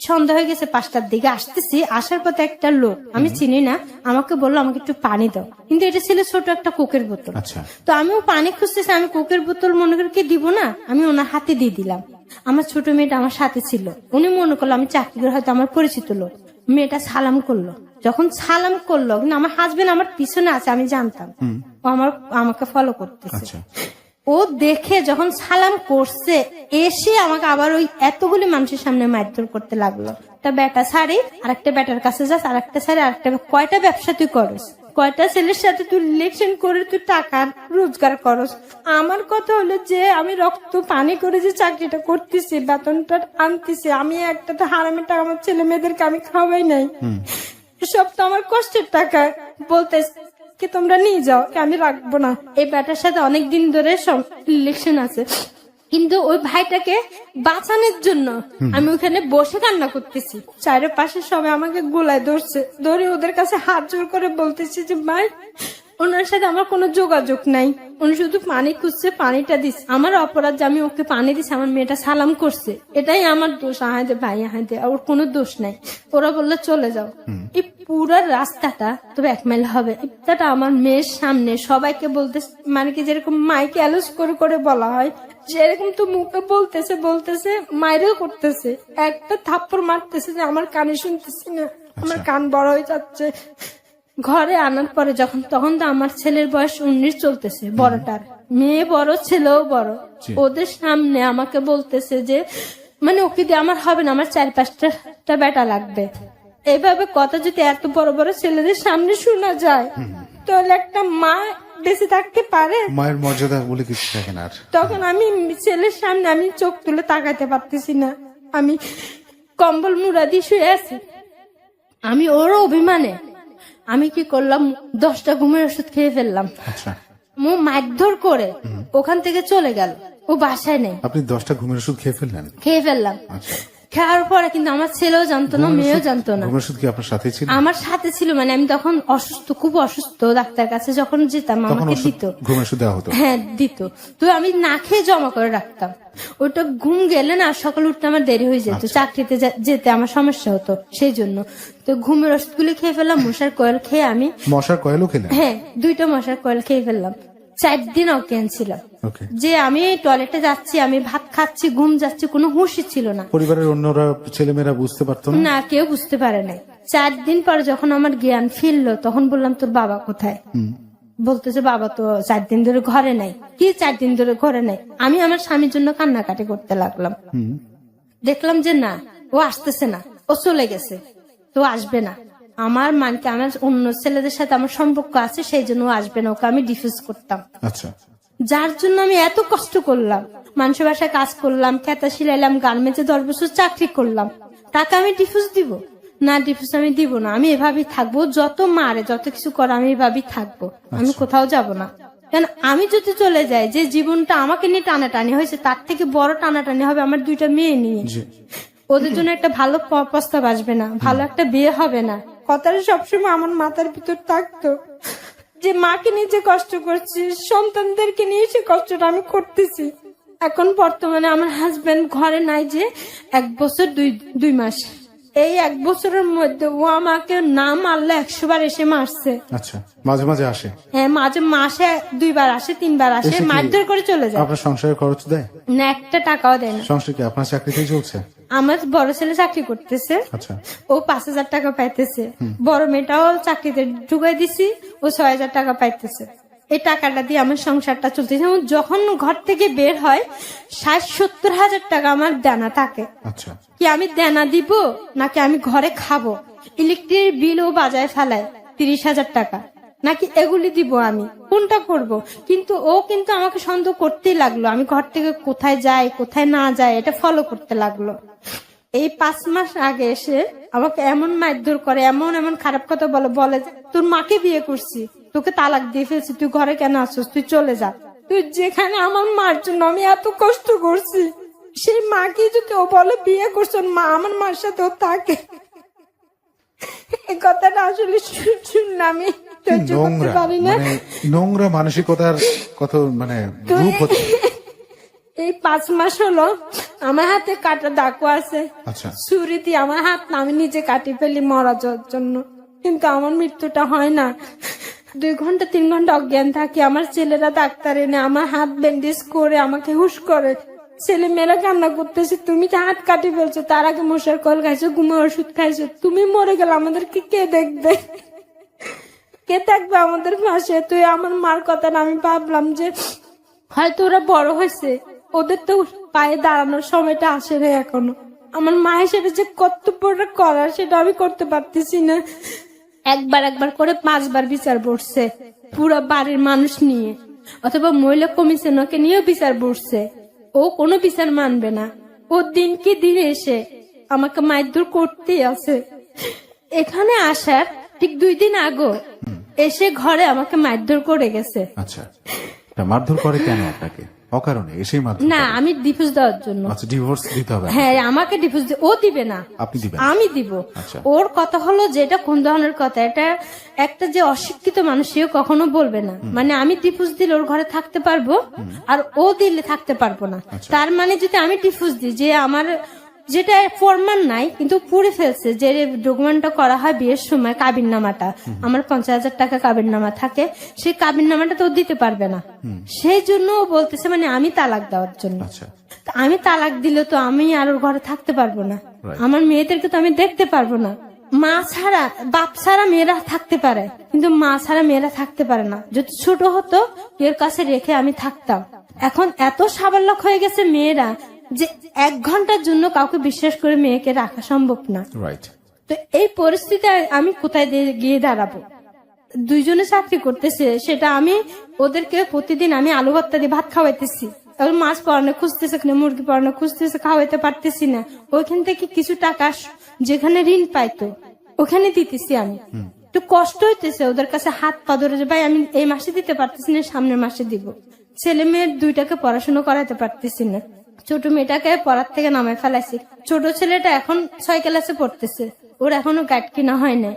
সন্ধ্যা হয়ে গেছে, 5টার দিকে আসতেছি, আসার পথে একটা লোক আমি চিনি না আমাকে বললো আমাকে একটু পানি দাও, কিন্তু এটা ছিল ছোট একটা কোকের বোতল। আচ্ছা। তো আমিও পানি খুঁজতেছি, আমি কোকের বোতল মনে করে কি দিব না, আমি ওনার হাতে দিয়ে দিলাম। আমার ছোট মেয়েটা আমার সাথে ছিল, উনি মনে করলো আমি চাকরি করে হয়তো আমার পরিচিত লোক। মেয়েটা সালাম করলো, যখন সালাম করলো কিন্তু আমার হাজবেন্ড আমার পিছনে আছে, আমি জানতাম ও আমাকে ফলো করতেছে। আচ্ছা। ও দেখে যখন সালাম করছে, এসে আমাকে আবার ওই এতগুলি মানুষের সামনে মারধর করতে লাগলো। একটা বেটা ছাড়ি, আর একটা বেটার কাছে যাস, আর একটা ছাড়ি, আর একটা, কয়টা ব্যবসা তুই করস, কয়টা ছেলের সাথে তুই রিলেশন করে তুই টাকা রোজগার করস। আমার কথা হলো যে আমি রক্ত পানি করে যে চাকরিটা করতেছি, বেতনটা আনতেছি, আমি একটা তো হারামি টাকা আমার ছেলে মেয়েদেরকে আমি খাওয়াই নাই, সব তো আমার কষ্টের টাকা। বলতে কি তোমরা নিয়ে যাও, আমি রাখবো না। এই ব্যাটার সাথে অনেকদিন ধরে রিলেশন আছে, কিন্তু ওই ভাইটাকে বাঁচানোর জন্য আমি ওখানে বসে কান্না করতেছি, চারিপাশে সবাই আমাকে গোলায় ধরছে, ধরে ওদের কাছে হাত জোর করে বলতেছি যে ভাই ওনার সাথে আমার কোনো যোগাযোগ নাই, উনি শুধু পানি খুঁজছে, পানিটা দিচ্ছে। আমার অপরাধ যে আমি ওকে পানি দিচ্ছি, আমার মেয়েটা সালাম করছে, এটাই আমার দোষ। আহাদে ভাই আহাদে, ওর কোনো দোষ নাই। ওরা বললো চলে যাও। এই পুরা রাস্তাটা তবে 1 মাইল হবে, রাস্তাটা আমার মেয়ের সামনে সবাইকে বলতে, মানে কি যেরকম মাইকে অ্যালোস করে করে বলা হয়, যেরকম তো মুখে বলতেছে মাইরেও করতেছে, একটা থাপ্পড় মারতেছে যে আমার কানে শুনতেছি না, আমার কান বড় হয়ে যাচ্ছে। ঘরে আনার পরে তখন তো আমার ছেলের বয়স 19 চলতেছে, বড়টার, মেয়ে বড় ছেলেও বড়। ওদের সামনে আমাকে বলতেছে যে মানে ওকে দিয়ে আমার হবে না, আমার 4-5টা বেটা লাগবে। এইভাবে কথা যদি এত বড় বড় ছেলেদের সামনে শোনা যায়, তাহলে একটা মা বেঁচে থাকতে পারে? মায়ের মর্যাদা বলে কিছু থাকে না। তখন আমি ছেলের সামনে আমি চোখ তুলে তাকাইতে পারতেছি না, আমি কম্বল মুড়া দিয়ে শুয়ে আছি। আমি ওর অভিমানে আমি কি করলাম, 10টা ঘুমের ওষুধ খেয়ে ফেললাম। আচ্ছা। মো মারধর করে ওখান থেকে চলে গেল, ও বাসায় নেই। আপনি 10টা ঘুমের ওষুধ খেয়ে ফেললেন? খেয়ে ফেললাম। আচ্ছা। খাওয়ার পরে কিন্তু আমার ছেলেও জানতো না, মেয়েও জানতো না। ঘুমের ওষুধ কি আপনার সাথে ছিল? আমার সাথে ছিল, মানে আমি তখন অসুস্থ, খুব অসুস্থ, ডাক্তার কাছে যখন যেতাম আমাকে দিত, ঘুমের ওষুধ দেওয়া হতো? হ্যাঁ দিত। তো আমি না খেয়ে জমা করে রাখতাম, ওটা ঘুম গেলে না সকালে উঠতে আমার দেরি হয়ে যেত, চাকরিতে যেতে আমার সমস্যা হতো, সেই জন্য তো ঘুমের ওষুধগুলি খেয়ে ফেললাম। মশার কয়েল খেয়ে আমি, মশার কয়েলও খেলেন? হ্যাঁ 2টা মশার কয়েল খেয়ে ফেললাম। 4 দিন অজ্ঞান ছিলাম, যে আমি টয়লেটে যাচ্ছি, আমি ভাত খাচ্ছি, ঘুম যাচ্ছি, কোনো হুঁশই ছিল না। পরিবারের অন্যরা, ছেলেমেয়েরা বুঝতে পারতো না? না, কেউ বুঝতে পারে নাই। 4 দিন পর যখন আমার জ্ঞান ফিরলো, তখন বললাম তোর বাবা কোথায়? বলতেছে বাবা তো 4 দিন ধরে ঘরে নাই। কি 4 দিন ধরে ঘরে নাই? আমি আমার স্বামীর জন্য কান্নাকাটি করতে লাগলাম। দেখলাম যে না, ও আসতেছে না, ও চলে গেছে, তো আসবে না। আমার মানকে আমার অন্য ছেলেদের সাথে আমার সম্পর্ক আছে, সেই জন্য ও আসবে না, ওকে আমি ডিফিউজ করতাম। আচ্ছা। যার জন্য আমি এত কষ্ট করলাম, মানুষের বাসায় কাজ করলাম, খেতা সিলাইলাম, গার্মেন্টসে 10 বছর চাকরি করলাম, তাকে আমি ডিফিউজ দিব না? ডিফিউজ আমি দিব না, আমি এভাবেই থাকবো, যত মারে যত কিছু করে আমি এভাবেই থাকবো, আমি কোথাও যাব না। কেন আমি যদি চলে যাই, যে জীবনটা আমাকে নিয়ে টানাটানি হয়েছে, তার থেকে বড় টানাটানি হবে আমার 2টা মেয়ে নিয়ে। ওদের জন্য একটা ভালো প্রস্তাব আসবে না, ভালো একটা বিয়ে হবে না, কথাটা সবসময় আমার মাথার ভিতর থাকতো। যে মাকে নিয়ে যে কষ্ট করছি, সন্তানদেরকে নিয়ে সে কষ্টটা আমি করতেছি। এখন বর্তমানে আমার হাজবেন্ড ঘরে নাই যে 1 বছর 2 মাস। এই 1 বছরের মধ্যে ও আমাকে না মারলে 100 বার এসে মারছে। আচ্ছা, মাঝে মাঝে আসে? হ্যাঁ, মাঝে মাসে 2 বার আসে, 3 বার আসে, এসে কি মারধর করে চলে যায়। আপনার সংসারের খরচ দেয় না, একটা টাকাও দেয় না। সংসার কি আপনার চাকরিতেই চলছে? আমার বড় ছেলে চাকরি করতেছে, আচ্ছা, ও 5,000 টাকা পাইতেছে। বড় মেয়েটাও চাকরিতে ঢুকাই দিছি, ও 6,000 টাকা পাইতেছে। এই টাকাটা দিয়ে আমার সংসারটা চলতেছে। এবং যখন ঘর থেকে বের হয় 60-70 হাজার টাকা আমার দেনা থাকে। আচ্ছা, কি আমি দেনা দিব নাকি আমি ঘরে খাবো? ইলেকট্রিক বিল ও বাজায় ফেলায় 30,000 টাকা, নাকি এগুলি দিব? আমি কোনটা করব? কিন্তু ও কিন্তু আমাকে সন্দেহ করতেই লাগলো। আমি ঘর থেকে কোথায় যাই কোথায় না যাই এটা ফলো করতে লাগলো। এই 5 মাস আগে এসে আমাকে এমন মারধর করে, এমন এমন খারাপ কথা বলে যে, তোর মাকে বিয়ে করছি, তোকে তালাক দিয়ে ফেলছি, তুই ঘরে কেন আসছিস, তুই চলে যা। তুই যেখানে আমার মার জন্য আমি এত কষ্ট করছি, সেই মাকে যদি ও বলে বিয়ে করছো, মা আমার মার সাথে ও থাকে। এই কথাটা আসলে শুনলে আমি সহ্য করতে নোংরা পারি না। মানে নোংরা মানসিকতার কত মানে রূপ হচ্ছে। এই 5 মাস হলো আমার হাতে কাটা দাগও আছে। আচ্ছা, ছুরি দিয়ে আমার হাত না আমি নিজে কাটি ফেলি মরার জন্য, কিন্তু আমার মৃত্যুটা হয় না। 2 ঘন্টা 3 ঘন্টা অজ্ঞান থাকি। আমার ছেলেরা ডাক্তার এনে আমার হাত ব্যান্ডেজ করে আমাকে হুশ করে। ছেলে মেয়েরা কান্না করতেছে, তুমি তো হাত কাটি ফেলছো, তার আগে মশার কল খাইছো, ঘুমের ওষুধ খাইছো, তুমি মরে গেলে আমাদেরকে কে দেখবে? কে থাকবে আমাদের পাশে? তুই আমার মার কথাটা আমি ভাবলাম যে হয়তো ওরা বড় হয়েছে, ওদের তো পায়ে দাঁড়ানোর সময়টা আসে না এখনো। আমার মা হিসেবে যে কর্তব্যটা করার সেটা আমি করতে পারতেছি না। একবার করে 5 বার বিচার বসছে পুরো বাড়ির মানুষ নিয়ে, অথবা মহিলা কমিশনকে নিয়েও বিচার বসছে। ও কোনো বিচার মানবে না। ও দিন কি দিন এসে আমাকে মারধর করতেই আছে। এখানে আসার ঠিক 2 দিন আগে এসে ঘরে আমাকে মারধর করে গেছে। আচ্ছা, তা মারধর করে কেন আপনাকে? অকারণে এসেই মারধর না, করে? আমি ডিভোর্স দেওয়ার জন্য। আচ্ছা, ডিভোর্স দিতে হবে? হ্যাঁ, আমাকে ডিভোর্স ও দিবে না, আপনি দিবেন? আমি দিব। আচ্ছা। ওর কথা হলো যে এটা কোন ধরনের কথা, এটা একটা যে অশিক্ষিত মানুষ সেও কখনো বলবে না। মানে আমি ডিভোর্স দিলে ওর ঘরে থাকতে পারবো, আর ও দিলে থাকতে পারবো না। তার মানে যদি আমি ডিভোর্স দিই, যে আমার যেটা ফরমান নাই কিন্তু পুড়ে ফেলছে, যে ডকুমেন্টটা করা হয় বিয়ের সময়, কাবিন নামাটা, আমার 50,000 টাকা কাবিন নামা থাকে, সেই কাবিন নামাটা তো দিতে পারবে না। সেই জন্য ও বলতেছে মানে আমি তালাক দেওয়ার জন্য। আচ্ছা, তা আমি তালাক দিলে তো আমি আর ওর ঘরে থাকতে পারবো না, Right. আমার মেয়েদেরকে তো আমি দেখতে পারবো না। মা ছাড়া বাপ ছাড়া মেয়েরা থাকতে পারে, কিন্তু মা ছাড়া মেয়েরা থাকতে পারে না। যদি ছোট হতো এর কাছে রেখে আমি থাকতাম। এখন এত সাবালক হয়ে গেছে মেয়েরা যে 1 ঘন্টার জন্য কাউকে বিশ্বাস করে মেয়েকে রাখা সম্ভব না। রাইট। তো এই পরিস্থিতি আমি কোথায় গিয়ে দাঁড়াবো? 2 জনে চাকরি করতেছে, সেটা আমি ওদেরকে প্রতিদিন আমি আলু ভর্তা দিয়ে ভাত খাওয়াইতেছি। এখন মাছ পড়ানো খুঁজতেছে, মুরগি পড়ানো খুঁজতেছে, খাওয়াইতে পারতেছি না। ওইখান থেকে কিছু টাকা যেখানে ঋণ পাইতো ওখানে দিতেছি আমি। একটু কষ্ট হইতেছে ওদের কাছে হাত পা ধরে, যে ভাই আমি এই মাসে দিতে পারতেছি না, সামনের মাসে দিব। ছেলে মেয়ের 2টাকে পড়াশোনা করাতে পারতেছি না। ছোট মেয়েটাকে পড়ার থেকে নামায় ফেলাইছি। ছোট ছেলেটা এখন 6 ক্লাসে পড়তেছে, ওর এখনো গাইড কিনা হয় না।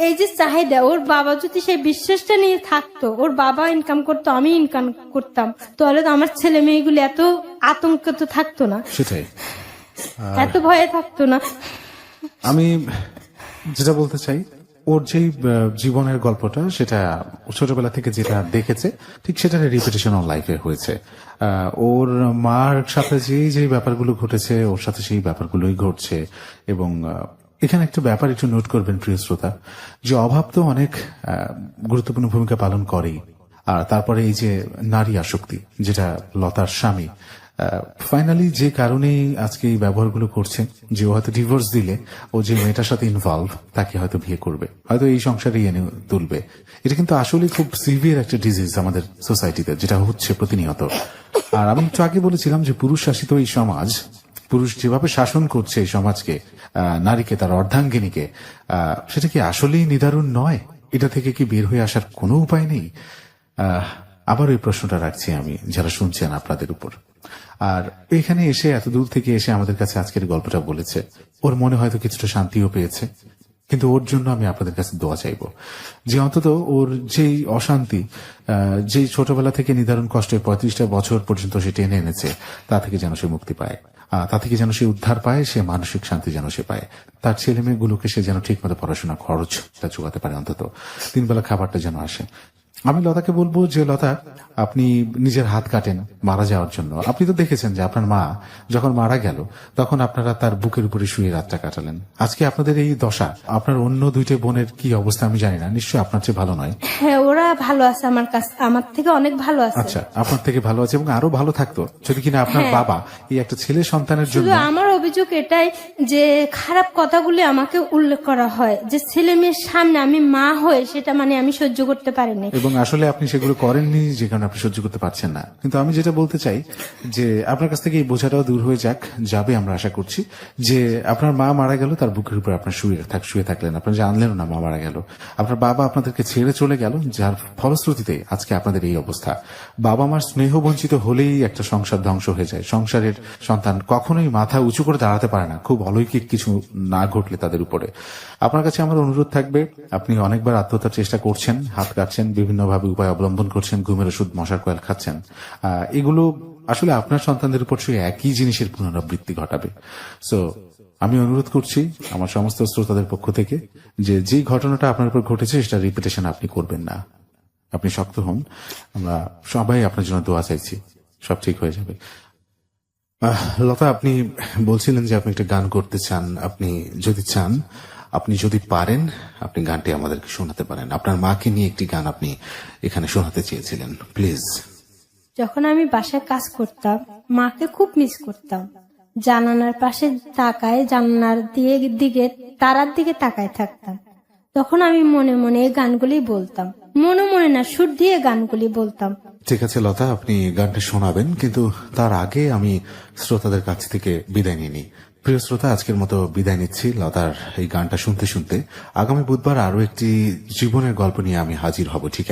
এই যে চাহিদা, ওর বাবা যদি সেই বিশ্বাসটা নিয়ে থাকতো, ওর বাবা ইনকাম করতো, আমি ইনকাম করতাম, তাহলে তো আমার ছেলে মেয়েগুলি এত আতঙ্ক তো থাকতো না, সেটাই, এত ভয়ে থাকতো না। আমি যেটা বলতে চাই, ওর যেই জীবনের গল্পটা, সেটা ছোটবেলা থেকে যেটা দেখেছে ঠিক সেটার রিপিটেশন ওর লাইফে হয়েছে। ওর মার সাথে যে ব্যাপারগুলো ঘটেছে, ওর সাথে সেই ব্যাপারগুলোই ঘটছে। এবং এখানে একটা ব্যাপার একটু নোট করবেন প্রিয় শ্রোতা, যে অভাব তো অনেক গুরুত্বপূর্ণ ভূমিকা পালন করেই। আর তারপরে এই যে নারী আসক্তি, যেটা লতার স্বামী ফাইনালি যে কারণেই আজকে এই ব্যবহারগুলো করছে, যে ও হয়তো ডিভোর্স দিলে ও যে মেয়েটার সাথে ইনভলভ তাকে হয়তো বিয়ে করবে, হয়তো এই সংসারে এনে তুলবে। এটা কিন্তু আসলে খুব সিভিয়ার একটা ডিজিজ আমাদের সোসাইটিতে, যেটা হচ্ছে প্রতিনিয়ত। আর আমি একটু আগে বলেছিলাম যে পুরুষ শাসিত এই সমাজ, পুরুষ যেভাবে শাসন করছে এই সমাজকে, নারীকে, তার অর্ধাঙ্গিনীকে, সেটা কি আসলেই নিদারুণ নয়? এটা থেকে কি বের হয়ে আসার কোনো উপায় নেই? আবার ওই প্রশ্নটা রাখছি আমি যারা শুনছেন আপনাদের উপর। আর এখানে এসে, এত দূর থেকে এসে আমাদের কাছে আজকের গল্পটা বলেছে, ওর মনে হয়তো কিছুটা শান্তিও পেয়েছে, কিন্তু ওর জন্য আমি আপনাদের কাছে দোয়া চাইবো যে অন্তত ওর যেই অশান্তি, যেই ছোটবেলা থেকে নিদারুণ কষ্টে 35টা বছর পর্যন্ত সে টেনে এনেছে, তা থেকে যেন সে মুক্তি পায়, তা থেকে যেন সে উদ্ধার পায়, সে মানসিক শান্তি যেন সে পায়, তার ছেলে মেয়েগুলোকে সে যেন ঠিক মতো পড়াশোনা খরচটা যোগাতে পারে, অন্তত 3 বেলা খাবারটা যেন আসে। আমি লতাকে বলবো যে লতা, আপনি নিজের হাত কাটেন মারা যাওয়ার জন্য। আপনি তো দেখেছেন যে আপনার মা যখন মারা গেল তখন আপনারা তার বুকের উপরে শুয়ে রাতটা কাটালেন। আজকে আপনাদের এই দশা, আপনার অন্য 2টে বোনের কি অবস্থা আমি জানি না, নিশ্চয়ই আপনার চেয়ে ভালো নয়। হ্যাঁ, ওরা ভালো আছে, আমার কাছে আমার থেকে অনেক ভালো আছে। আচ্ছা, আপনার থেকে ভালো আছে এবং আরো ভালো থাকতো যদি কিনা আপনার বাবা এই একটা ছেলে সন্তানের জন্য। শুধু আমার অভিযোগ এটাই যে খারাপ কথাগুলি আমাকে উল্লেখ করা হয়, যে ছেলে মেয়ের সামনে আমি মা হয়ে সেটা মানে আমি সহ্য করতে পারিনি। এবং আসলে আপনি সেগুলো করেননি যে কারণে আপনি সহ্য করতে পারছেন না। কিন্তু আমি যেটা বলতে চাই যে আপনার কাছ থেকে এই বোঝাটাও দূর হয়ে যাবে আমরা আশা করছি। যে আপনার মা মারা গেল, তার বুকের উপর আপনার শুয়ে থাকলেন, আপনার জানলেন না মা মারা গেল। আপনার বাবা আপনাদেরকে ছেড়ে চলে গেল, যার ফলশ্রুতিতে আজকে আপনাদের এই অবস্থা। বাবা মার স্নেহ বঞ্চিত হলেই একটা সংসার ধ্বংস হয়ে যায়। সংসারের সন্তান কখনোই মাথা উঁচু করে দাঁড়াতে পারে না, খুব অলৌকিক কিছু না ঘটলে তাদের উপরে। আপনার কাছে আমার অনুরোধ থাকবে, আপনি অনেকবার আত্মহত্যার চেষ্টা করছেন, হাত কাটছেন, বিভিন্নভাবে উপায় অবলম্বন করছেন, ঘুমের ওষুধ, মশার কয়েল খাচ্ছেন। এগুলো আসলে আপনার সন্তানদের উপর সেই একই জিনিসের পুনরাবৃত্তি ঘটাবে। সো আমি অনুরোধ করছি আমার সমস্ত শ্রোতাদের পক্ষ থেকে যে যেই ঘটনাটা আপনার উপর ঘটেছে সেটা রিপিটেশন আপনি করবেন না। আপনি শক্ত হন, আমরা সবাই আপনার জন্য দোয়া চাইছি, সব ঠিক হয়ে যাবে। লতা, আপনি বলছিলেন যে আপনি একটা গান করতে চান। আপনি যদি পারেন আপনি গানটি আমাদেরকে শোনাতে পারেন। আপনার মাকে নিয়ে একটি গান আপনি এখানে শোনাতে চেয়েছিলেন, প্লিজ। যখন আমি বাসায় কাজ করতাম, মাকে খুব মিস করতাম। জানালার পাশে তাকায়, জানালার দিকে তারার দিকে তাকায় থাকতাম। তখন আমি মনে মনে এই গানগুলি বলতাম, মনে মনে না, সুর দিয়ে গানগুলি বলতাম। ঠিক আছে লতা, আপনি গানটা শোনাবেন, কিন্তু তার আগে আমি শ্রোতাদের কাছ থেকে বিদায় নিয়ে নিই। প্রিয় শ্রোতা, আজকের মতো বিদায় নিচ্ছি লতার এই গানটা শুনতে শুনতে। আগামী বুধবার আরো একটি জীবনের গল্প নিয়ে আমি হাজির হব, ঠিক